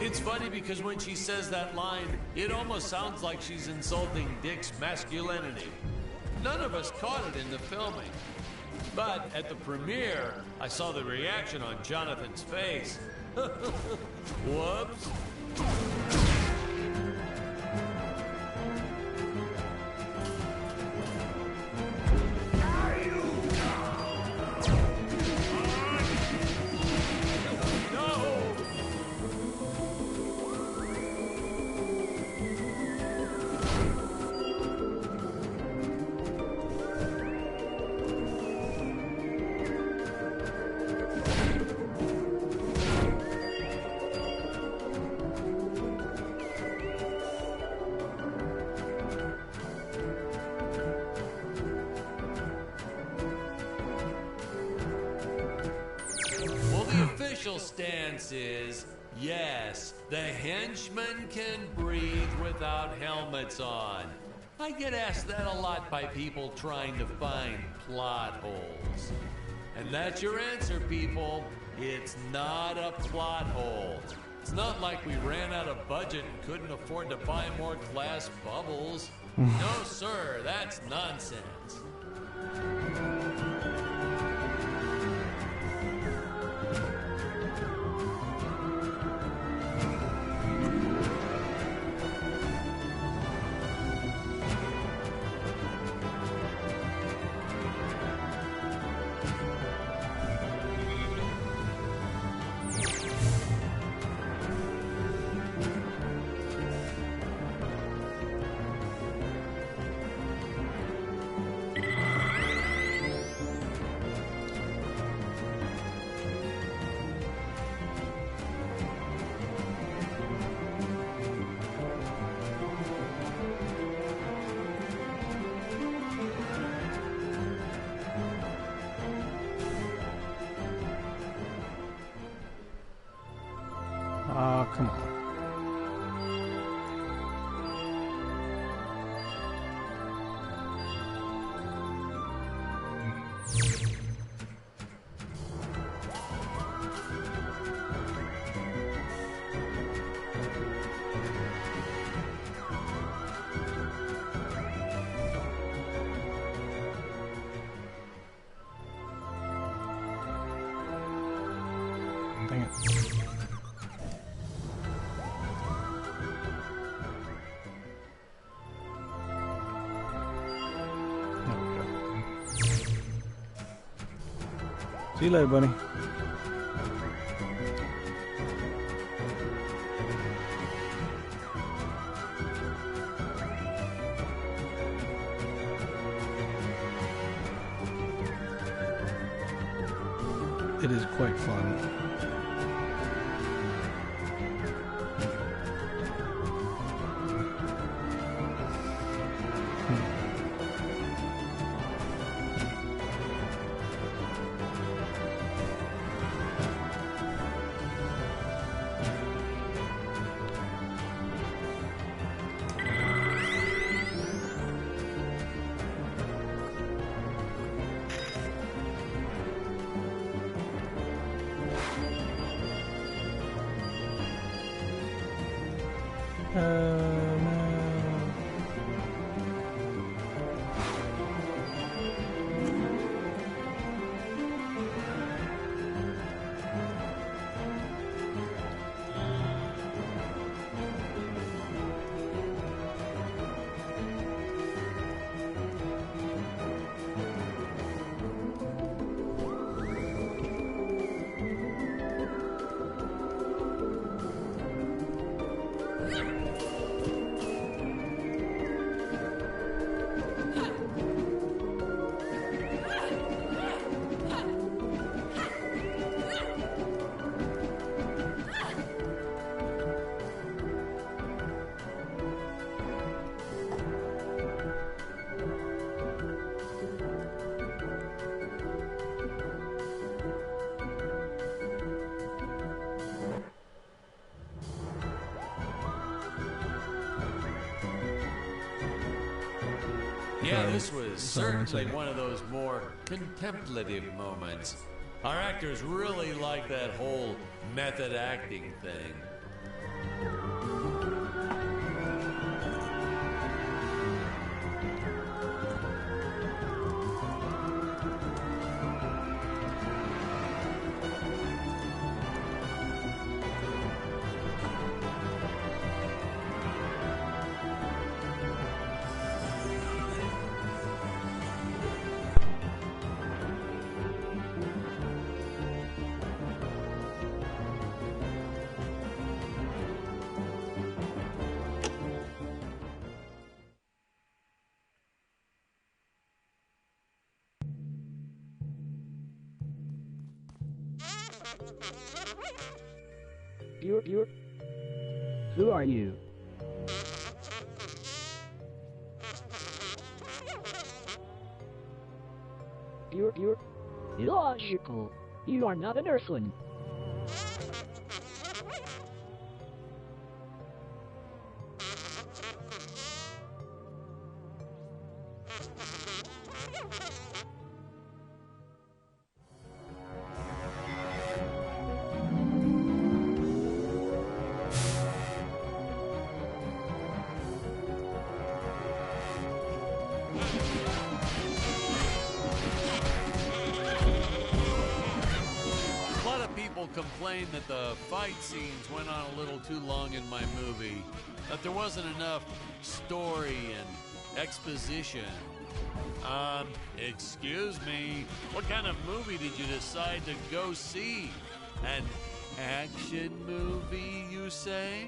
It's funny because when she says that line, it almost sounds like she's insulting Dick's masculinity. None of us caught it in the filming. But at the premiere, I saw the reaction on Jonathan's face. Whoops. Stance is, yes, the henchmen can breathe without helmets on. I get asked that a lot by people trying to find plot holes. And that's your answer, people. It's not a plot hole. It's not like we ran out of budget and couldn't afford to buy more glass bubbles. No, sir, that's nonsense. Come on. Dang it. There we go. See you later, buddy. It is quite fun. Yeah, this was certainly one of those more contemplative moments. Our actors really like that whole method acting thing. You're... Who are you? You're... Illogical. You are not an Earthling. Complained that the fight scenes went on a little too long in my movie, that there wasn't enough story and exposition. Excuse me, what kind of movie did you decide to go see? An action movie, you say?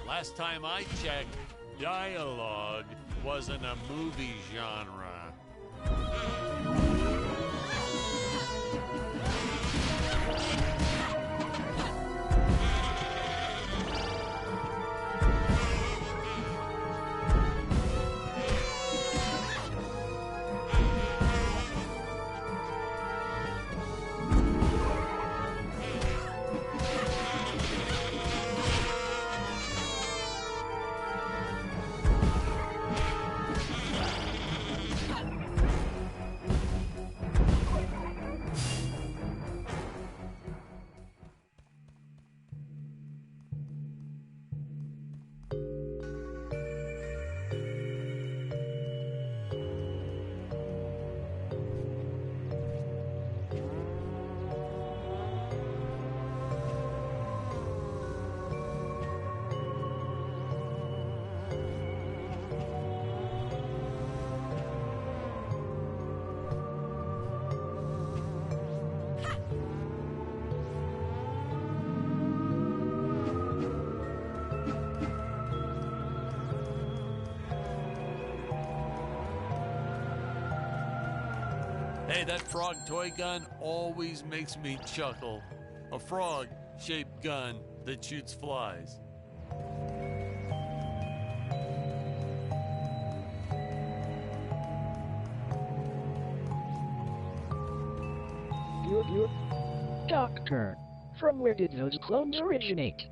Last time I checked, dialogue wasn't a movie genre. Hey, that frog toy gun always makes me chuckle. A frog-shaped gun that shoots flies. Doctor, from where did those clones originate?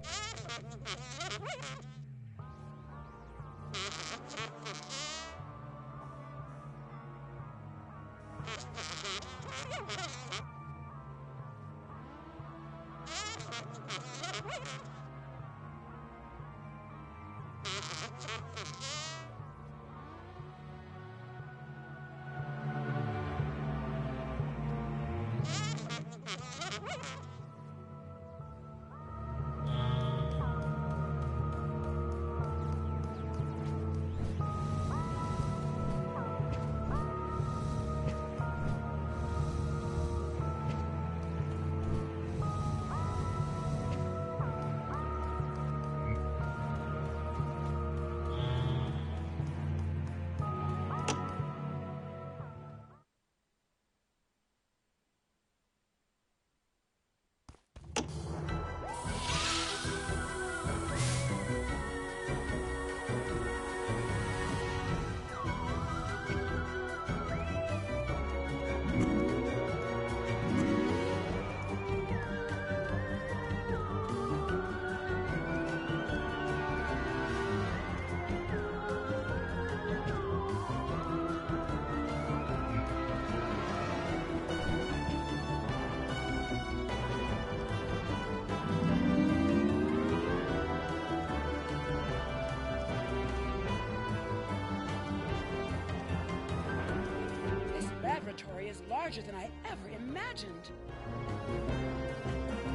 Is larger than I ever imagined.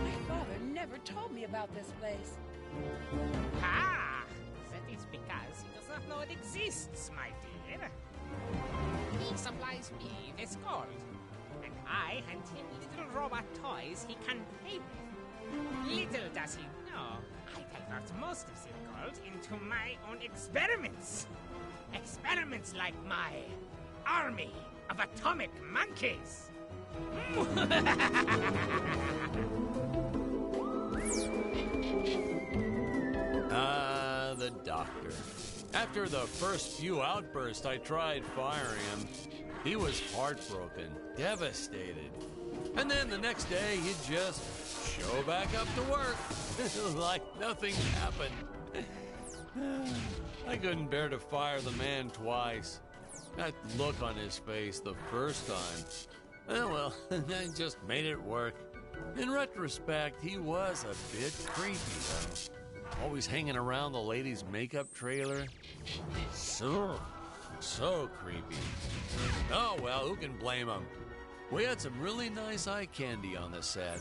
My father never told me about this place. Ah, that is because he does not know it exists, my dear. He supplies me with gold, and I hand him little robot toys he can play with. Little does he know, I divert most of the gold into my own experiments. Experiments like my army of atomic monkeys. The doctor. After the first few outbursts, I tried firing him. He was heartbroken, devastated. And then the next day, he'd just show back up to work like nothing happened. I couldn't bear to fire the man twice. That look on his face the first time. Well, I just made it work. In retrospect, he was a bit creepy, though. Always hanging around the ladies' makeup trailer. So creepy. Oh, well, who can blame him? We had some really nice eye candy on the set.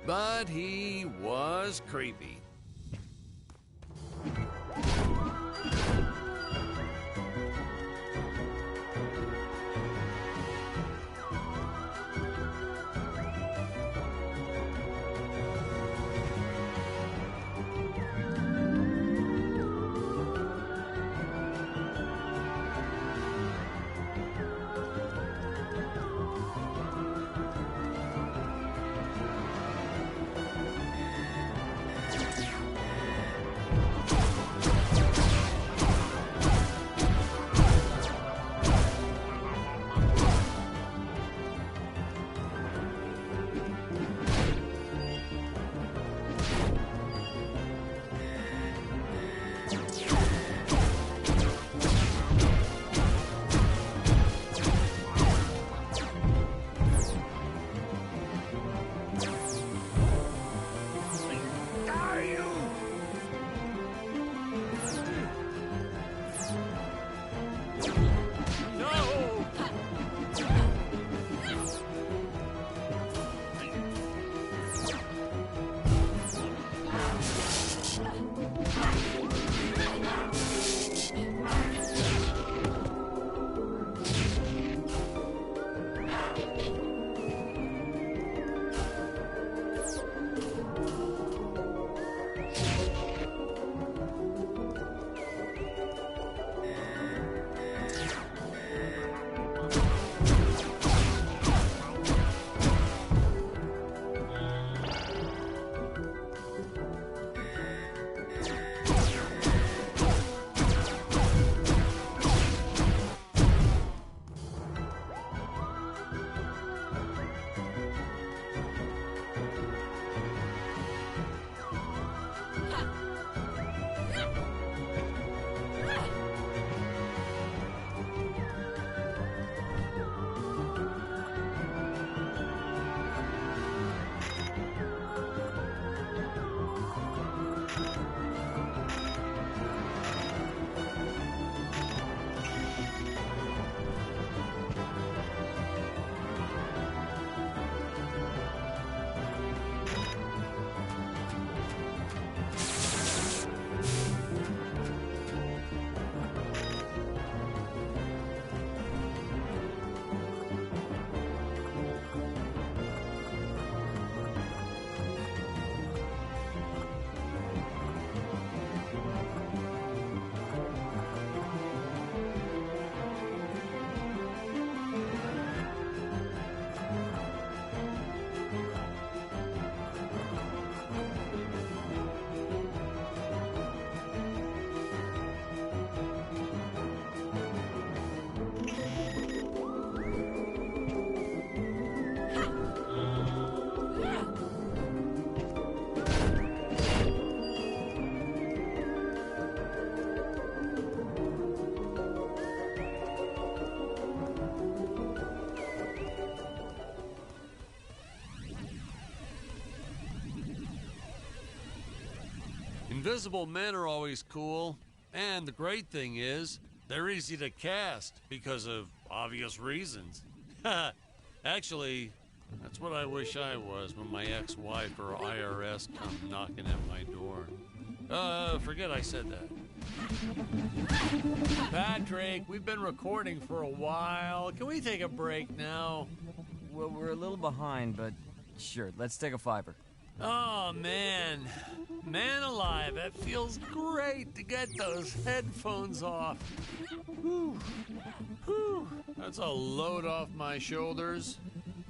But he was creepy. Invisible men are always cool, and the great thing is, they're easy to cast because of obvious reasons. Actually, that's what I wish I was when my ex-wife or IRS come knocking at my door. Forget I said that. Patrick, we've been recording for a while. Can we take a break now? Well, we're a little behind, but sure, let's take a fiver. Oh, man. Man alive, that feels great to get those headphones off. Whew. Whew. That's a load off my shoulders,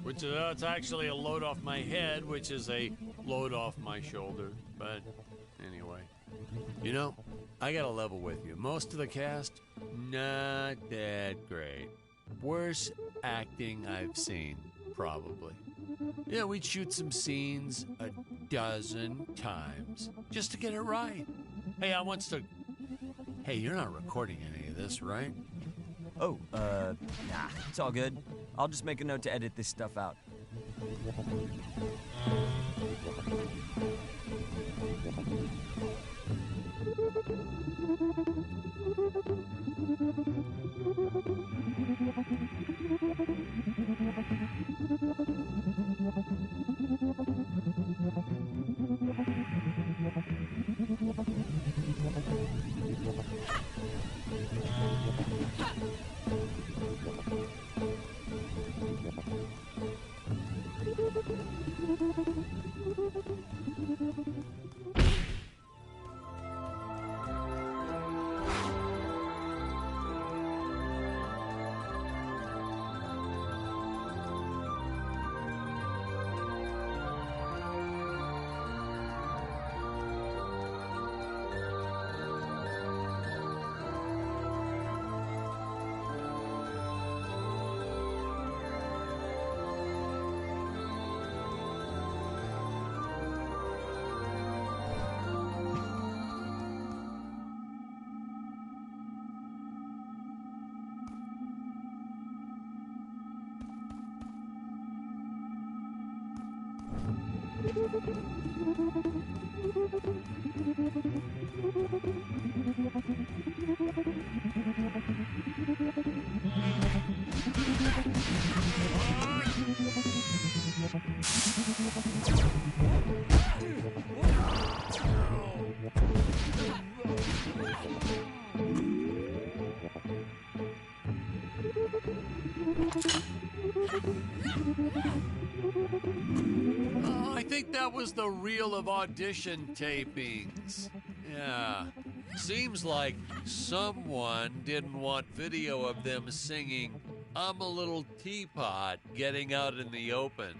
which is it's actually a load off my head, which is a load off my shoulder. But anyway, you know, I gotta level with you. Most of the cast, not that great. Worst acting I've seen, probably. Yeah, we'd shoot some scenes a dozen times just to get it right. Hey, Hey, you're not recording any of this, right? Oh, nah, it's all good. I'll just make a note to edit this stuff out. I think that was the reel of audition tapings. Yeah. Seems like someone didn't want video of them singing "I'm a Little Teapot" getting out in the open.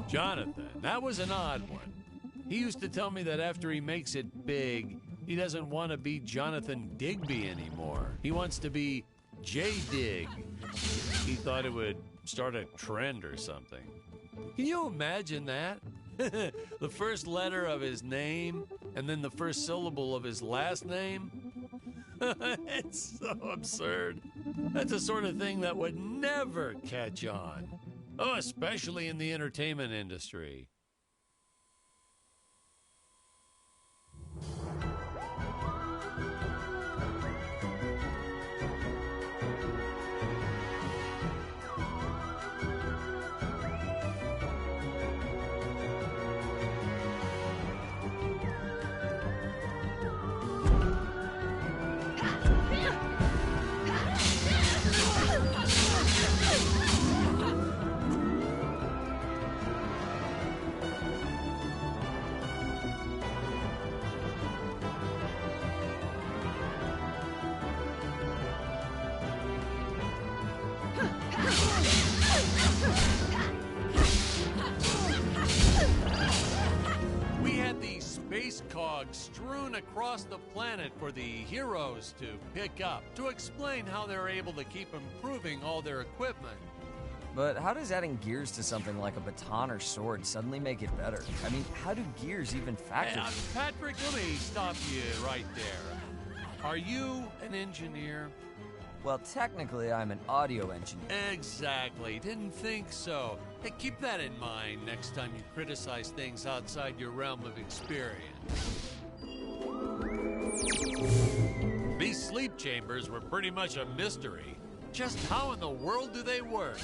Jonathan, that was an odd one. He used to tell me that after he makes it big, he doesn't want to be Jonathan Digby anymore. He wants to be J. Dig. He thought it would start a trend or something. Can you imagine that? The first letter of his name and then the first syllable of his last name? It's so absurd. That's the sort of thing that would never catch on. Oh, especially in the entertainment industry. Strewn across the planet for the heroes to pick up, to explain how they're able to keep improving all their equipment. But how does adding gears to something like a baton or sword suddenly make it better? I mean, how do gears even factor? Hey, Patrick, let me stop you right there. Are you an engineer? Well, technically, I'm an audio engineer. Exactly. Didn't think so. Hey, keep that in mind next time you criticize things outside your realm of experience. These sleep chambers were pretty much a mystery. Just how in the world do they work?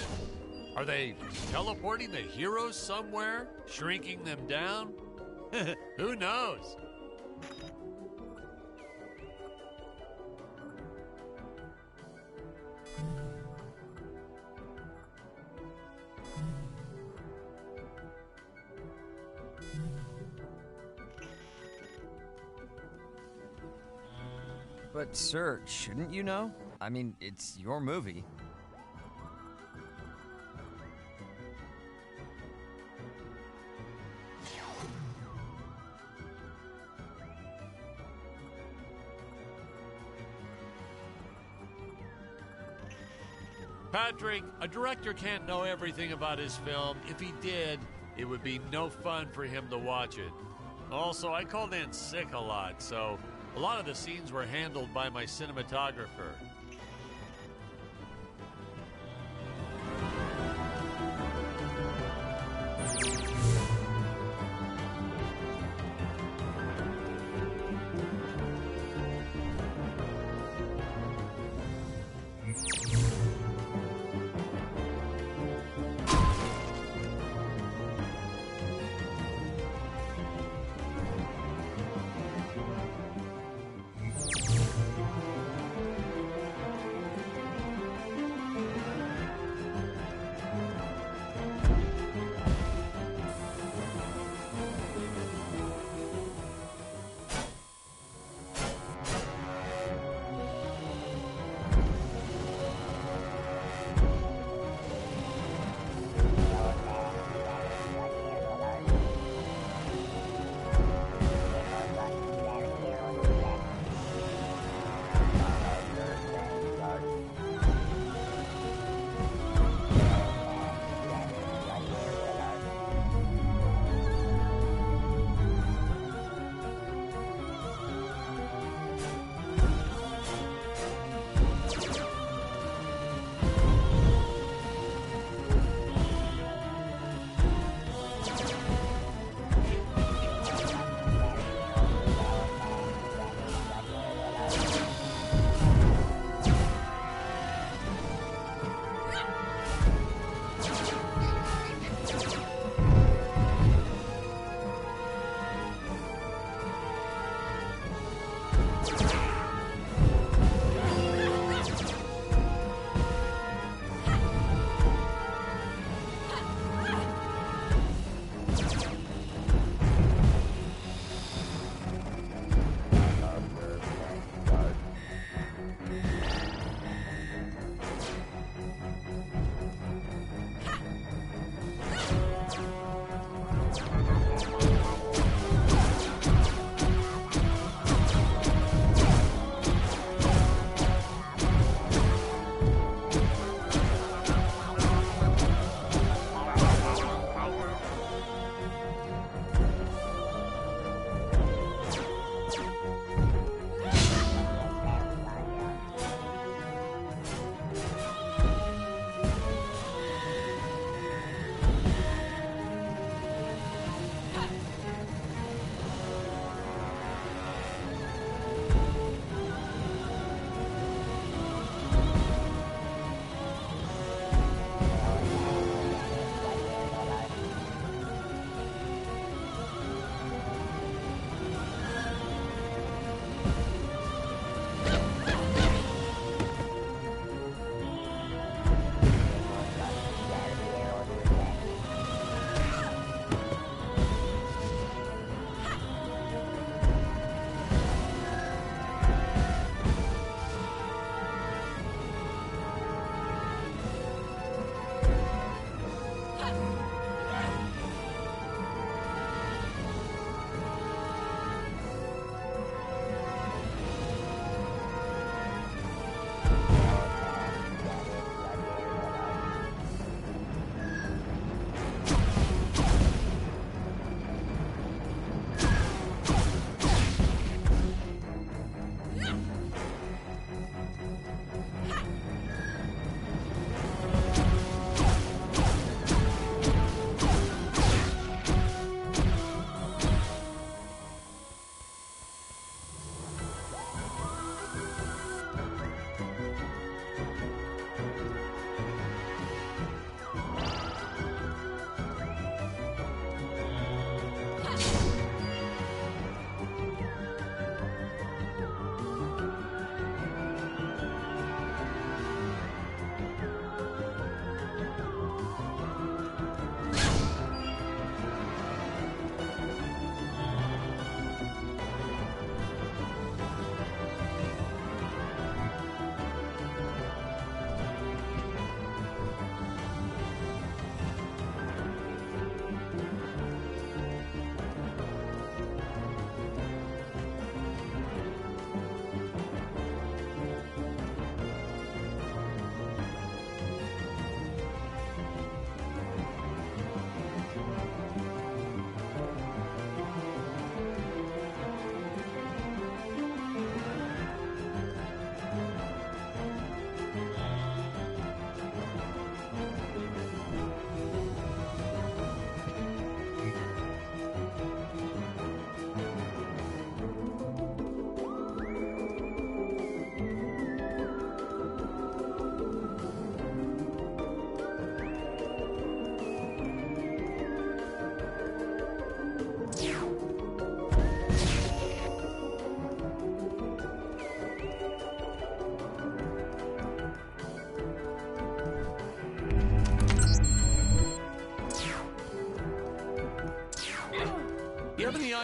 Are they teleporting the heroes somewhere? Shrinking them down? Who knows? But, sir, shouldn't you know? I mean, it's your movie. Patrick, a director can't know everything about his film. If he did, it would be no fun for him to watch it. Also, I called in sick a lot, so a lot of the scenes were handled by my cinematographer.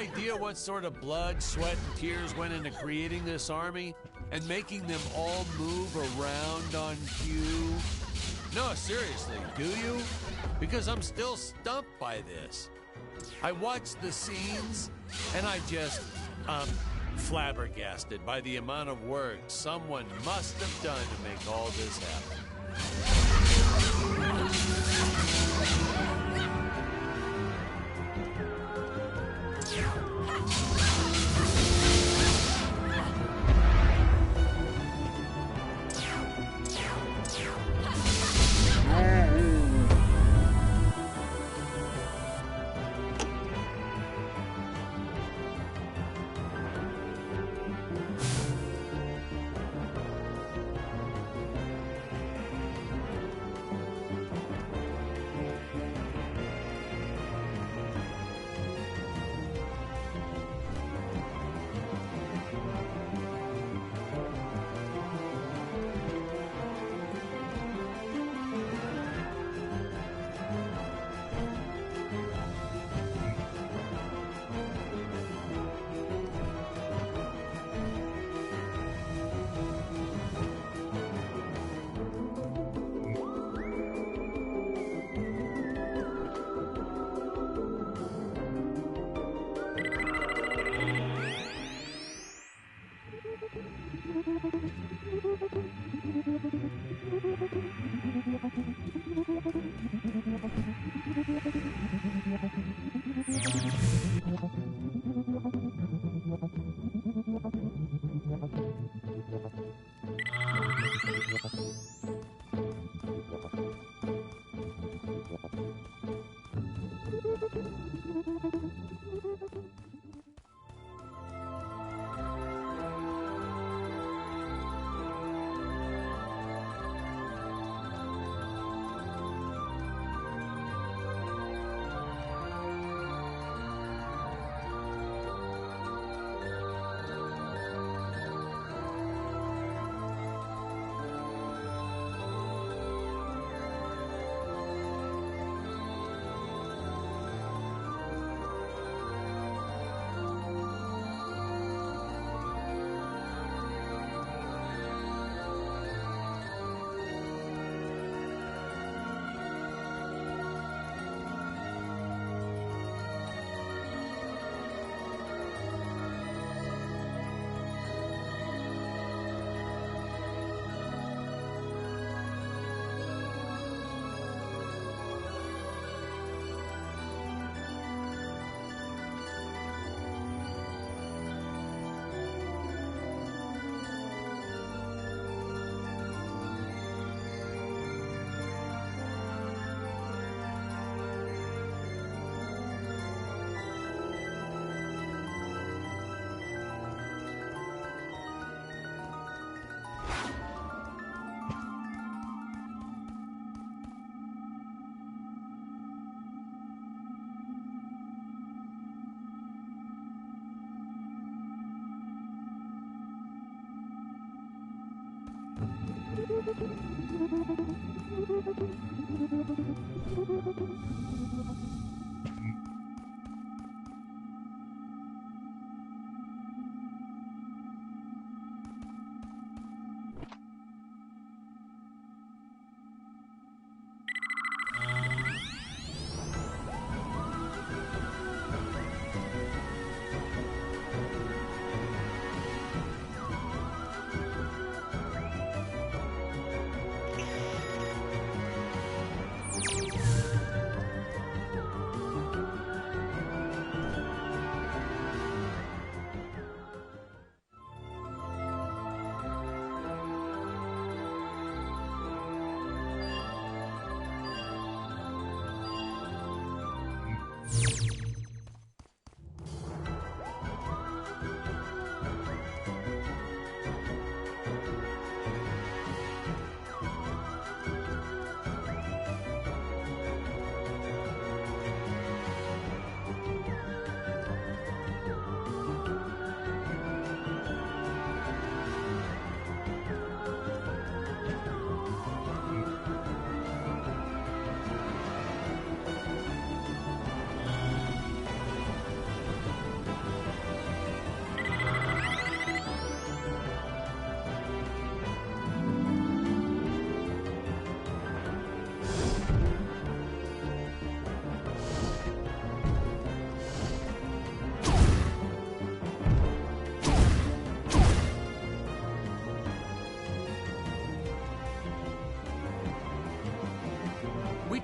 idea what sort of blood, sweat, and tears went into creating this army and making them all move around on cue? No, seriously, do you? Because I'm still stumped by this. I watched the scenes, and I just, flabbergasted by the amount of work someone must have done to make all this happen.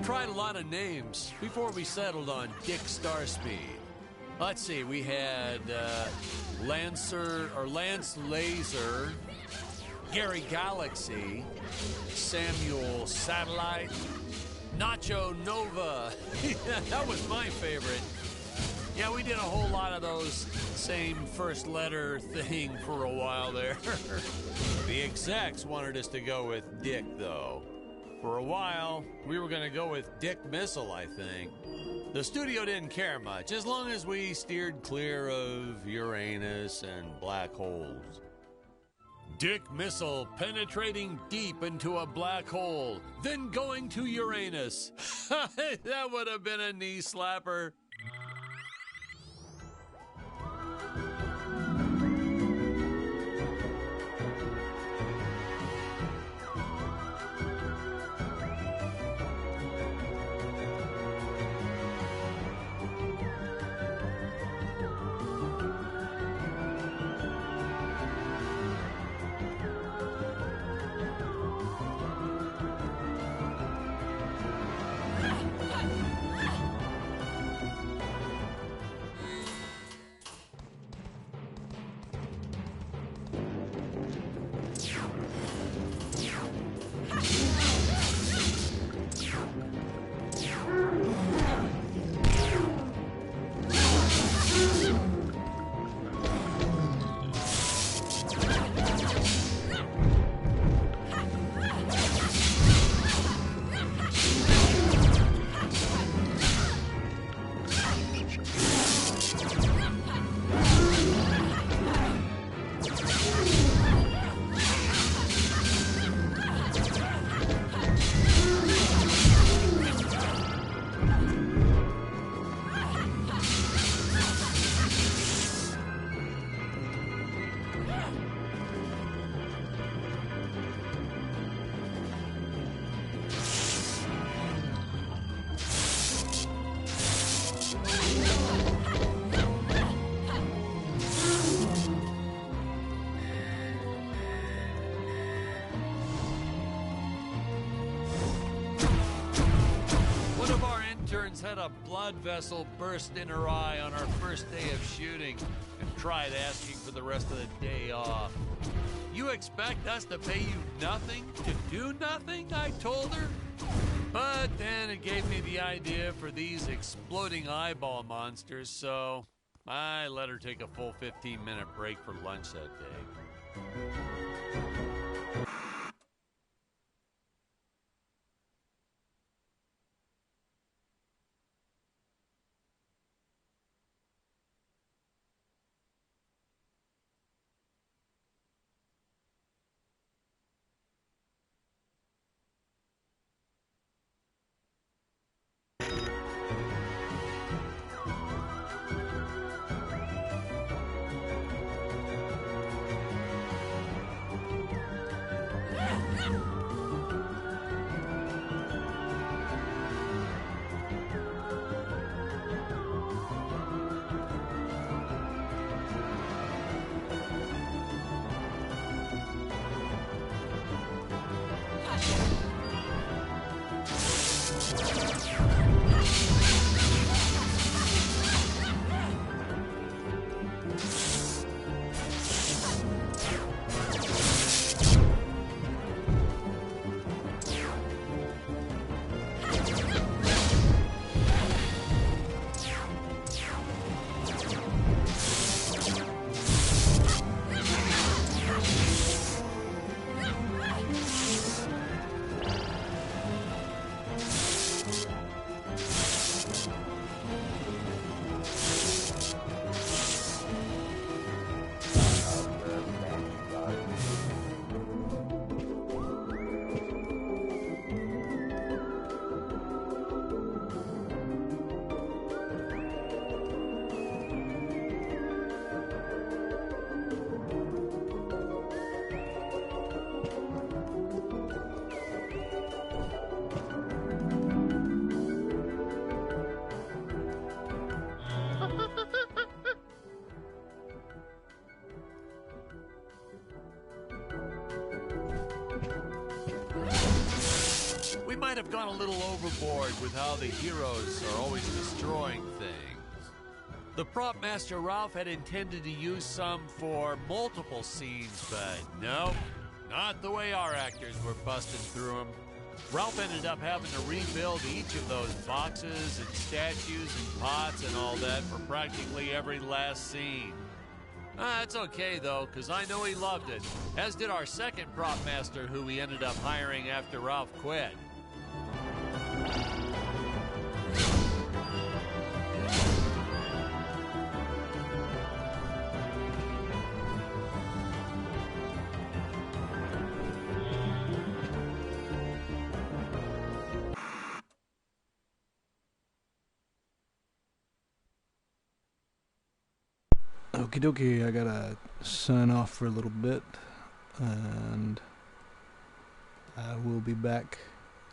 tried a lot of names before we settled on Dick Starspeed. Let's see, we had Lance Laser, Gary Galaxy, Samuel Satellite, Nacho Nova. That was my favorite. Yeah, we did a whole lot of those same first letter thing for a while there. The execs wanted us to go with Dick, though. For a while, we were going to go with Dick Missile, I think. The studio didn't care much, as long as we steered clear of Uranus and black holes. Dick Missile penetrating deep into a black hole, then going to Uranus. That would have been a knee slapper. Had a blood vessel burst in her eye on our first day of shooting and tried asking for the rest of the day off. You expect us to pay you nothing to do nothing? I told her. But then it gave me the idea for these exploding eyeball monsters, so I let her take a full 15-minute break for lunch that day. We might have gone a little overboard with how the heroes are always destroying things. The prop master Ralph had intended to use some for multiple scenes, but nope, not the way our actors were busting through them. Ralph ended up having to rebuild each of those boxes and statues and pots and all that for practically every last scene. It's okay, though, because I know he loved it, as did our second prop master who we ended up hiring after Ralph quit. Okie dokie, I gotta sign off for a little bit, and I will be back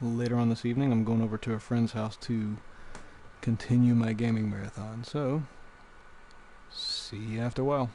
later on this evening. I'm going over to a friend's house to continue my gaming marathon, so see you after a while.